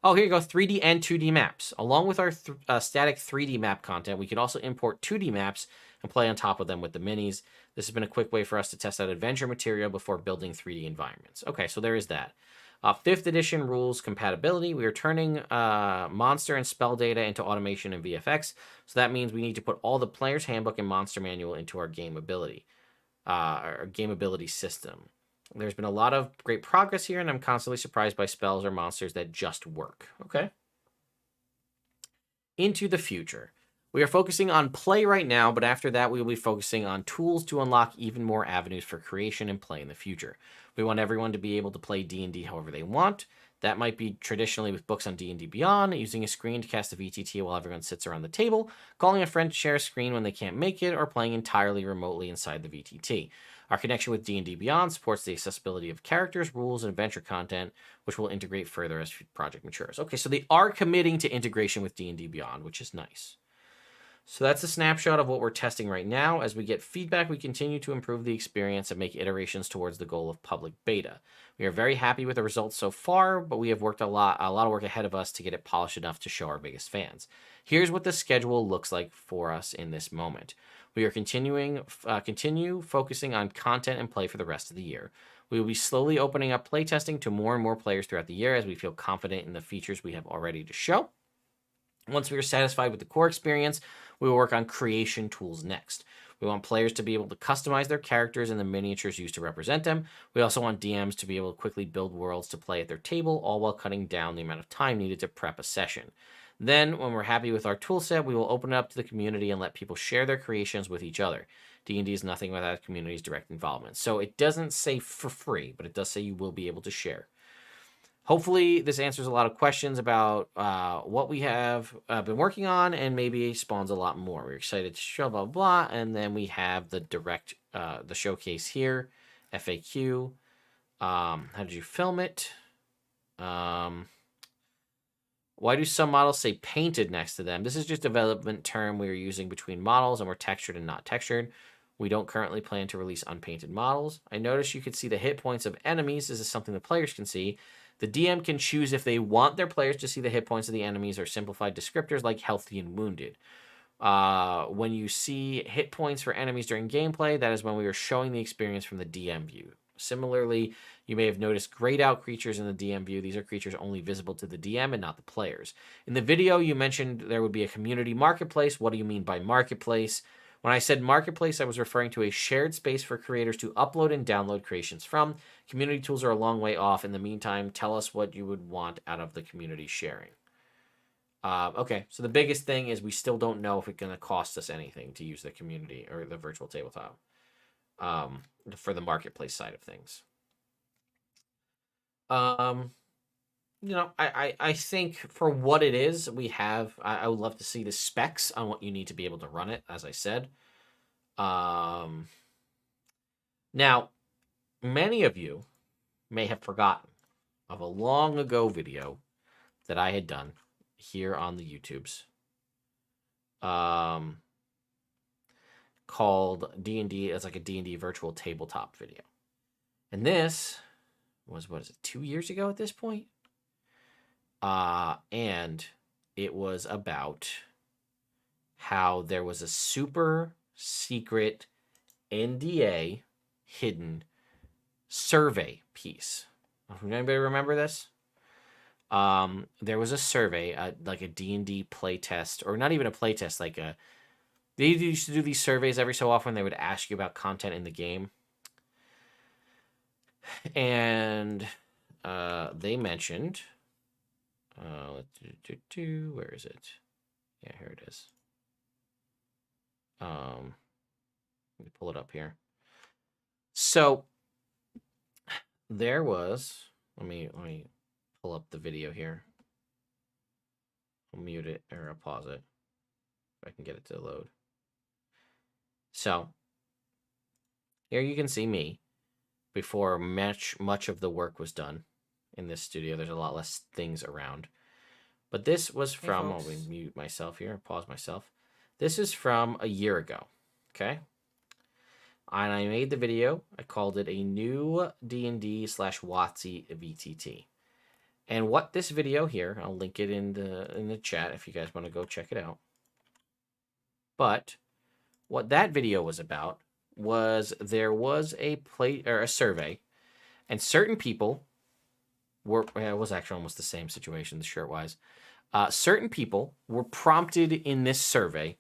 Oh, here you go, 3D and 2D maps. Along with our static 3D map content, we can also import 2D maps and play on top of them with the minis. This has been a quick way for us to test out adventure material before building 3D environments. Okay, so there is that. 5th edition rules compatibility. We are turning monster and spell data into automation and VFX. So that means we need to put all the player's handbook and monster manual into our game ability system. There's been a lot of great progress here, and I'm constantly surprised by spells or monsters that just work. Okay. Into the future. We are focusing on play right now, but after that, we will be focusing on tools to unlock even more avenues for creation and play in the future. We want everyone to be able to play D&D however they want. That might be traditionally with books on D&D Beyond, using a screen to cast a VTT while everyone sits around the table, calling a friend to share a screen when they can't make it, or playing entirely remotely inside the VTT. Our connection with D&D Beyond supports the accessibility of characters, rules, and adventure content, which will integrate further as the project matures. Okay, so they are committing to integration with D&D Beyond, which is nice. So that's a snapshot of what we're testing right now. As we get feedback, we continue to improve the experience and make iterations towards the goal of public beta. We are very happy with the results so far, but we have worked a lot of work ahead of us to get it polished enough to show our biggest fans. Here's what the schedule looks like for us in this moment. We are continue focusing on content and play for the rest of the year. We will be slowly opening up playtesting to more and more players throughout the year as we feel confident in the features we have already to show. Once we are satisfied with the core experience, we will work on creation tools next. We want players to be able to customize their characters and the miniatures used to represent them. We also want DMs to be able to quickly build worlds to play at their table, all while cutting down the amount of time needed to prep a session. Then, when we're happy with our toolset, we will open it up to the community and let people share their creations with each other. D&D is nothing without the community's direct involvement. So it doesn't say for free, but it does say you will be able to share. Hopefully, this answers a lot of questions about what we have been working on, and maybe spawns a lot more. We're excited to show blah, blah, blah. And then we have the direct, the showcase here, FAQ. How did you film it? Why do some models say painted next to them? This is just a development term we are using between models, and we're textured and not textured. We don't currently plan to release unpainted models. I noticed you could see the hit points of enemies. This is something the players can see. The DM can choose if they want their players to see the hit points of the enemies or simplified descriptors like healthy and wounded. When you see hit points for enemies during gameplay, that is when we are showing the experience from the DM view. Similarly, you may have noticed grayed out creatures in the DM view. These are creatures only visible to the DM and not the players. In the video, you mentioned there would be a community marketplace. What do you mean by marketplace? When I said marketplace, I was referring to a shared space for creators to upload and download creations from. Community tools are a long way off. In the meantime, tell us what you would want out of the community sharing. Okay, so the biggest thing is we still don't know if it's going to cost us anything to use the community or the virtual tabletop for the marketplace side of things. You know, I think for what it is, we have, I would love to see the specs on what you need to be able to run it, as I said. Now, many of you may have forgotten of a long ago video that I had done here on the YouTubes called D&D. It's like a D&D virtual tabletop video. And this was, what is it, 2 years ago at this point? And it was about how there was a super secret NDA hidden survey piece. Anybody remember this? There was a survey, like a D&D playtest, or not even a playtest, like they used to do these surveys every so often. They would ask you about content in the game. And they mentioned, where is it? Yeah, here it is. Let me pull it up here. So there was, let me pull up the video here. I'll mute it or I'll pause it if I can get it to load. So here you can see me before much of the work was done in this studio. There's a lot less things around. But this was from, I'll mute myself here, pause myself. This is from a year ago, okay? And I made the video. I called it a new D&D/WotC VTT. And what this video here, I'll link it in the chat if you guys want to go check it out. But what that video was about was there was a survey, and certain people were, it was actually almost the same situation shirt-wise. Certain people were prompted in this survey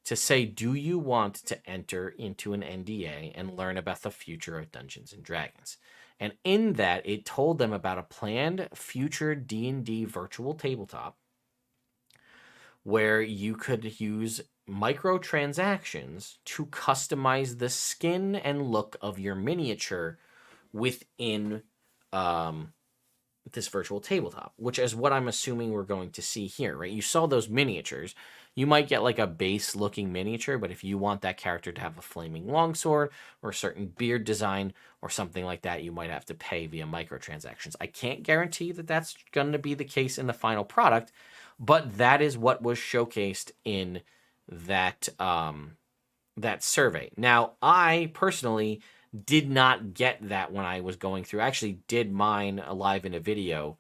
to say, do you want to enter into an NDA and learn about the future of Dungeons and Dragons? And in that, it told them about a planned future D&D virtual tabletop where you could use microtransactions to customize the skin and look of your miniature within this virtual tabletop, which is what I'm assuming we're going to see here, right? You saw those miniatures. You might get like a base looking miniature, but if you want that character to have a flaming longsword or a certain beard design or something like that, you might have to pay via microtransactions. I can't guarantee that that's going to be the case in the final product, but that is what was showcased in that that survey. Now, I personally did not get that when I was going through. I actually did mine live in a video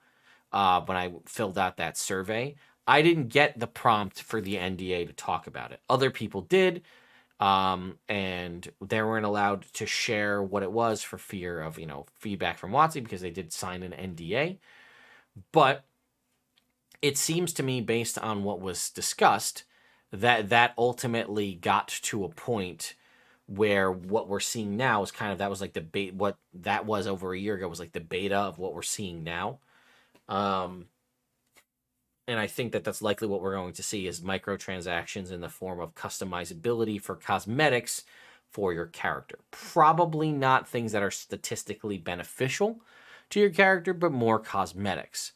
when I filled out that survey. I didn't get the prompt for the NDA to talk about it. Other people did, and they weren't allowed to share what it was for fear of, you know, feedback from WotC because they did sign an NDA. But it seems to me, based on what was discussed, that that ultimately got to a point where what we're seeing now is kind of, that was like the bait, what that was over a year ago was like the beta of what we're seeing now. And I think that that's likely what we're going to see is microtransactions in the form of customizability for cosmetics for your character. Probably not things that are statistically beneficial to your character, but more cosmetics.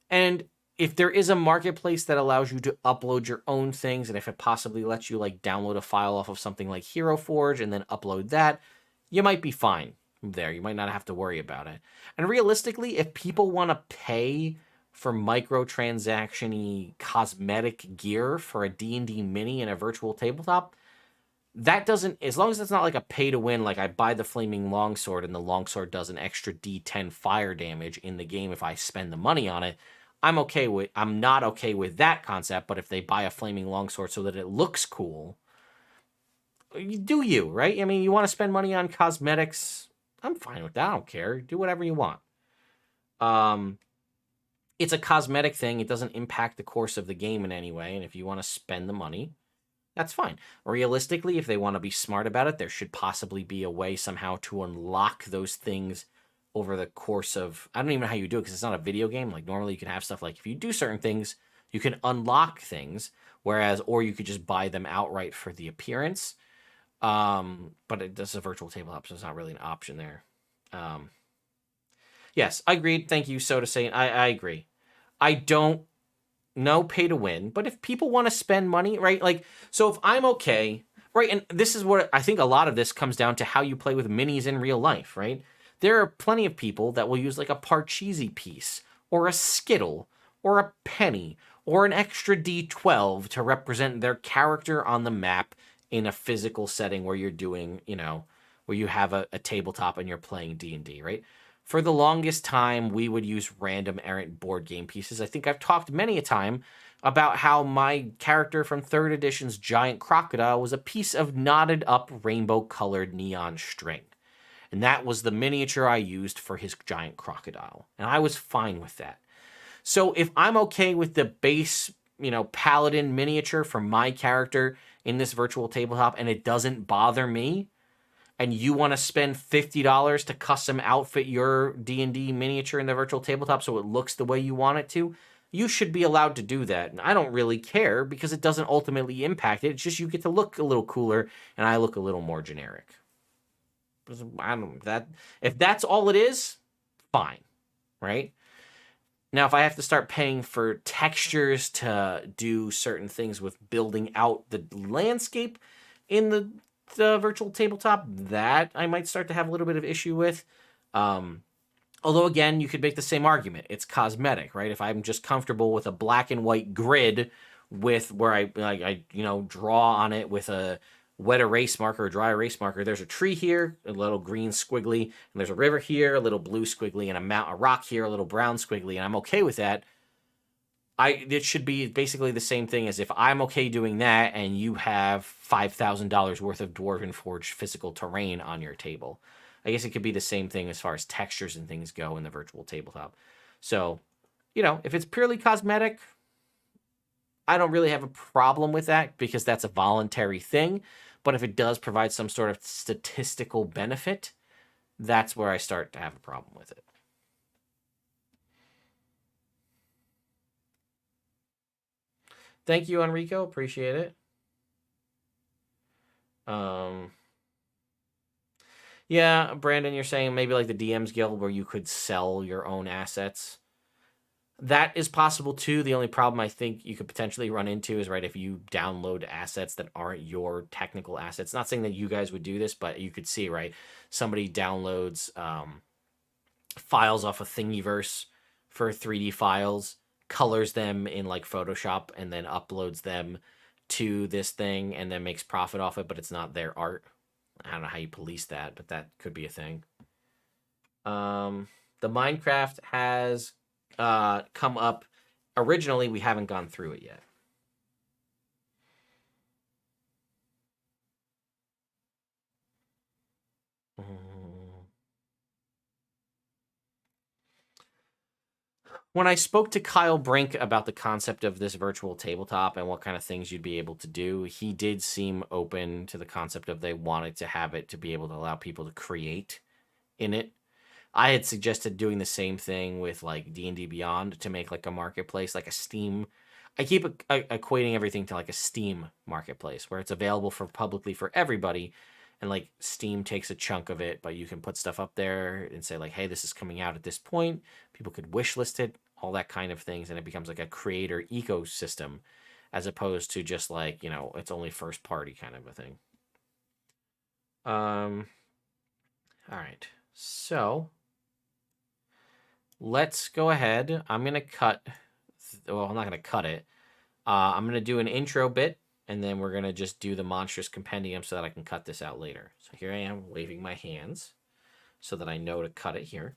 And if there is a marketplace that allows you to upload your own things, and if it possibly lets you like download a file off of something like Hero Forge and then upload that, you might be fine there. You might not have to worry about it. And realistically, if people want to pay for microtransaction-y cosmetic gear for a D&D mini and a virtual tabletop, that doesn't, as long as it's not like a pay to win, like I buy the flaming longsword and the longsword does an extra D10 fire damage in the game if I spend the money on it, I'm not okay with that concept. But if they buy a flaming longsword so that it looks cool, you, right? I mean, you want to spend money on cosmetics, I'm fine with that. I don't care. Do whatever you want. It's a cosmetic thing. It doesn't impact the course of the game in any way. And if you want to spend the money, that's fine. Realistically, if they want to be smart about it, there should possibly be a way somehow to unlock those things over the course of... I don't even know how you do it because it's not a video game. Like, normally you can have stuff like, if you do certain things, you can unlock things, or you could just buy them outright for the appearance. But this is a virtual tabletop, so it's not really an option there. Yes, I agreed. Thank you, Soda Saint. I agree. I don't know pay to win, but if people want to spend money, right? Like, so if I'm okay, right? And this is what I think a lot of this comes down to, how you play with minis in real life, right? There are plenty of people that will use like a Parcheesi piece or a Skittle or a penny or an extra D12 to represent their character on the map in a physical setting where you're doing, where you have a tabletop and you're playing D&D, right? For the longest time, we would use random errant board game pieces. I think I've talked many a time about how my character from 3rd edition's Giant Crocodile was a piece of knotted up rainbow-colored neon string. And that was the miniature I used for his Giant Crocodile. And I was fine with that. So if I'm okay with the base, paladin miniature for my character in this virtual tabletop and it doesn't bother me, and you want to spend $50 to custom outfit your D&D miniature in the virtual tabletop so it looks the way you want it to, you should be allowed to do that. And I don't really care because it doesn't ultimately impact it. It's just you get to look a little cooler and I look a little more generic. If that's all it is, fine, right? Now, if I have to start paying for textures to do certain things with building out the landscape in the virtual tabletop, that I might start to have a little bit of issue with. Although, again, you could make the same argument. It's cosmetic, right? If I'm just comfortable with a black and white grid with where I draw on it with a wet erase marker or dry erase marker, there's a tree here, a little green squiggly, and there's a river here, a little blue squiggly, and a rock here, a little brown squiggly, and I'm okay with that. It should be basically the same thing as if I'm okay doing that and you have $5,000 worth of Dwarven Forge physical terrain on your table. I guess it could be the same thing as far as textures and things go in the virtual tabletop. So, if it's purely cosmetic, I don't really have a problem with that because that's a voluntary thing. But if it does provide some sort of statistical benefit, that's where I start to have a problem with it. Thank you, Enrico. Appreciate it. Yeah, Brandon, you're saying maybe like the DM's Guild where you could sell your own assets. That is possible too. The only problem I think you could potentially run into is, right, if you download assets that aren't your technical assets. Not saying that you guys would do this, but you could see, right, somebody downloads files off of Thingiverse for 3D files, colors them in like Photoshop, and then uploads them to this thing and then makes profit off it, but it's not their art. I don't know how you police that, but that could be a thing. The Minecraft has come up. Originally, we haven't gone through it yet. When I spoke to Kyle Brink about the concept of this virtual tabletop and what kind of things you'd be able to do, he did seem open to the concept of they wanted to have it to be able to allow people to create in it. I had suggested doing the same thing with like D&D Beyond to make like a marketplace, like a Steam. I keep equating everything to like a Steam marketplace where it's available for publicly for everybody. And like Steam takes a chunk of it, but you can put stuff up there and say like, hey, this is coming out at this point. People could wish list it, all that kind of things. And it becomes like a creator ecosystem as opposed to just like, it's only first party kind of a thing. All right. So let's go ahead. I'm going to cut. Well, I'm not going to cut it. I'm going to do an intro bit And then we're going to just do the monstrous compendium so that I can cut this out later. So here I am waving my hands so that I know to cut it here.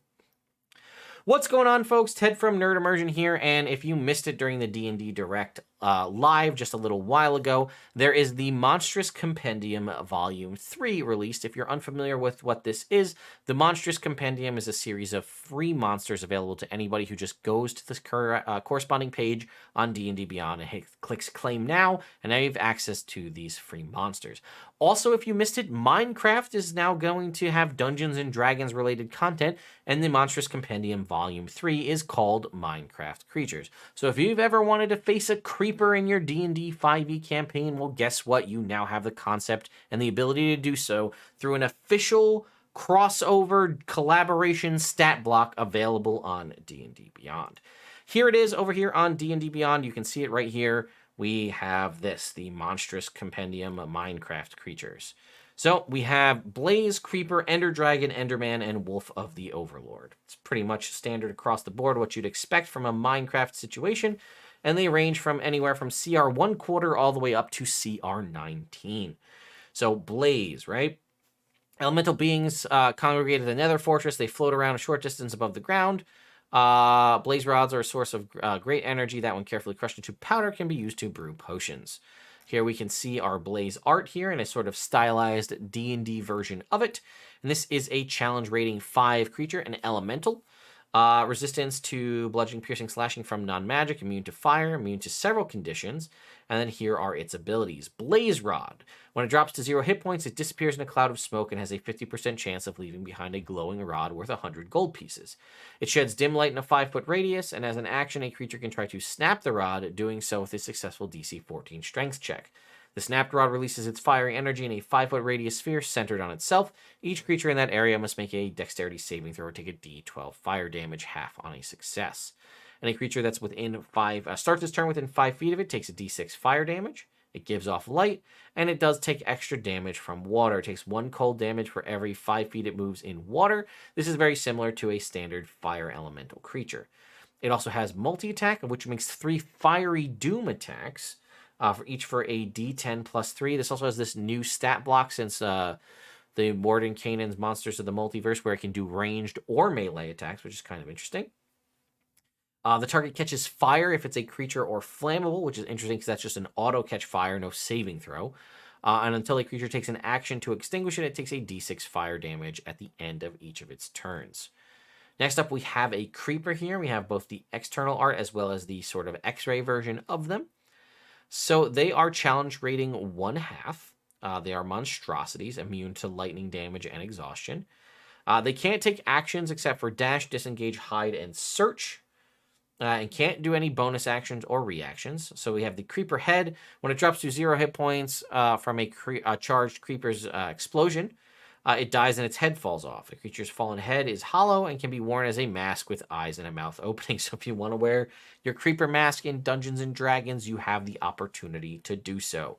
What's going on, folks? Ted from Nerd Immersion here, and if you missed it during the D&D Direct live just a little while ago, there is the Monstrous Compendium Volume 3 released. If you're unfamiliar with what this is, the Monstrous Compendium is a series of free monsters available to anybody who just goes to the corresponding page on D&D Beyond and clicks Claim Now, and now you have access to these free monsters. Also, if you missed it, Minecraft is now going to have Dungeons and Dragons related content, and the Monstrous Compendium Volume 3 is called Minecraft Creatures. So if you've ever wanted to face a creeper in your D&D 5e campaign, well, guess what? You now have the concept and the ability to do so through an official crossover collaboration stat block available on D&D Beyond. Here it is over here on D&D Beyond. You can see it right here. We have this, the Monstrous Compendium of Minecraft Creatures. So we have Blaze, Creeper, Ender Dragon, Enderman, and Wolf of the Overlord. It's pretty much standard across the board, what you'd expect from a Minecraft situation, and they range from anywhere from CR 1/4 all the way up to CR 19. So Blaze, right? Elemental beings congregate at the Nether Fortress. They float around a short distance above the ground. Blaze rods are a source of great energy that, when carefully crushed into powder, can be used to brew potions. Here we can see our Blaze art here in a sort of stylized D&D version of it. And this is a challenge rating 5 creature, an elemental. Resistance to bludgeoning, piercing, slashing from non-magic, immune to fire, immune to several conditions. And then here are its abilities. Blaze Rod. When it drops to 0 hit points, it disappears in a cloud of smoke and has a 50% chance of leaving behind a glowing rod worth 100 gold pieces. It sheds dim light in a 5-foot radius, and as an action, a creature can try to snap the rod, doing so with a successful DC 14 strength check. The snapped rod releases its fiery energy in a 5-foot radius sphere centered on itself. Each creature in that area must make a dexterity saving throw or take a d12 fire damage, half on a success. And a creature that's within starts its turn within 5 feet of it takes a d6 fire damage. It gives off light, and it does take extra damage from water. It takes 1 cold damage for every 5 feet it moves in water. This is very similar to a standard fire elemental creature. It also has multi-attack, which makes 3 fiery doom attacks, for a d10 plus 3. This also has this new stat block since the Mordenkainen's Monsters of the Multiverse, where it can do ranged or melee attacks, which is kind of interesting. The target catches fire if it's a creature or flammable, which is interesting because that's just an auto catch fire, no saving throw. And until a creature takes an action to extinguish it, it takes a d6 fire damage at the end of each of its turns. Next up, we have a creeper here. We have both the external art as well as the sort of X-ray version of them. So they are challenge rating 1/2. They are monstrosities, immune to lightning damage and exhaustion. They can't take actions except for dash, disengage, hide, and search. And can't do any bonus actions or reactions. So we have the creeper head. When it drops to 0 hit points from a charged creeper's explosion, it dies and its head falls off. The creature's fallen head is hollow and can be worn as a mask with eyes and a mouth opening. So if you want to wear your creeper mask in Dungeons and Dragons, you have the opportunity to do so.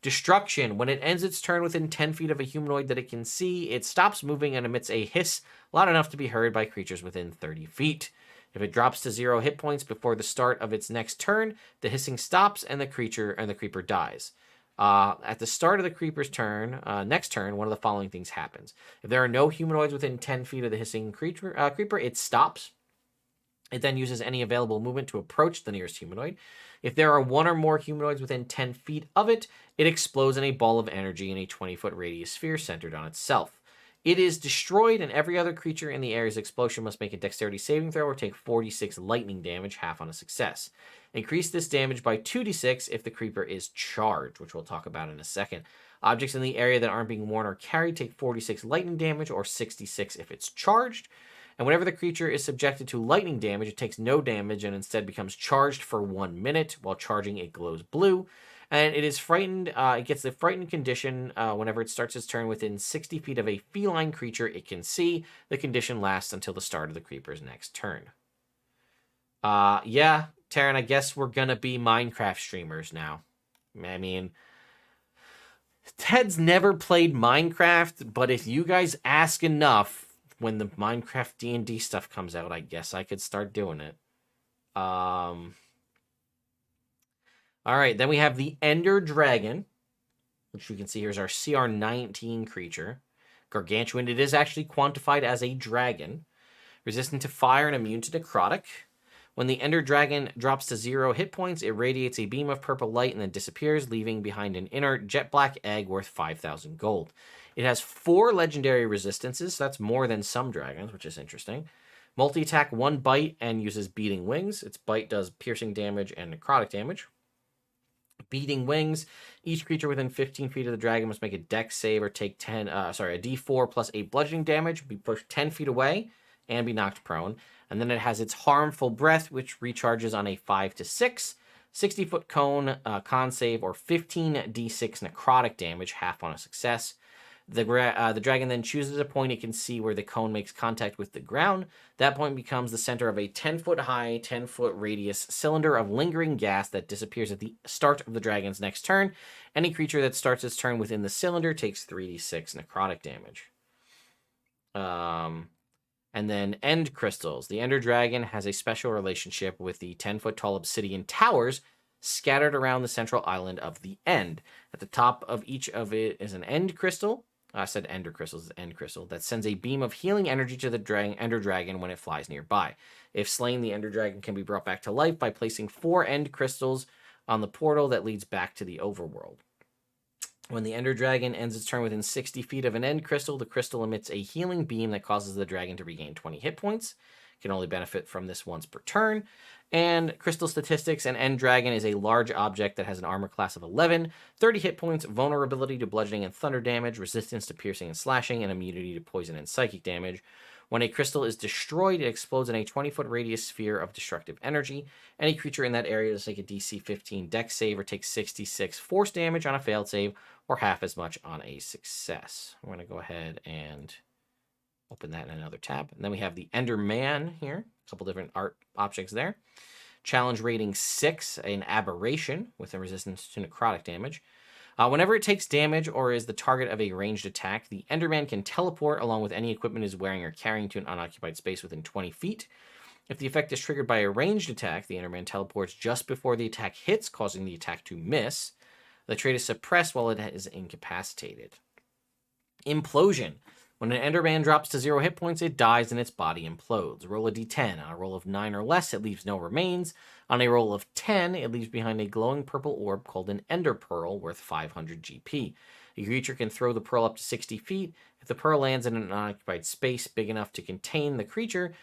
Destruction. When it ends its turn within 10 feet of a humanoid that it can see, it stops moving and emits a hiss loud enough to be heard by creatures within 30 feet. If it drops to 0 hit points before the start of its next turn, the hissing stops and the creeper dies. At the start of the creeper's turn, next turn, one of the following things happens. If there are no humanoids within 10 feet of the hissing creeper, it stops. It then uses any available movement to approach the nearest humanoid. If there are 1 or more humanoids within 10 feet of it, it explodes in a ball of energy in a 20-foot radius sphere centered on itself. It is destroyed, and every other creature in the area's explosion must make a dexterity saving throw or take 46 lightning damage, half on a success. Increase this damage by 2d6 if the creeper is charged, which we'll talk about in a second. Objects in the area that aren't being worn or carried take 46 lightning damage, or 66 if it's charged. And whenever the creature is subjected to lightning damage, it takes no damage and instead becomes charged for 1 minute. While charging, it glows blue. And it is frightened. It gets the frightened condition whenever it starts its turn within 60 feet of a feline creature it can see. The condition lasts until the start of the creeper's next turn. Yeah, Taryn, I guess we're going to be Minecraft streamers now. I mean, Ted's never played Minecraft, but if you guys ask enough, when the Minecraft D&D stuff comes out, I guess I could start doing it. All right, then we have the Ender Dragon, which we can see here is our CR19 creature. Gargantuan. It is actually quantified as a dragon. Resistant to fire and immune to necrotic. When the Ender Dragon drops to 0 hit points, it radiates a beam of purple light and then disappears, leaving behind an inert jet black egg worth 5,000 gold. It has 4 legendary resistances, so that's more than some dragons, which is interesting. Multi-attack, 1 bite, and uses beating wings. Its bite does piercing damage and necrotic damage. Beating wings. Each creature within 15 feet of the dragon must make a dex save or take a d4 plus 8 bludgeoning damage, be pushed 10 feet away, and be knocked prone. And then it has its harmful breath, which recharges on a 5 to 6, 60-foot cone, con save, or 15d6 necrotic damage, half on a success. The dragon then chooses a point it can see where the cone makes contact with the ground. That point becomes the center of a 10-foot high, 10-foot radius cylinder of lingering gas that disappears at the start of the dragon's next turn. Any creature that starts its turn within the cylinder takes 3d6 necrotic damage. And then End Crystals. The Ender Dragon has a special relationship with the 10-foot tall obsidian towers scattered around the central island of the End. At the top of each of it is an End Crystal. I said Ender Crystals, End Crystal, that sends a beam of healing energy to the Ender Dragon when it flies nearby. If slain, the Ender Dragon can be brought back to life by placing 4 End Crystals on the portal that leads back to the overworld. When the Ender Dragon ends its turn within 60 feet of an End Crystal, the crystal emits a healing beam that causes the dragon to regain 20 hit points. It can only benefit from this once per turn. And Crystal Statistics, an End Dragon is a large object that has an armor class of 11, 30 hit points, vulnerability to bludgeoning and thunder damage, resistance to piercing and slashing, and immunity to poison and psychic damage. When a crystal is destroyed, it explodes in a 20-foot radius sphere of destructive energy. Any creature in that area does take a DC 15 dex save or takes 66 force damage on a failed save, or half as much on a success. I'm going to go ahead and open that in another tab. And then we have the Ender Man here. A couple different art objects there. Challenge rating 6, an aberration with a resistance to necrotic damage. Whenever it takes damage or is the target of a ranged attack, the Enderman can teleport along with any equipment it is wearing or carrying to an unoccupied space within 20 feet. If the effect is triggered by a ranged attack, the Enderman teleports just before the attack hits, causing the attack to miss. The trait is suppressed while it is incapacitated. Implosion. When an Enderman drops to 0 hit points, it dies and its body implodes. Roll a d10. On a roll of 9 or less, it leaves no remains. On a roll of 10, it leaves behind a glowing purple orb called an Ender Pearl worth 500 GP. A creature can throw the pearl up to 60 feet. If the pearl lands in an unoccupied space big enough to contain the creature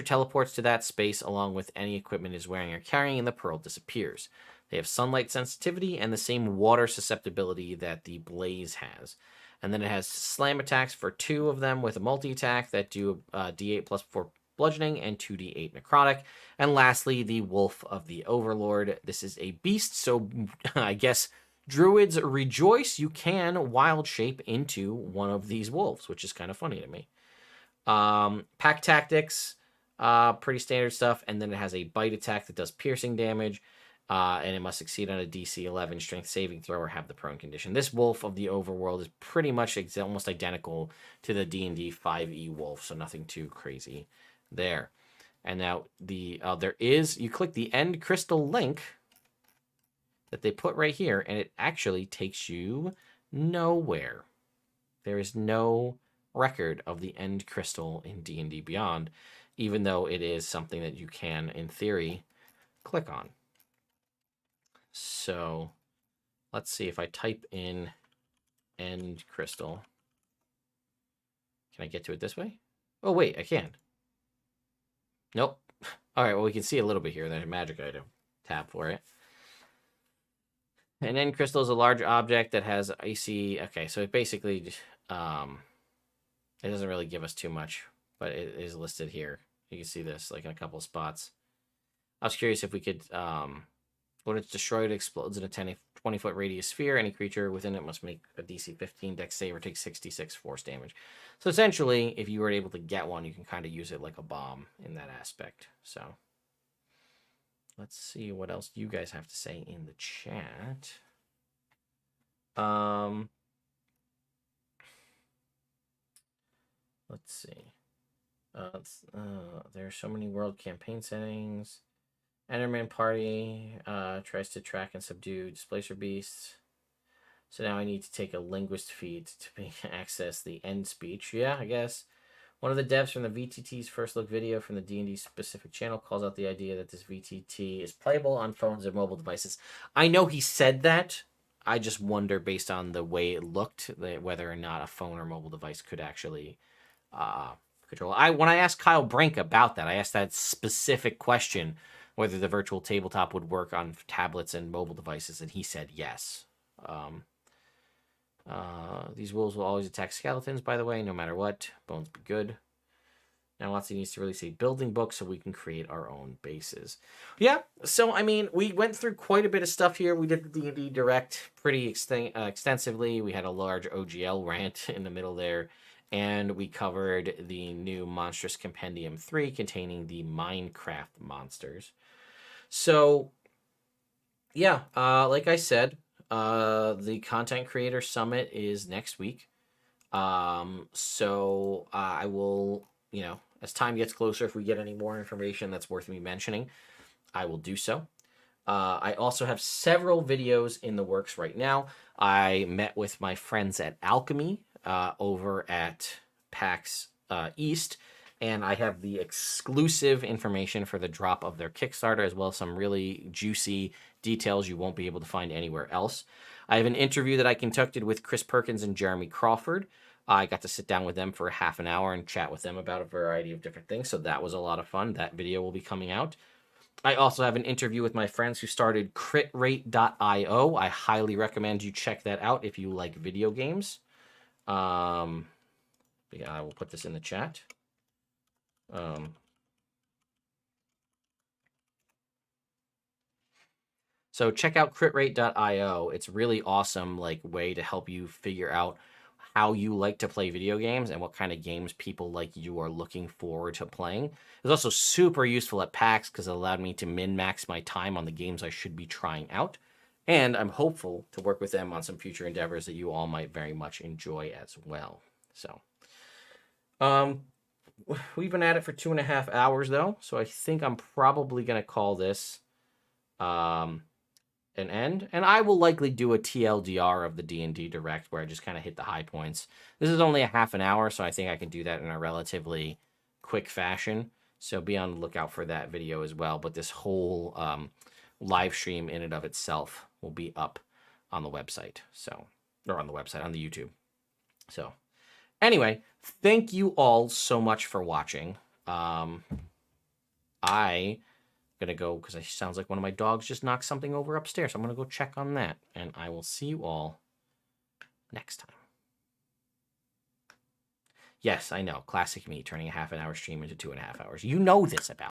teleports to that space along with any equipment it is wearing or carrying, and the pearl disappears. They have sunlight sensitivity and the same water susceptibility that the blaze has. And then it has slam attacks for 2 of them with a multi-attack that do d8 plus 4 bludgeoning and 2d8 necrotic. And lastly, the Wolf of the Overlord. This is a beast, so I guess druids rejoice. You can wild shape into one of these wolves, which is kind of funny to me. Pack tactics, pretty standard stuff. And then it has a bite attack that does piercing damage. And it must succeed on a DC 11 strength saving throw or have the prone condition. This Wolf of the Overworld is pretty much almost identical to the D&D 5e Wolf, so nothing too crazy there. And now you click the End Crystal link that they put right here, and it actually takes you nowhere. There is no record of the End Crystal in D&D Beyond, even though it is something that you can, in theory, click on. So let's see if I type in End Crystal. Can I get to it this way? Oh, wait, I can. Nope. All right, well, we can see a little bit here. There's a magic item. Tab for it. An End Crystal is a large object that has icy... Okay, so it basically... it doesn't really give us too much, but it is listed here. You can see this, like, in a couple of spots. I was curious if we could... When it's destroyed, it explodes in a 20-foot radius sphere. Any creature within it must make a DC 15 dex save or take 66 force damage. So essentially, if you were able to get one, you can kind of use it like a bomb in that aspect. So let's see what else you guys have to say in the chat. Let's see. There are so many world campaign settings. Enderman party tries to track and subdue displacer beasts. So now I need to take a linguist feed to access the end speech. Yeah, I guess. One of the devs from the VTT's first look video from the D&D specific channel calls out the idea that this VTT is playable on phones and mobile devices. I know he said that. I just wonder, based on the way it looked, whether or not a phone or mobile device could actually control. When I asked Kyle Brink about that, I asked that specific question, whether the virtual tabletop would work on tablets and mobile devices, and he said yes. These wolves will always attack skeletons, by the way, no matter what. Bones be good. Now Watson needs to release a building book so we can create our own bases. Yeah, so, I mean, we went through quite a bit of stuff here. We did the D&D Direct pretty extensively. We had a large OGL rant in the middle there. And we covered the new Monstrous Compendium 3 containing the Minecraft monsters. So, yeah, like I said, the Content Creator Summit is next week. So I will, as time gets closer, if we get any more information that's worth me mentioning, I will do so. I also have several videos in the works right now. I met with my friends at Alchemy over at PAX East, and I have the exclusive information for the drop of their Kickstarter, as well as some really juicy details you won't be able to find anywhere else. I have an interview that I conducted with Chris Perkins and Jeremy Crawford. I got to sit down with them for half an hour and chat with them about a variety of different things, so that was a lot of fun. That video will be coming out. I also have an interview with my friends who started critrate.io. I highly recommend you check that out if you like video games. Yeah, I will put this in the chat. So check out critrate.io. It's really awesome, way to help you figure out how you like to play video games and what kind of games people like you are looking forward to playing. It was also super useful at PAX because it allowed me to min-max my time on the games I should be trying out. And I'm hopeful to work with them on some future endeavors that you all might very much enjoy as well. So, we've been at it for 2.5 hours though, so I think I'm probably going to call this an end, and I will likely do a TLDR of the D&D Direct where I just kind of hit the high points. This is only a half an hour, so I think I can do that in a relatively quick fashion, so be on the lookout for that video as well. But this whole live stream in and of itself will be up on the website, on the YouTube. So anyway, thank you all so much for watching. I gonna go because it sounds like one of my dogs just knocked something over upstairs. I'm gonna go check on that, and I will see you all next time. Yes, I know, classic me turning a half an hour stream into 2.5 hours. You know this about